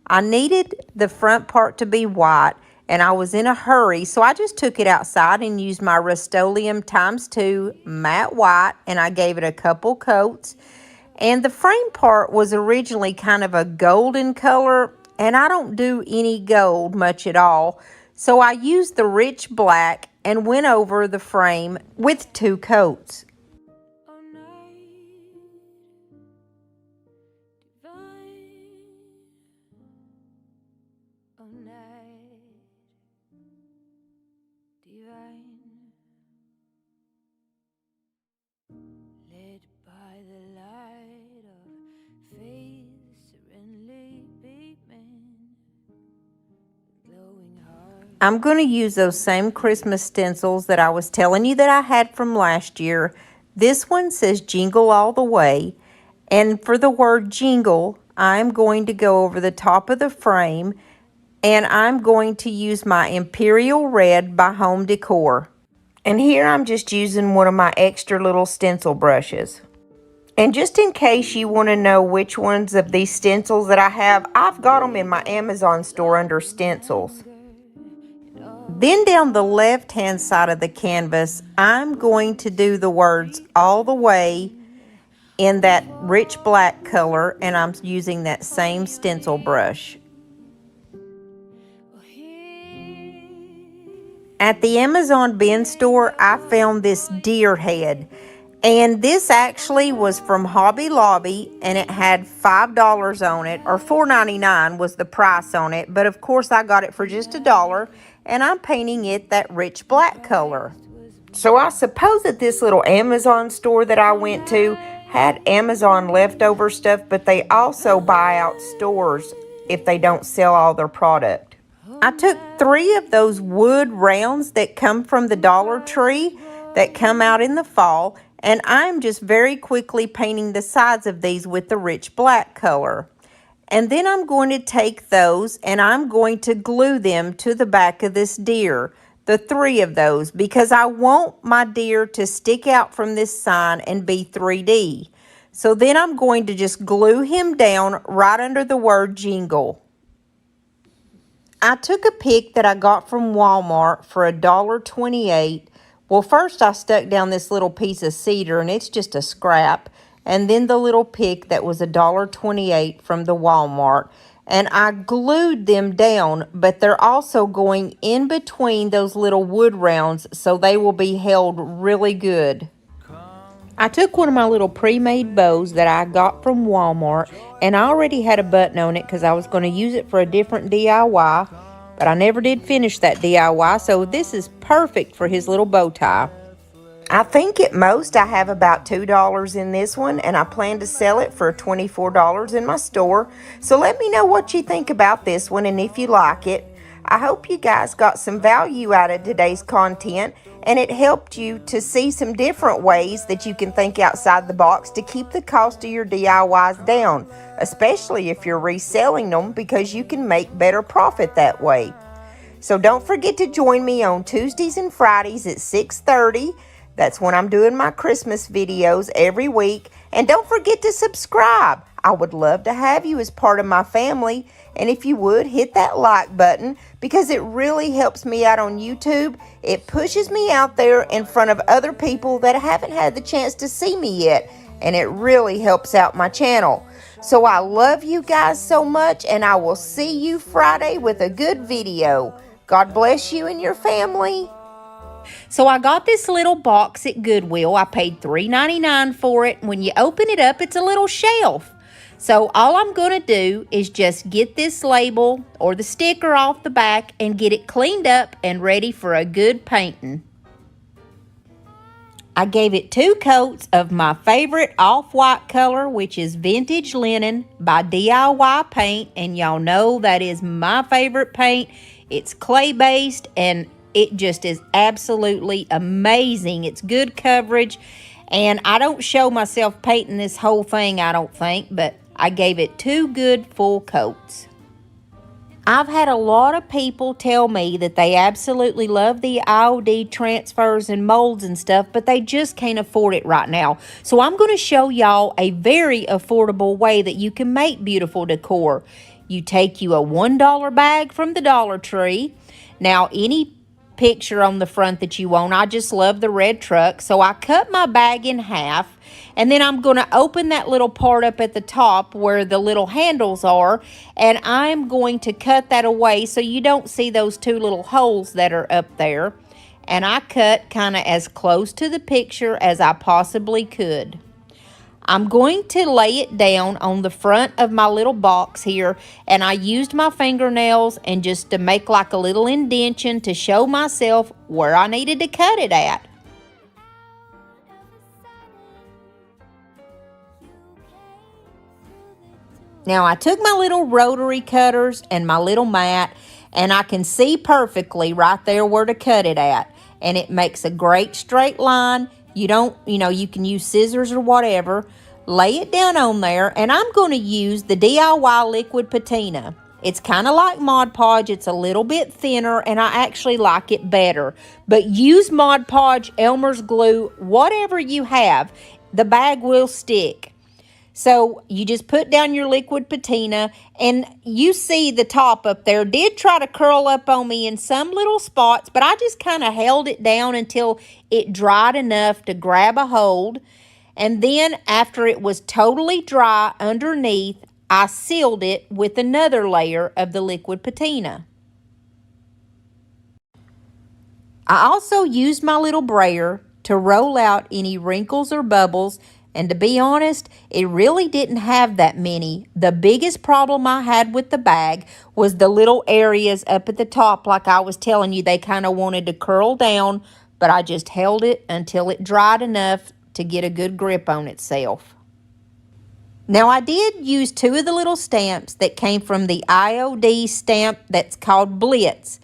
I needed the front part to be white, and I was in a hurry, so I just took it outside and used my Rust-Oleum ×2 matte white, and I gave it a couple coats. And the frame part was originally kind of a golden color, and I don't do any gold much at all, so I used the rich black and went over the frame with 2 coats. I'm going to use those same Christmas stencils that I was telling you that I had from last year. This one says Jingle all the way. And for the word Jingle, I'm going to go over the top of the frame, and I'm going to use my Imperial Red by Home Decor. And here I'm just using one of my extra little stencil brushes. And just in case you want to know which ones of these stencils that I have, I've got them in my Amazon store under stencils. Then down the left-hand side of the canvas, I'm going to do the words all the way in that rich black color, and I'm using that same stencil brush. At the Amazon bin store, I found this deer head. And this actually was from Hobby Lobby, and it had $5 on it, or $4.99 was the price on it. But of course, I got it for just $1, and I'm painting it that rich black color. So I suppose that this little Amazon store that I went to had Amazon leftover stuff, but they also buy out stores if they don't sell all their product. I took 3 of those wood rounds that come from the Dollar Tree that come out in the fall, and I'm just very quickly painting the sides of these with the rich black color. And then I'm going to take those and I'm going to glue them to the back of this deer. the 3 of those, because I want my deer to stick out from this sign and be 3D. So then I'm going to just glue him down right under the word Jingle. I took a pick that I got from Walmart for $1.28. Well, first I stuck down this little piece of cedar, and it's just a scrap. And then the little pick that was $1.28 from the Walmart. And I glued them down, but they're also going in between those little wood rounds, so they will be held really good. I took one of my little pre-made bows that I got from Walmart, and I already had a button on it because I was going to use it for a different DIY, but I never did finish that DIY, so this is perfect for his little bow tie. I think at most I have about $2 in this one, and I plan to sell it for $24 in my store. So let me know what you think about this one and if you like it. I hope you guys got some value out of today's content, and it helped you to see some different ways that you can think outside the box to keep the cost of your DIYs down, especially if you're reselling them, because you can make better profit that way. So don't forget to join me on Tuesdays and Fridays at 6:30. That's when I'm doing my Christmas videos every week. And don't forget to subscribe. I would love to have you as part of my family. And if you would, hit that like button, because it really helps me out on YouTube. It pushes me out there in front of other people that haven't had the chance to see me yet. And it really helps out my channel. So I love you guys so much, and I will see you Friday with a good video. God bless you and your family. So I got this little box at Goodwill. I paid $3.99 for it. When you open it up, it's a little shelf. So all I'm going to do is just get this label or the sticker off the back and get it cleaned up and ready for a good painting. I gave it 2 coats of my favorite off-white color, which is Vintage Linen by DIY Paint. And y'all know that is my favorite paint. It's clay-based, and it just is absolutely amazing. It's good coverage, and I don't show myself painting this whole thing, I don't think, but I gave it 2 good full coats. I've had a lot of people tell me that they absolutely love the IOD transfers and molds and stuff, but they just can't afford it right now. So I'm going to show y'all a very affordable way that you can make beautiful decor. You take you a $1 bag from the Dollar Tree. Now, any picture on the front that you want. I just love the red truck. So I cut my bag in half, and then I'm going to open that little part up at the top where the little handles are, and I'm going to cut that away so you don't see those 2 little holes that are up there. And I cut kind of as close to the picture as I possibly could. I'm going to lay it down on the front of my little box here, and I used my fingernails and just to make like a little indentation to show myself where I needed to cut it at. Now I took my little rotary cutters and my little mat, and I can see perfectly right there where to cut it at, and it makes a great straight line. You can use scissors or whatever. Lay it down on there, and I'm going to use the DIY liquid patina. It's kind of like Mod Podge. It's a little bit thinner, and I actually like it better. But use Mod Podge, Elmer's glue, whatever you have. The bag will stick. So you just put down your liquid patina, and you see the top up there did try to curl up on me in some little spots, but I just kind of held it down until it dried enough to grab a hold. And then after it was totally dry underneath, I sealed it with another layer of the liquid patina. I also used my little brayer to roll out any wrinkles or bubbles, and to be honest, it really didn't have that many. The biggest problem I had with the bag was the little areas up at the top. Like I was telling you, they kind of wanted to curl down, but I just held it until it dried enough to get a good grip on itself. Now I did use 2 of the little stamps that came from the IOD stamp that's called Blitz,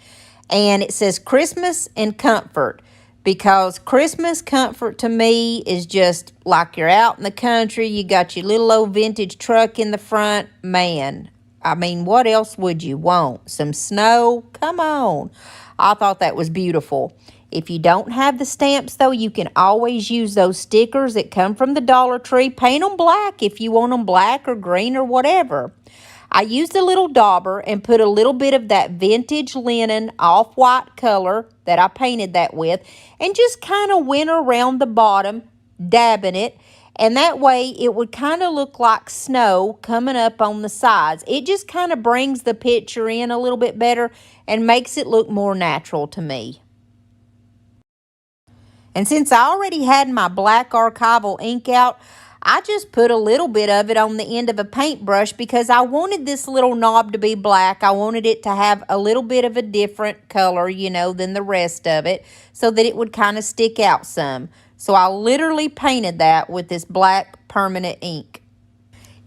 and it says Christmas and Comfort, because Christmas comfort to me is just like you're out in the country, you got your little old vintage truck in the front. Man, I mean, what else would you want? Some snow? Come on. I thought that was beautiful. If you don't have the stamps, though, you can always use those stickers that come from the Dollar Tree. Paint them black if you want them black or green or whatever. I used a little dauber and put a little bit of that vintage linen off-white color that I painted that with and just kind of went around the bottom, dabbing it. And that way it would kind of look like snow coming up on the sides. It just kind of brings the picture in a little bit better and makes it look more natural to me. And since I already had my black archival ink out, I just put a little bit of it on the end of a paintbrush because I wanted this little knob to be black. I wanted it to have a little bit of a different color, you know, than the rest of it so that it would kind of stick out some. So I literally painted that with this black permanent ink.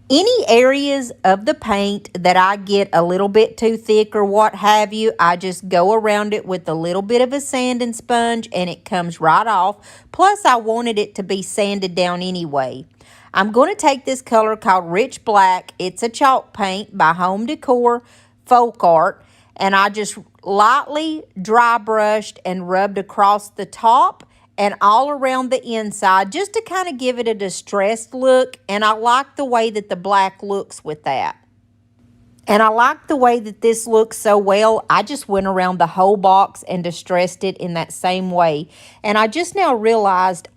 Any areas of the paint that I get a little bit too thick or what have you, I just go around it with a little bit of a sanding sponge and it comes right off. Plus, I wanted it to be sanded down anyway. I'm going to take this color called Rich Black. It's a chalk paint by Home Decor Folk Art. And I just lightly dry brushed and rubbed across the top and all around the inside just to kind of give it a distressed look. And I like the way that the black looks with that. And I like the way that this looks so well. I just went around the whole box and distressed it in that same way. And I just now realized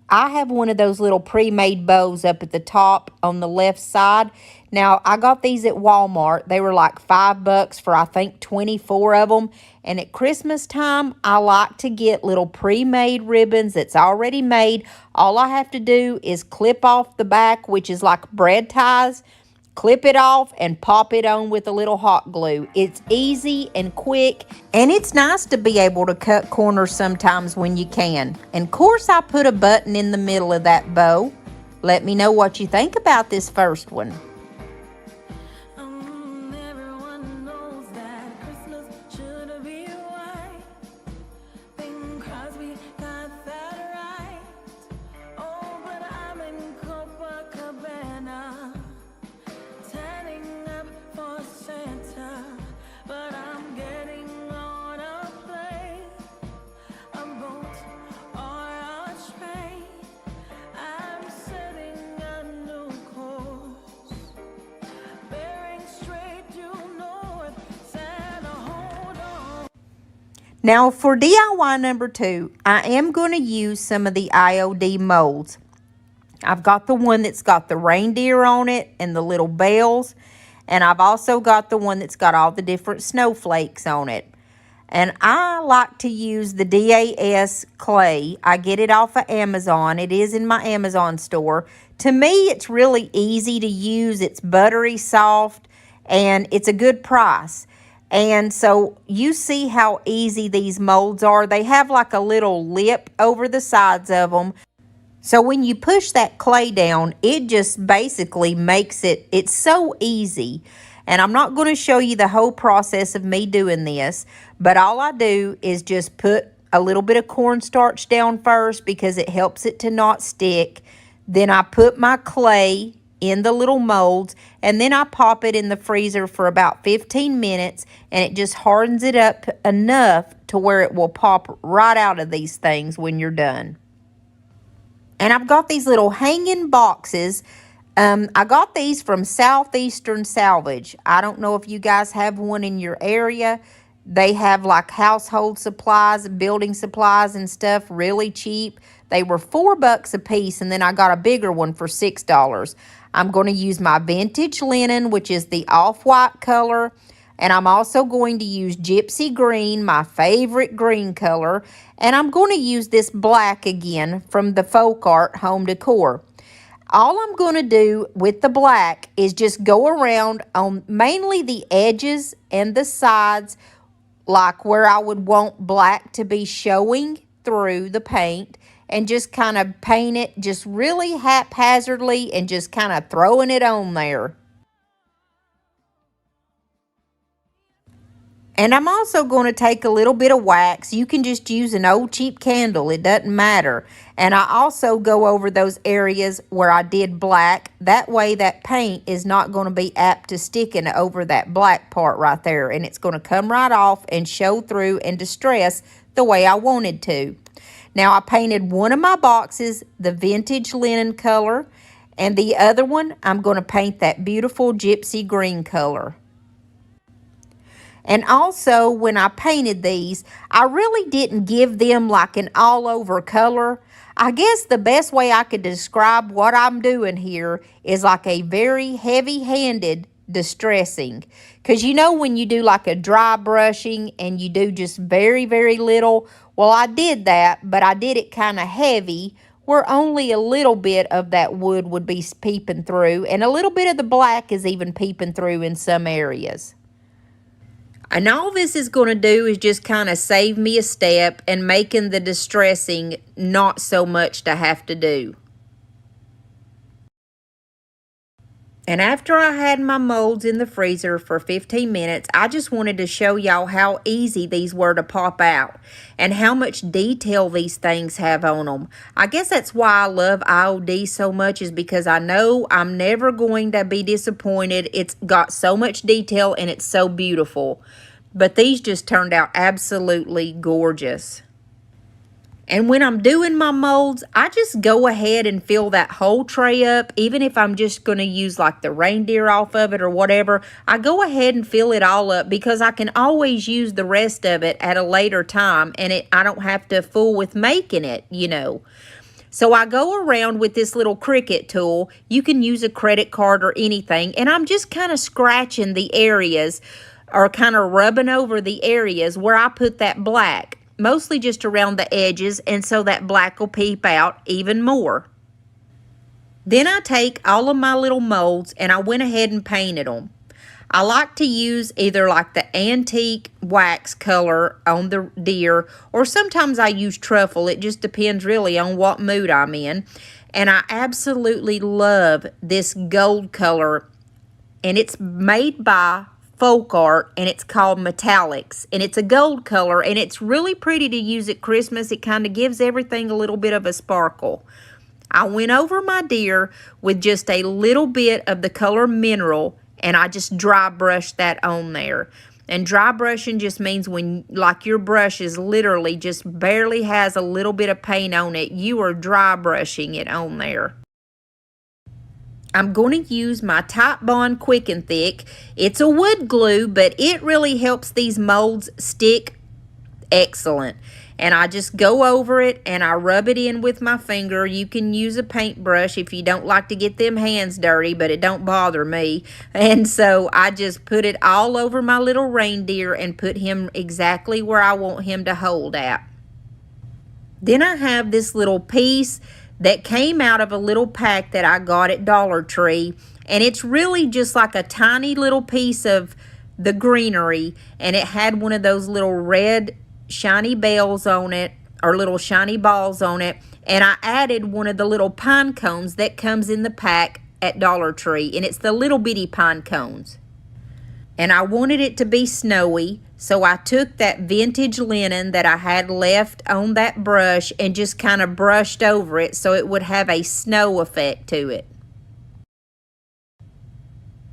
I have one of those little pre-made bows up at the top on the left side. Now, I got these at Walmart. They were like $5 for, I think, 24 of them. And at Christmas time, I like to get little pre-made ribbons that's already made. All I have to do is clip off the back, which is like bread ties, clip it off, and pop it on with a little hot glue. It's easy and quick, and it's nice to be able to cut corners sometimes when you can. And of course, I put a button in the middle of that bow. Let me know what you think about this first one. Everyone knows that Christmas should be white. Bing Crosby got that right. Oh, but I'm in Copacabana, tanning up for Santa. But I'm getting on a plane, a boat, or a train. I'm setting a new course, bearing straight due north. Santa, hold on. Now for DIY number 2, I am going to use some of the IOD molds. I've got the one that's got the reindeer on it and the little bells. And I've also got the one that's got all the different snowflakes on it. And I like to use the DIYS clay. I get it off of Amazon. It is in my Amazon store. To me, it's really easy to use. It's buttery soft, and it's a good price. And so you see how easy these molds are. They have like a little lip over the sides of them. So when you push that clay down, it just basically makes it's so easy. And I'm not going to show you the whole process of me doing this, but all I do is just put a little bit of cornstarch down first because it helps it to not stick. Then I put my clay in the little molds, and then I pop it in the freezer for about 15 minutes, and it just hardens it up enough to where it will pop right out of these things when you're done. And I've got these little hanging boxes. I got these from Southeastern Salvage. I don't know if you guys have one in your area. They have like household supplies, building supplies and stuff really cheap. They were $4 a piece, and then I got a bigger one for $6. I'm going to use my vintage linen, which is the off-white color. And I'm also going to use gypsy green, my favorite green color. And I'm going to use this black again from the Folk Art Home Decor. All I'm going to do with the black is just go around on mainly the edges and the sides, like where I would want black to be showing through the paint, and just kind of paint it just really haphazardly and just kind of throwing it on there. And I'm also going to take a little bit of wax. You can just use an old cheap candle. It doesn't matter. And I also go over those areas where I did black. That way that paint is not going to be apt to sticking over that black part right there. And it's going to come right off and show through and distress the way I wanted to. Now I painted one of my boxes the vintage linen color. And the other one I'm going to paint that beautiful gypsy green color. And also, when I painted these, I really didn't give them like an all-over color. I guess the best way I could describe what I'm doing here is like a very heavy-handed distressing. Because you know when you do like a dry brushing and you do just very, very little? Well, I did that, but I did it kind of heavy, where only a little bit of that wood would be peeping through. And a little bit of the black is even peeping through in some areas. And all this is going to do is just kind of save me a step and making the distressing not so much to have to do. And after I had my molds in the freezer for 15 minutes, I just wanted to show y'all how easy these were to pop out and how much detail these things have on them. I guess that's why I love IOD so much, is because I know I'm never going to be disappointed. It's got so much detail and it's so beautiful. But these just turned out absolutely gorgeous. And when I'm doing my molds, I just go ahead and fill that whole tray up. Even if I'm just going to use like the reindeer off of it or whatever, I go ahead and fill it all up because I can always use the rest of it at a later time. And I don't have to fool with making it, you know. So I go around with this little Cricut tool. You can use a credit card or anything. And I'm just kind of scratching the areas or kind of rubbing over the areas where I put that black. Mostly just around the edges, and so that black will peep out even more. Then I take all of my little molds and I went ahead and painted them. I like to use either like the antique wax color on the deer, or sometimes I use truffle. It just depends really on what mood I'm in. And I absolutely love this gold color, and it's made by Folk Art, and it's called Metallics, and it's a gold color, and it's really pretty to use at Christmas. It kind of gives everything a little bit of a sparkle. I went over my deer with just a little bit of the color Mineral, and I just dry brushed that on there. And dry brushing just means when like your brush is literally just barely has a little bit of paint on it, you are dry brushing it on there. I'm going to use my Type Bond Quick and Thick. It's a wood glue, but it really helps these molds stick excellent. And I just go over it and I rub it in with my finger. You can use a paintbrush if you don't like to get them hands dirty, but it don't bother me. And so I just put it all over my little reindeer and put him exactly where I want him to hold at. Then I have this little piece that came out of a little pack that I got at Dollar Tree, and it's really just like a tiny little piece of the greenery, and it had one of those little red shiny bells on it, or little shiny balls on it, and I added one of the little pine cones that comes in the pack at Dollar Tree, and it's the little bitty pine cones. And I wanted it to be snowy, so I took that vintage linen that I had left on that brush and just kind of brushed over it so it would have a snow effect to it.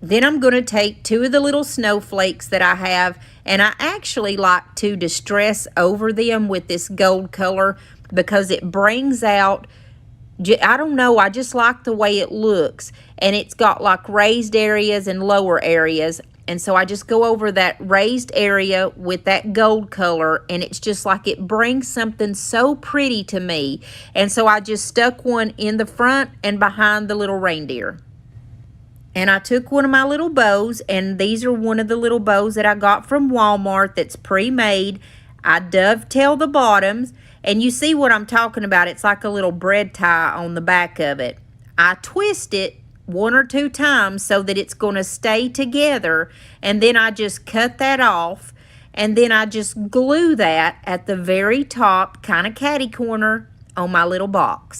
Then I'm going to take two of the little snowflakes that I have, and I actually like to distress over them with this gold color because it brings out, I don't know, I just like the way it looks. And it's got like raised areas and lower areas. And so I just go over that raised area with that gold color, and it's just like it brings something so pretty to me. And so I just stuck one in the front and behind the little reindeer. And I took one of my little bows, and these are one of the little bows that I got from Walmart that's pre-made. I dovetail the bottoms, and you see what I'm talking about. It's like a little bread tie on the back of it. I twist it one or two times so that it's going to stay together, and then I just cut that off, and then I just glue that at the very top, kind of catty corner on my little box.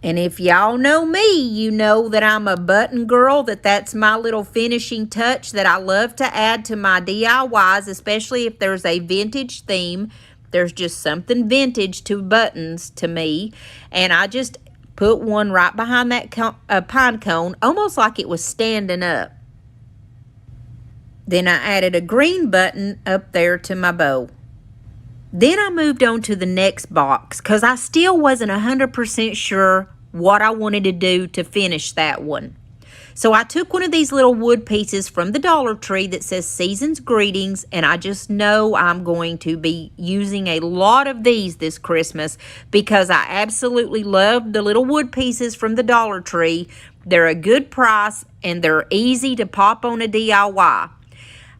And if y'all know me, you know that I'm a button girl, that's my little finishing touch that I love to add to my DIYs, especially if there's a vintage theme. There's just something vintage to buttons to me. And I just put one right behind that pine cone, almost like it was standing up. Then I added a green button up there to my bow. Then I moved on to the next box because I still wasn't 100% sure what I wanted to do to finish that one. So I took one of these little wood pieces from the Dollar Tree that says Season's Greetings, and I just know I'm going to be using a lot of these this Christmas because I absolutely love the little wood pieces from the Dollar Tree. They're a good price and they're easy to pop on a DIY.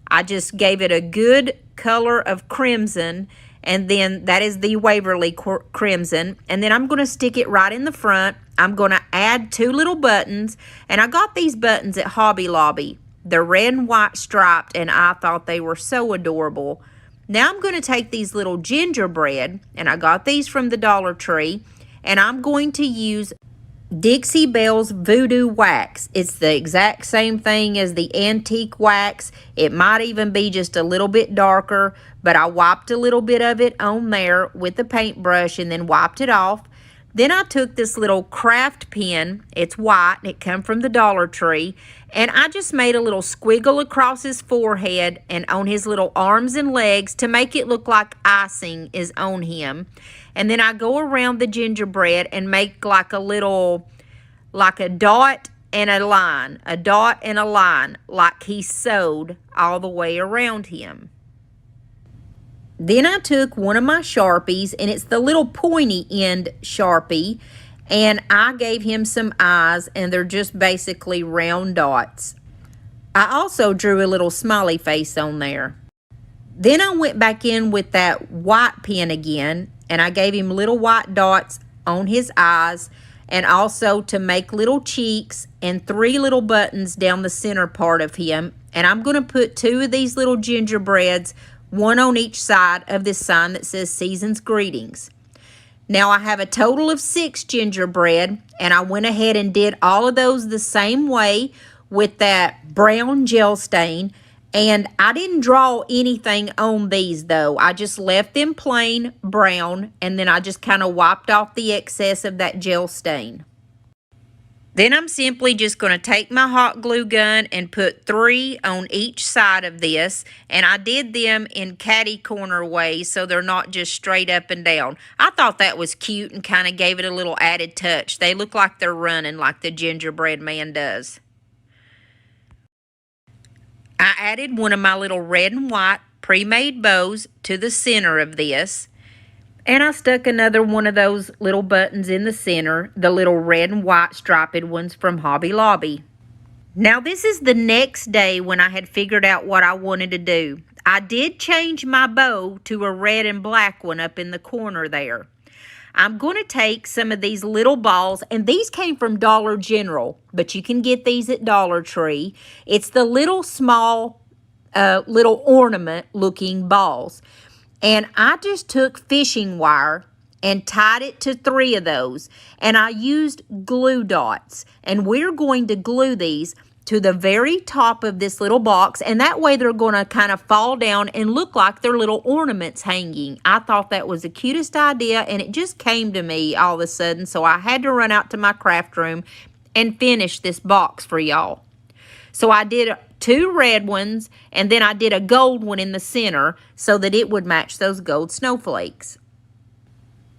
I just gave it a good color of crimson, and then that is the Waverly Crimson. And then I'm going to stick it right in the front. I'm going to add 2 little buttons, and I got these buttons at Hobby Lobby. They're red and white striped, and I thought they were so adorable. Now I'm going to take these little gingerbread, and I got these from the Dollar Tree, and I'm going to use Dixie Belle's Voodoo Wax. It's the exact same thing as the antique wax. It might even be just a little bit darker, but I wiped a little bit of it on there with the paintbrush and then wiped it off. Then I took this little craft pen. It's white and it come from the Dollar Tree, and I just made a little squiggle across his forehead and on his little arms and legs to make it look like icing is on him. And then I go around the gingerbread and make like a dot and a line, like he sewed all the way around him. Then I took one of my Sharpies, and it's the little pointy end Sharpie, and I gave him some eyes, and they're just basically round dots. I also drew a little smiley face on there. Then I went back in with that white pen again, and I gave him little white dots on his eyes, and also to make little cheeks and 3 little buttons down the center part of him. And I'm going to put 2 of these little gingerbreads, one on each side of this sign that says Season's Greetings. Now I have a total of 6 gingerbread, and I went ahead and did all of those the same way with that brown gel stain. And I didn't draw anything on these though. I just left them plain brown, and then I just kind of wiped off the excess of that gel stain. Then I'm simply just going to take my hot glue gun and put 3 on each side of this. And I did them in catty corner ways so they're not just straight up and down. I thought that was cute and kind of gave it a little added touch. They look like they're running like the gingerbread man does. I added one of my little red and white pre-made bows to the center of this. And I stuck another one of those little buttons in the center, the little red and white striped ones from Hobby Lobby. Now this is the next day when I had figured out what I wanted to do. I did change my bow to a red and black one up in the corner there. I'm going to take some of these little balls, and these came from Dollar General, but you can get these at Dollar Tree. It's the little small, little ornament looking balls. And I just took fishing wire and tied it to 3 of those. And I used glue dots. And we're going to glue these to the very top of this little box. And that way they're going to kind of fall down and look like they're little ornaments hanging. I thought that was the cutest idea, and it just came to me all of a sudden. So I had to run out to my craft room and finish this box for y'all. So I did 2 red ones, and then I did a gold one in the center so that it would match those gold snowflakes.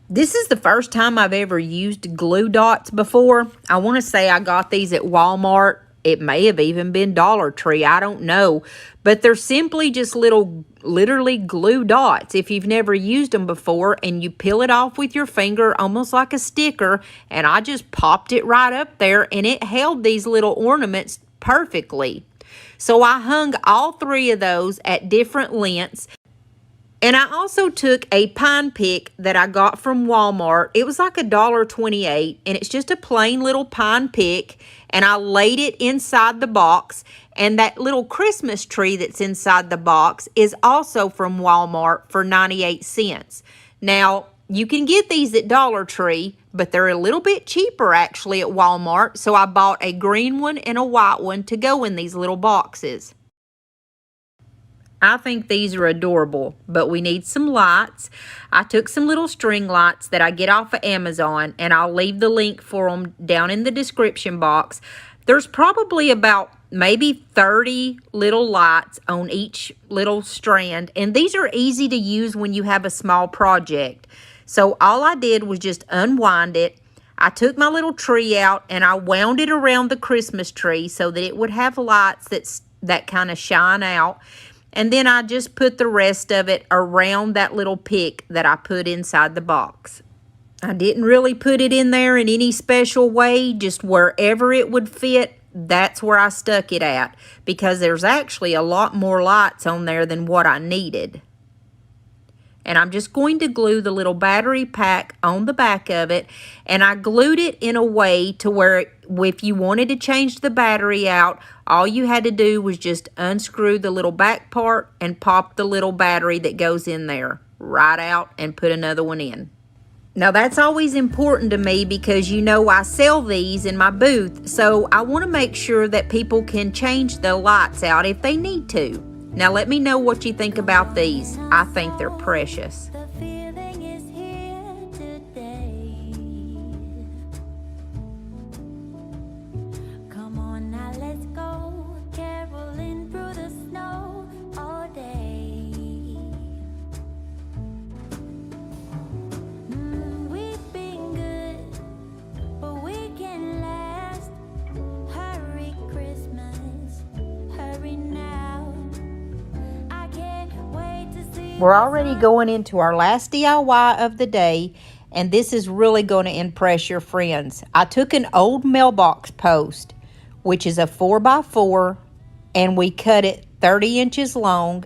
This is the first time I've ever used glue dots before. I want to say I got these at Walmart. It may have even been Dollar Tree. I don't know. But they're simply just literally glue dots. If you've never used them before, and you peel it off with your finger almost like a sticker, and I just popped it right up there, and it held these little ornaments perfectly. So I hung all 3 of those at different lengths. And I also took a pine pick that I got from Walmart. It was like $1.28, and it's just a plain little pine pick. And I laid it inside the box. And that little Christmas tree that's inside the box is also from Walmart for 98 cents. Now, you can get these at Dollar Tree, but they're a little bit cheaper actually at Walmart. So I bought a green one and a white one to go in these little boxes. I think these are adorable, but we need some lights. I took some little string lights that I get off of Amazon, and I'll leave the link for them down in the description box. There's probably about maybe 30 little lights on each little strand, and these are easy to use when you have a small project. So all I did was just unwind it. I took my little tree out and I wound it around the Christmas tree so that it would have lights that kind of shine out. And then I just put the rest of it around that little pick that I put inside the box. I didn't really put it in there in any special way, just wherever it would fit, that's where I stuck it at, because there's actually a lot more lights on there than what I needed. And I'm just going to glue the little battery pack on the back of it, and I glued it in a way to where if you wanted to change the battery out, all you had to do was just unscrew the little back part and pop the little battery that goes in there right out and put another one in. Now that's always important to me because you know I sell these in my booth, so I want to make sure that people can change the lights out if they need to. Now let me know what you think about these. I think they're precious. The feeling is here today. Come on now, let's go. Caroling through the snow all day. We've been good, but we can last. Hurry Christmas, hurry now. We're already going into our last DIY of the day, and this is really going to impress your friends. I took an old mailbox post, which is a 4x4, and we cut it 30 inches long,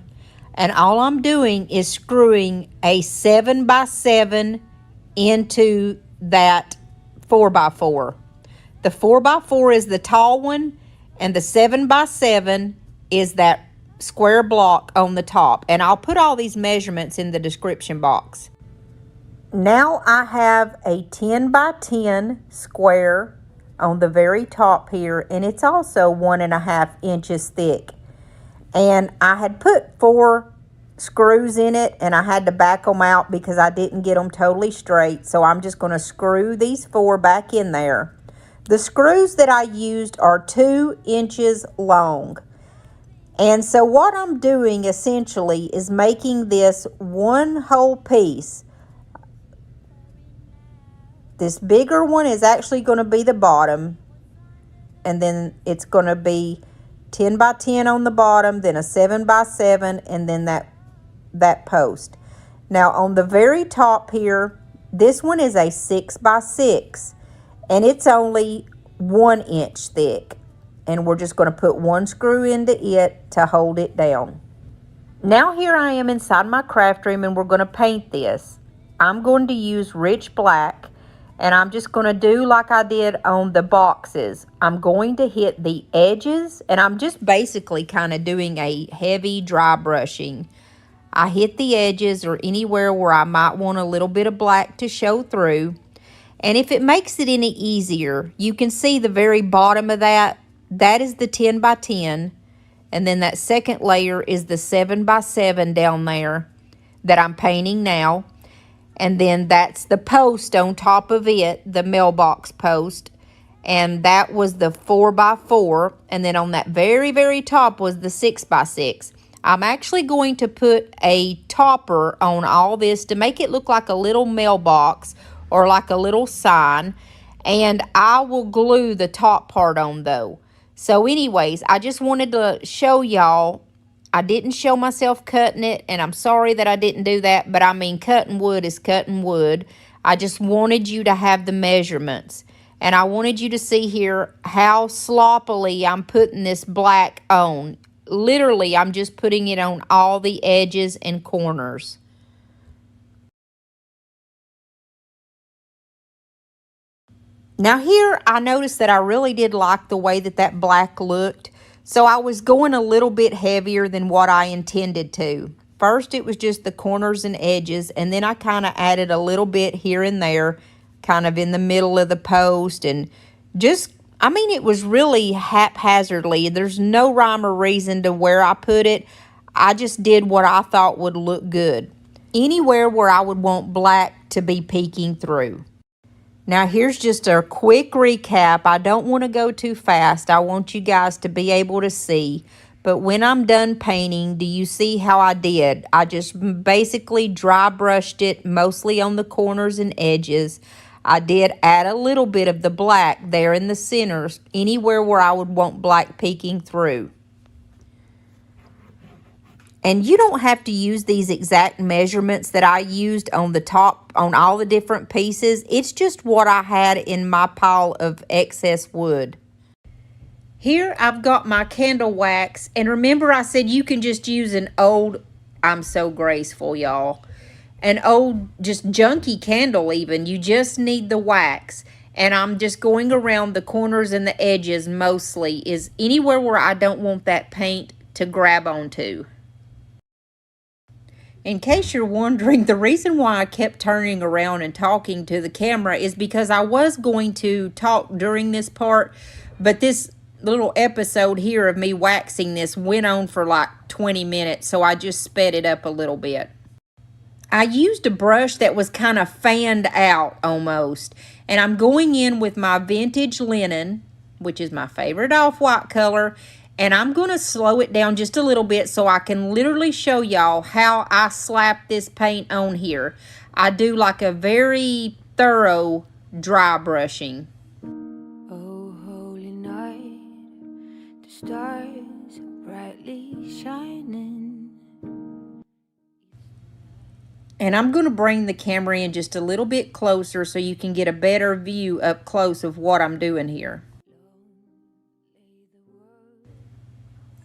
and all I'm doing is screwing a 7x7 into that 4x4. The 4x4 is the tall one, and the 7x7 is that square block on the top, and I'll put all these measurements in the description box. Now I have a 10x10 square on the very top here, and it's also 1.5 inches thick, and I had put 4 screws in it, and I had to back them out because I didn't get them totally straight, so I'm just going to screw these 4 back in there. The screws that I used are 2 inches long. And so what I'm doing essentially is making this one whole piece. This bigger one is actually going to be the bottom. And then it's going to be 10x10 on the bottom, then a 7x7, and then that post. Now on the very top here, this one is a 6x6. And it's only 1 inch thick. And we're just going to put 1 screw into it to hold it down. Now here I am inside my craft room, and we're going to paint this. I'm going to use rich black, and I'm just going to do like I did on the boxes. I'm going to hit the edges, and I'm just basically kind of doing a heavy dry brushing. I hit the edges or anywhere where I might want a little bit of black to show through. And if it makes it any easier, you can see the very bottom of that. That is the 10x10, and then that second layer is the 7x7 down there that I'm painting now. And then that's the post on top of it, the mailbox post, and that was the 4x4, and then on that very, very top was the 6x6. I'm actually going to put a topper on all this to make it look like a little mailbox or like a little sign, and I will glue the top part on though. So anyways, I just wanted to show y'all. I didn't show myself cutting it, and I'm sorry that I didn't do that, but I mean, cutting wood is cutting wood. I just wanted you to have the measurements, and I wanted you to see here how sloppily I'm putting this black on. Literally, I'm just putting it on all the edges and corners. Now here, I noticed that I really did like the way that black looked. So I was going a little bit heavier than what I intended to. First, it was just the corners and edges, and then I kind of added a little bit here and there kind of in the middle of the post, and just, I mean, it was really haphazardly. There's no rhyme or reason to where I put it. I just did what I thought would look good. Anywhere where I would want black to be peeking through. Now here's just a quick recap. I don't want to go too fast. I want you guys to be able to see. But when I'm done painting, do you see how I did? I just basically dry brushed it mostly on the corners and edges. I did add a little bit of the black there in the centers, anywhere where I would want black peeking through. And you don't have to use these exact measurements that I used on the top, on all the different pieces. It's just what I had in my pile of excess wood. Here I've got my candle wax. And remember I said you can just use an old, I'm so graceful, y'all. An old, just junky candle even. You just need the wax. And I'm just going around the corners and the edges mostly, is anywhere where I don't want that paint to grab onto. In case you're wondering, the reason why I kept turning around and talking to the camera is because I was going to talk during this part, but this little episode here of me waxing this went on for like 20 minutes, so I just sped it up a little bit. I used a brush that was kind of fanned out almost, and I'm going in with my vintage linen, which is my favorite off-white color, and I'm going to slow it down just a little bit so I can literally show y'all how I slap this paint on here. I do like a very thorough dry brushing. Oh, holy night, the stars are brightly shining. And I'm going to bring the camera in just a little bit closer so you can get a better view up close of what I'm doing here.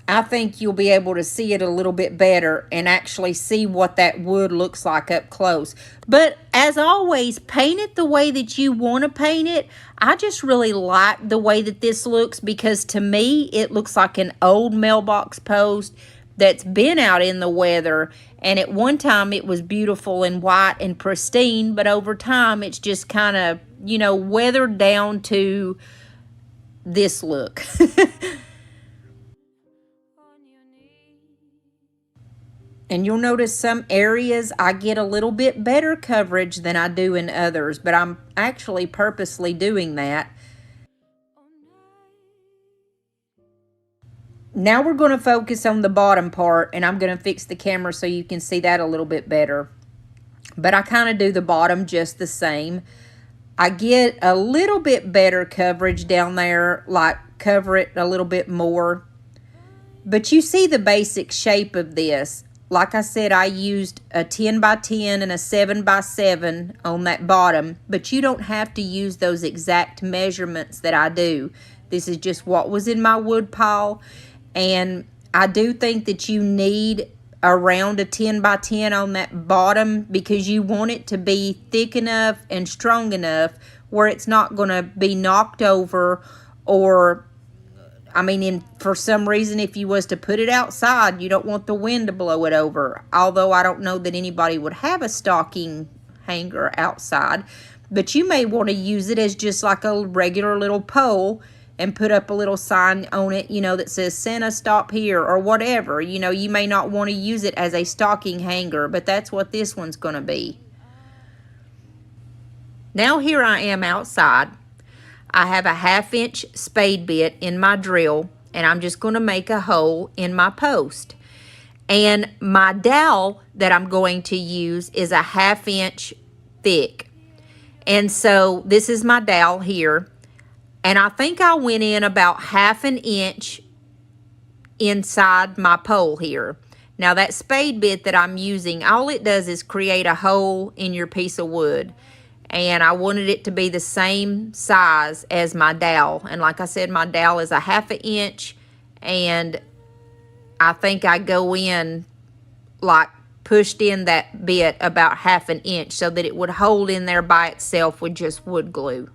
I think you'll be able to see it a little bit better and actually see what that wood looks like up close. But as always, paint it the way that you want to paint it. I just really like the way that this looks because to me, it looks like an old mailbox post that's been out in the weather. And at one time, it was beautiful and white and pristine. But over time, it's just kind of, you know, weathered down to this look. And you'll notice some areas I get a little bit better coverage than I do in others, but I'm actually purposely doing that. Now we're going to focus on the bottom part, and I'm going to fix the camera so you can see that a little bit better. But I kind of do the bottom just the same. I get a little bit better coverage down there, like cover it a little bit more. But you see the basic shape of this. Like I said, I used a 10 by 10 and a 7 by 7 on that bottom, but you don't have to use those exact measurements that I do. This is just what was in my wood pile, and I do think that you need around a 10 by 10 on that bottom because you want it to be thick enough and strong enough where it's not going to be knocked over or I mean, for some reason, if you was to put it outside, you don't want the wind to blow it over. Although I don't know that anybody would have a stocking hanger outside. But you may want to use it as just like a regular little pole and put up a little sign on it, you know, that says Santa stop here or whatever. You know, you may not want to use it as a stocking hanger, but that's what this one's going to be. Now here I am outside. I have a 1/2 inch spade bit in my drill, and I'm just going to make a hole in my post. And my dowel that I'm going to use is a 1/2 inch thick. And so this is my dowel here. And I think I went in about 1/2 inch inside my pole here. Now that spade bit that I'm using, all it does is create a hole in your piece of wood. And I wanted it to be the same size as my dowel. And like I said, my dowel is a 1/2 inch. And I think I go in, like, pushed in that bit about 1/2 inch so that it would hold in there by itself with just wood glue.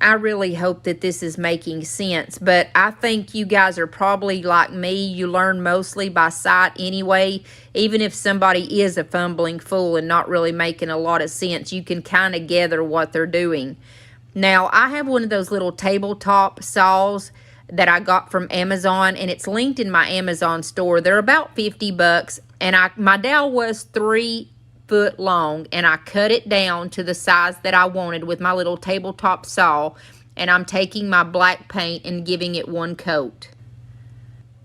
I really hope that this is making sense, but I think you guys are probably like me. You learn mostly by sight anyway. Even if somebody is a fumbling fool and not really making a lot of sense, you can kind of gather what they're doing. Now, I have one of those little tabletop saws that I got from Amazon, and it's linked in my Amazon store. They're about 50 bucks, and my dowel was 3 foot long, and I cut it down to the size that I wanted with my little tabletop saw, and I'm taking my black paint and giving it one coat.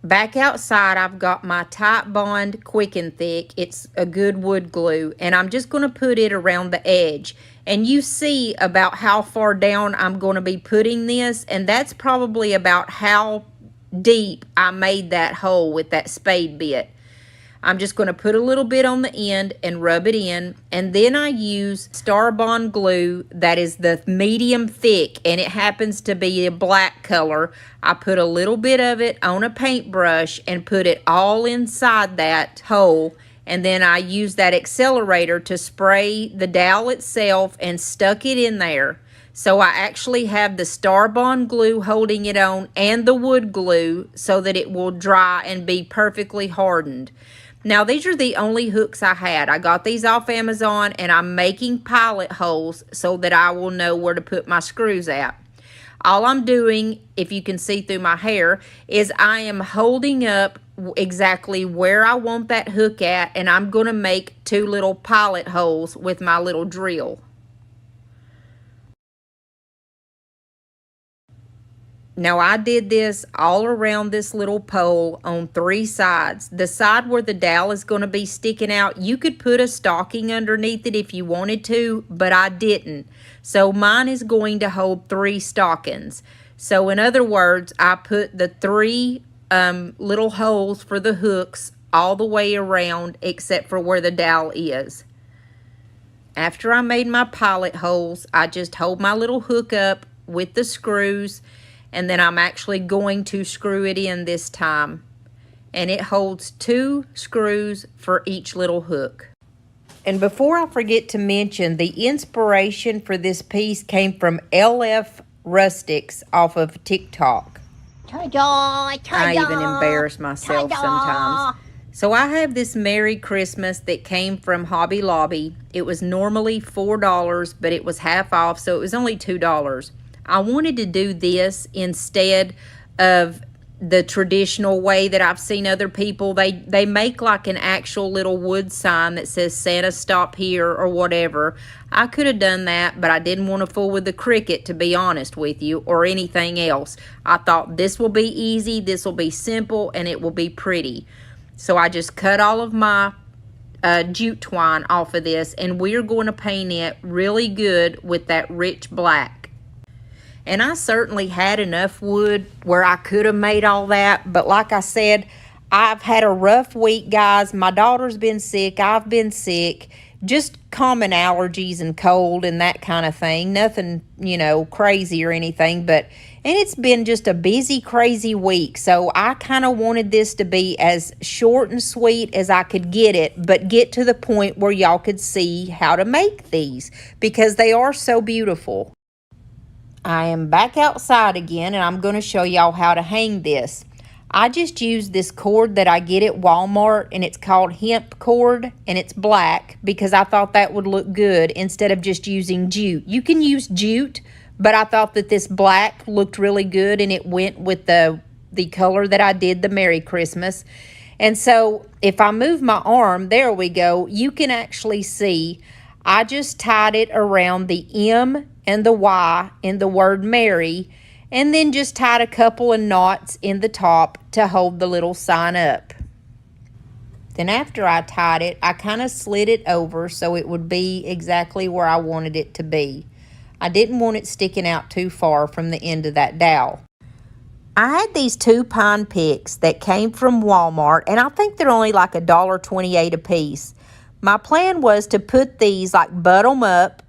Back outside, I've got my Type Bond Quick and Thick. It's a good wood glue, and I'm just going to put it around the edge. And you see about how far down I'm going to be putting this, and that's probably about how deep I made that hole with that spade bit. I'm just going to put a little bit on the end and rub it in, and then I use Star Bond glue that is the medium thick, and it happens to be a black color. I put a little bit of it on a paintbrush and put it all inside that hole, and then I use that accelerator to spray the dowel itself and stuck it in there. So I actually have the Star Bond glue holding it on and the wood glue so that it will dry and be perfectly hardened. Now, these are the only hooks I had. I got these off Amazon, and I'm making pilot holes so that I will know where to put my screws at. All I'm doing, if you can see through my hair, is I am holding up exactly where I want that hook at, and I'm going to make 2 little pilot holes with my little drill. Now, I did this all around this little pole on 3 sides. The side where the dowel is going to be sticking out, you could put a stocking underneath it if you wanted to, but I didn't. So mine is going to hold 3 stockings. So in other words, I put the 3 little holes for the hooks all the way around except for where the dowel is. After I made my pilot holes, I just hold my little hook up with the screws, and then I'm actually going to screw it in this time. And it holds 2 screws for each little hook. And before I forget to mention, the inspiration for this piece came from LF Rustics off of TikTok. Ta-da, ta-da, I even embarrass myself ta-da. sometimes. So I have this Merry Christmas that came from Hobby Lobby. It was normally $4, but it was half off, so it was only $2. I wanted to do this instead of the traditional way that I've seen other people. They make like an actual little wood sign that says Santa stop here or whatever. I could have done that, but I didn't want to fool with the Cricut, to be honest with you, or anything else. I thought this will be easy, this will be simple, and it will be pretty. So I just cut all of my jute twine off of this, and we're going to paint it really good with that rich black. And I certainly had enough wood where I could have made all that. But like I said, I've had a rough week, guys. My daughter's been sick. I've been sick. Just common allergies and cold and that kind of thing. Nothing, you know, crazy or anything. And it's been just a busy, crazy week. So I kind of wanted this to be as short and sweet as I could get it, but get to the point where y'all could see how to make these because they are so beautiful. I am back outside again, and I'm going to show y'all how to hang this. I just used this cord that I get at Walmart, and it's called hemp cord, and it's black because I thought that would look good instead of just using jute. You can use jute, but I thought that this black looked really good, and it went with the color that I did the Merry Christmas. And so if I move my arm, there we go, you can actually see I just tied it around the M and the Y in the word Merry, and then just tied a couple of knots in the top to hold the little sign up. Then after I tied it, I kind of slid it over so it would be exactly where I wanted it to be. I didn't want it sticking out too far from the end of that dowel. I had these 2 pine picks that came from Walmart, and I think they're only like $1.28 a piece. My plan was to put these, like butt them up,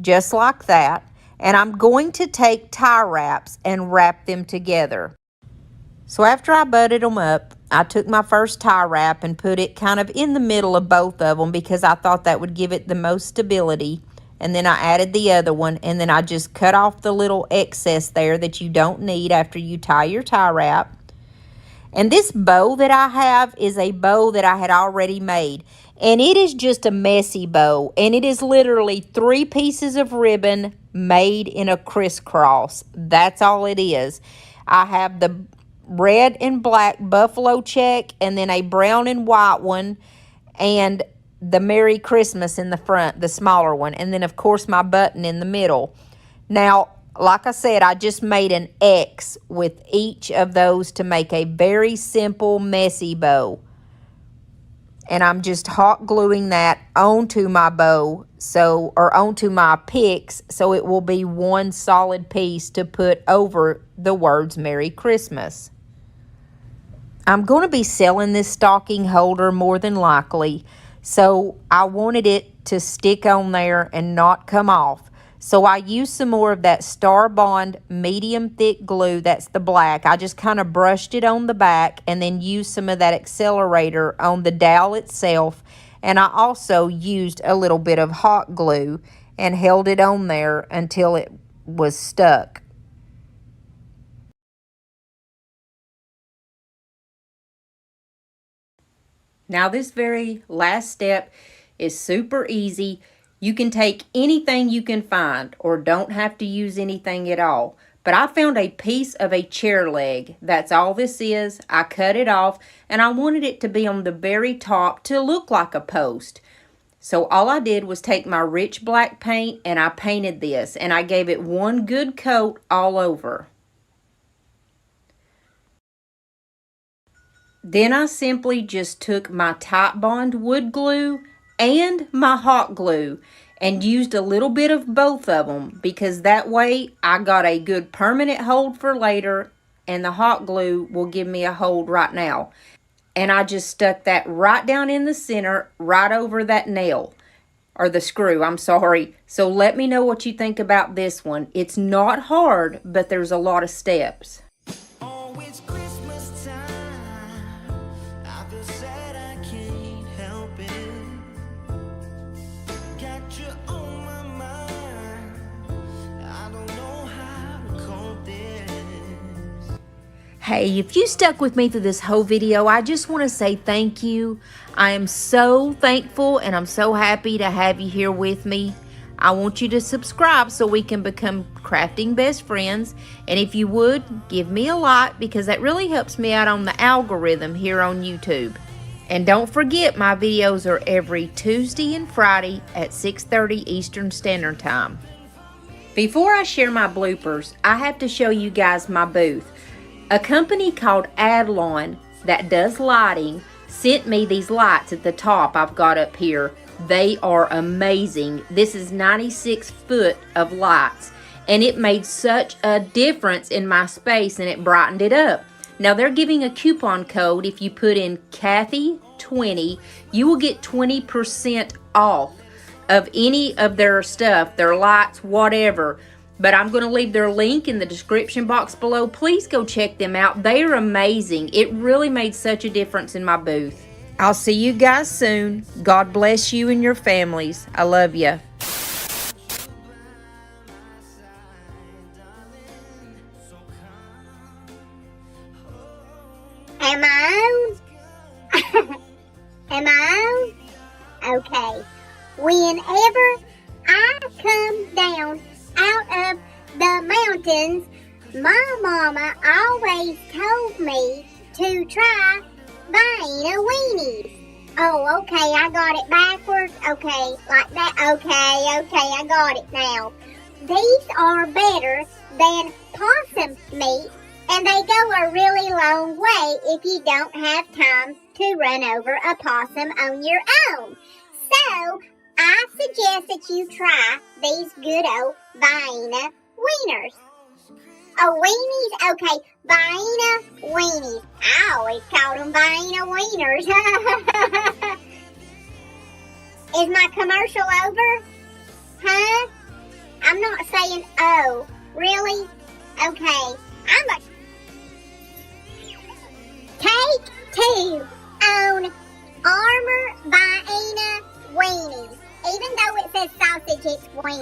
just like that, and I'm going to take tie wraps and wrap them together. So after I butted them up, I took my first tie wrap and put it kind of in the middle of both of them because I thought that would give it the most stability. and then I added the other one, and then I just cut off the little excess there that you don't need after you tie your tie wrap. And this bow that I have is a bow that I had already made, and it is just a messy bow, and it is literally 3 pieces of ribbon made in a crisscross. That's all it is. I have the red and black buffalo check, and then a brown and white one, and the Merry Christmas in the front, the smaller one, and then of course my button in the middle. Now, like I said, I just made an X with each of those to make a very simple messy bow. And I'm just hot gluing that onto my bow, or onto my picks, so it will be one solid piece to put over the words Merry Christmas. I'm going to be selling this stocking holder more than likely, so I wanted it to stick on there and not come off. So I used some more of that Star Bond medium thick glue, that's the black. I just kind of brushed it on the back and then used some of that accelerator on the dowel itself. And I also used a little bit of hot glue and held it on there until it was stuck. Now this very last step is super easy. You can take anything you can find or don't have to use anything at all. But I found a piece of a chair leg. That's all this is. I cut it off and I wanted it to be on the very top to look like a post. So all I did was take my rich black paint and I painted this, and I gave it one good coat all over. Then I simply just took my Titebond wood glue and my hot glue and used a little bit of both of them, because that way I got a good permanent hold for later, and the hot glue will give me a hold right now. And I just stuck that right down in the center, right over that nail, or the screw, I'm sorry. So let me know what you think about this one. It's not hard, but there's a lot of steps. Oh, it's Christmas time. I feel sad, I can't help it. Got you on my mind. I don't know how to cope this. Hey, if you stuck with me through this whole video, I just want to say thank you. I am so thankful and I'm so happy to have you here with me. I want you to subscribe so we can become crafting best friends. And if you would, give me a like, because that really helps me out on the algorithm here on YouTube. And don't forget, my videos are every Tuesday and Friday at 6:30 Eastern Standard Time. Before I share my bloopers, I have to show you guys my booth. A company called Adlon that does lighting sent me these lights at the top I've got up here. They are amazing. This is 96 foot of lights, and it made such a difference in my space, and it brightened it up. Now they're giving a coupon code. If you put in Kathy20, you will get 20% off of any of their stuff, their lights, whatever. But I'm going to leave their link in the description box below. Please go check them out. They are amazing. It really made such a difference in my booth. I'll see you guys soon. God bless you and your families. I love you. Am I on? Am I on? Okay. Whenever I come down out of the mountains, my mama always told me to try buying a weenie. Oh, okay, I got it backwards. Okay, like that. Okay, I got it now. These are better than possum meat, and they go a really long way if you don't have time to run over a possum on your own. So, I suggest that you try these good old Vienna wieners. Oh, weenies? Okay, Vienna weenies. I always called them Vienna wieners. Is my commercial over? Huh? I'm not saying oh. Really? Okay. Take 2 on Armor Vienna weenies. Even though it says sausage, it's Vienna.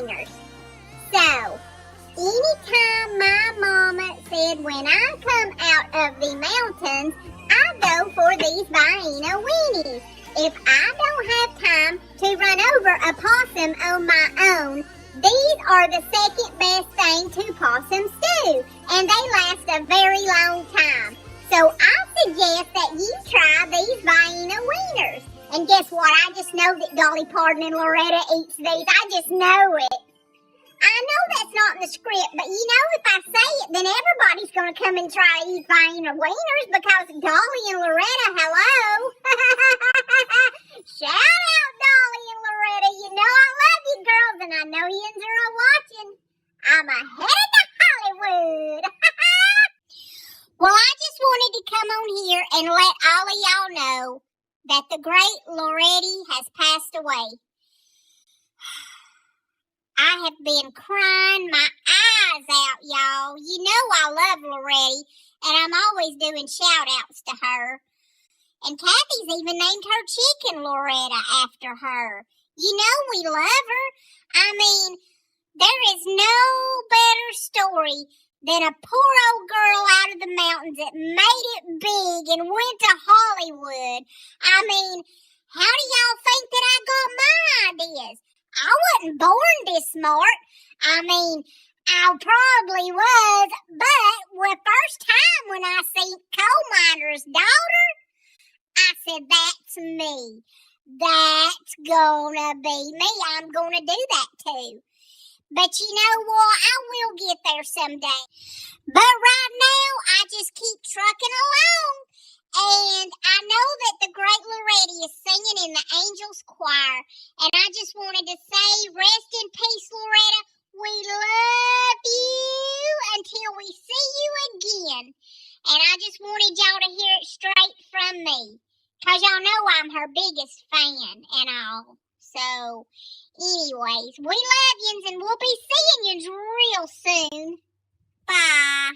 said when I come out of the mountains, I go for these Vienna weenies. If I don't have time to run over a possum on my own, these are the second best thing to possum stew, and they last a very long time. So I suggest that you try these Vienna wieners. And guess what? I just know that Dolly Parton and Loretta eats these. I just know it. I know that's not in the script, but you know if I say it, then everybody's going to come and try to eat Vienna wieners because Dolly and Loretta, hello. Shout out Dolly and Loretta. You know I love you girls, and I know yous are all watching. I'm ahead to Hollywood. Well, I just wanted to come on here and let all of y'all know that the great Loretti has passed away. I have been crying my eyes out, y'all. You know I love Loretti, and I'm always doing shout-outs to her. And Kathy's even named her chicken Loretta after her. You know we love her. I mean, there is no better story than a poor old girl out of the mountains that made it big and went to Hollywood. I mean, how do y'all think that I got my ideas? I wasn't born this smart. I mean, I probably was, but the first time when I seen Coal Miner's Daughter, I said, that's me. That's gonna be me. I'm gonna do that too. But you know what? I will get there someday. But right now, I just keep trucking along. And I know that the great Loretti is singing in the Angels Choir. And I just wanted to say, rest in peace, Loretta. We love you until we see you again. And I just wanted y'all to hear it straight from me. Because y'all know I'm her biggest fan and all. So, anyways, we love yous and we'll be seeing yous real soon. Bye.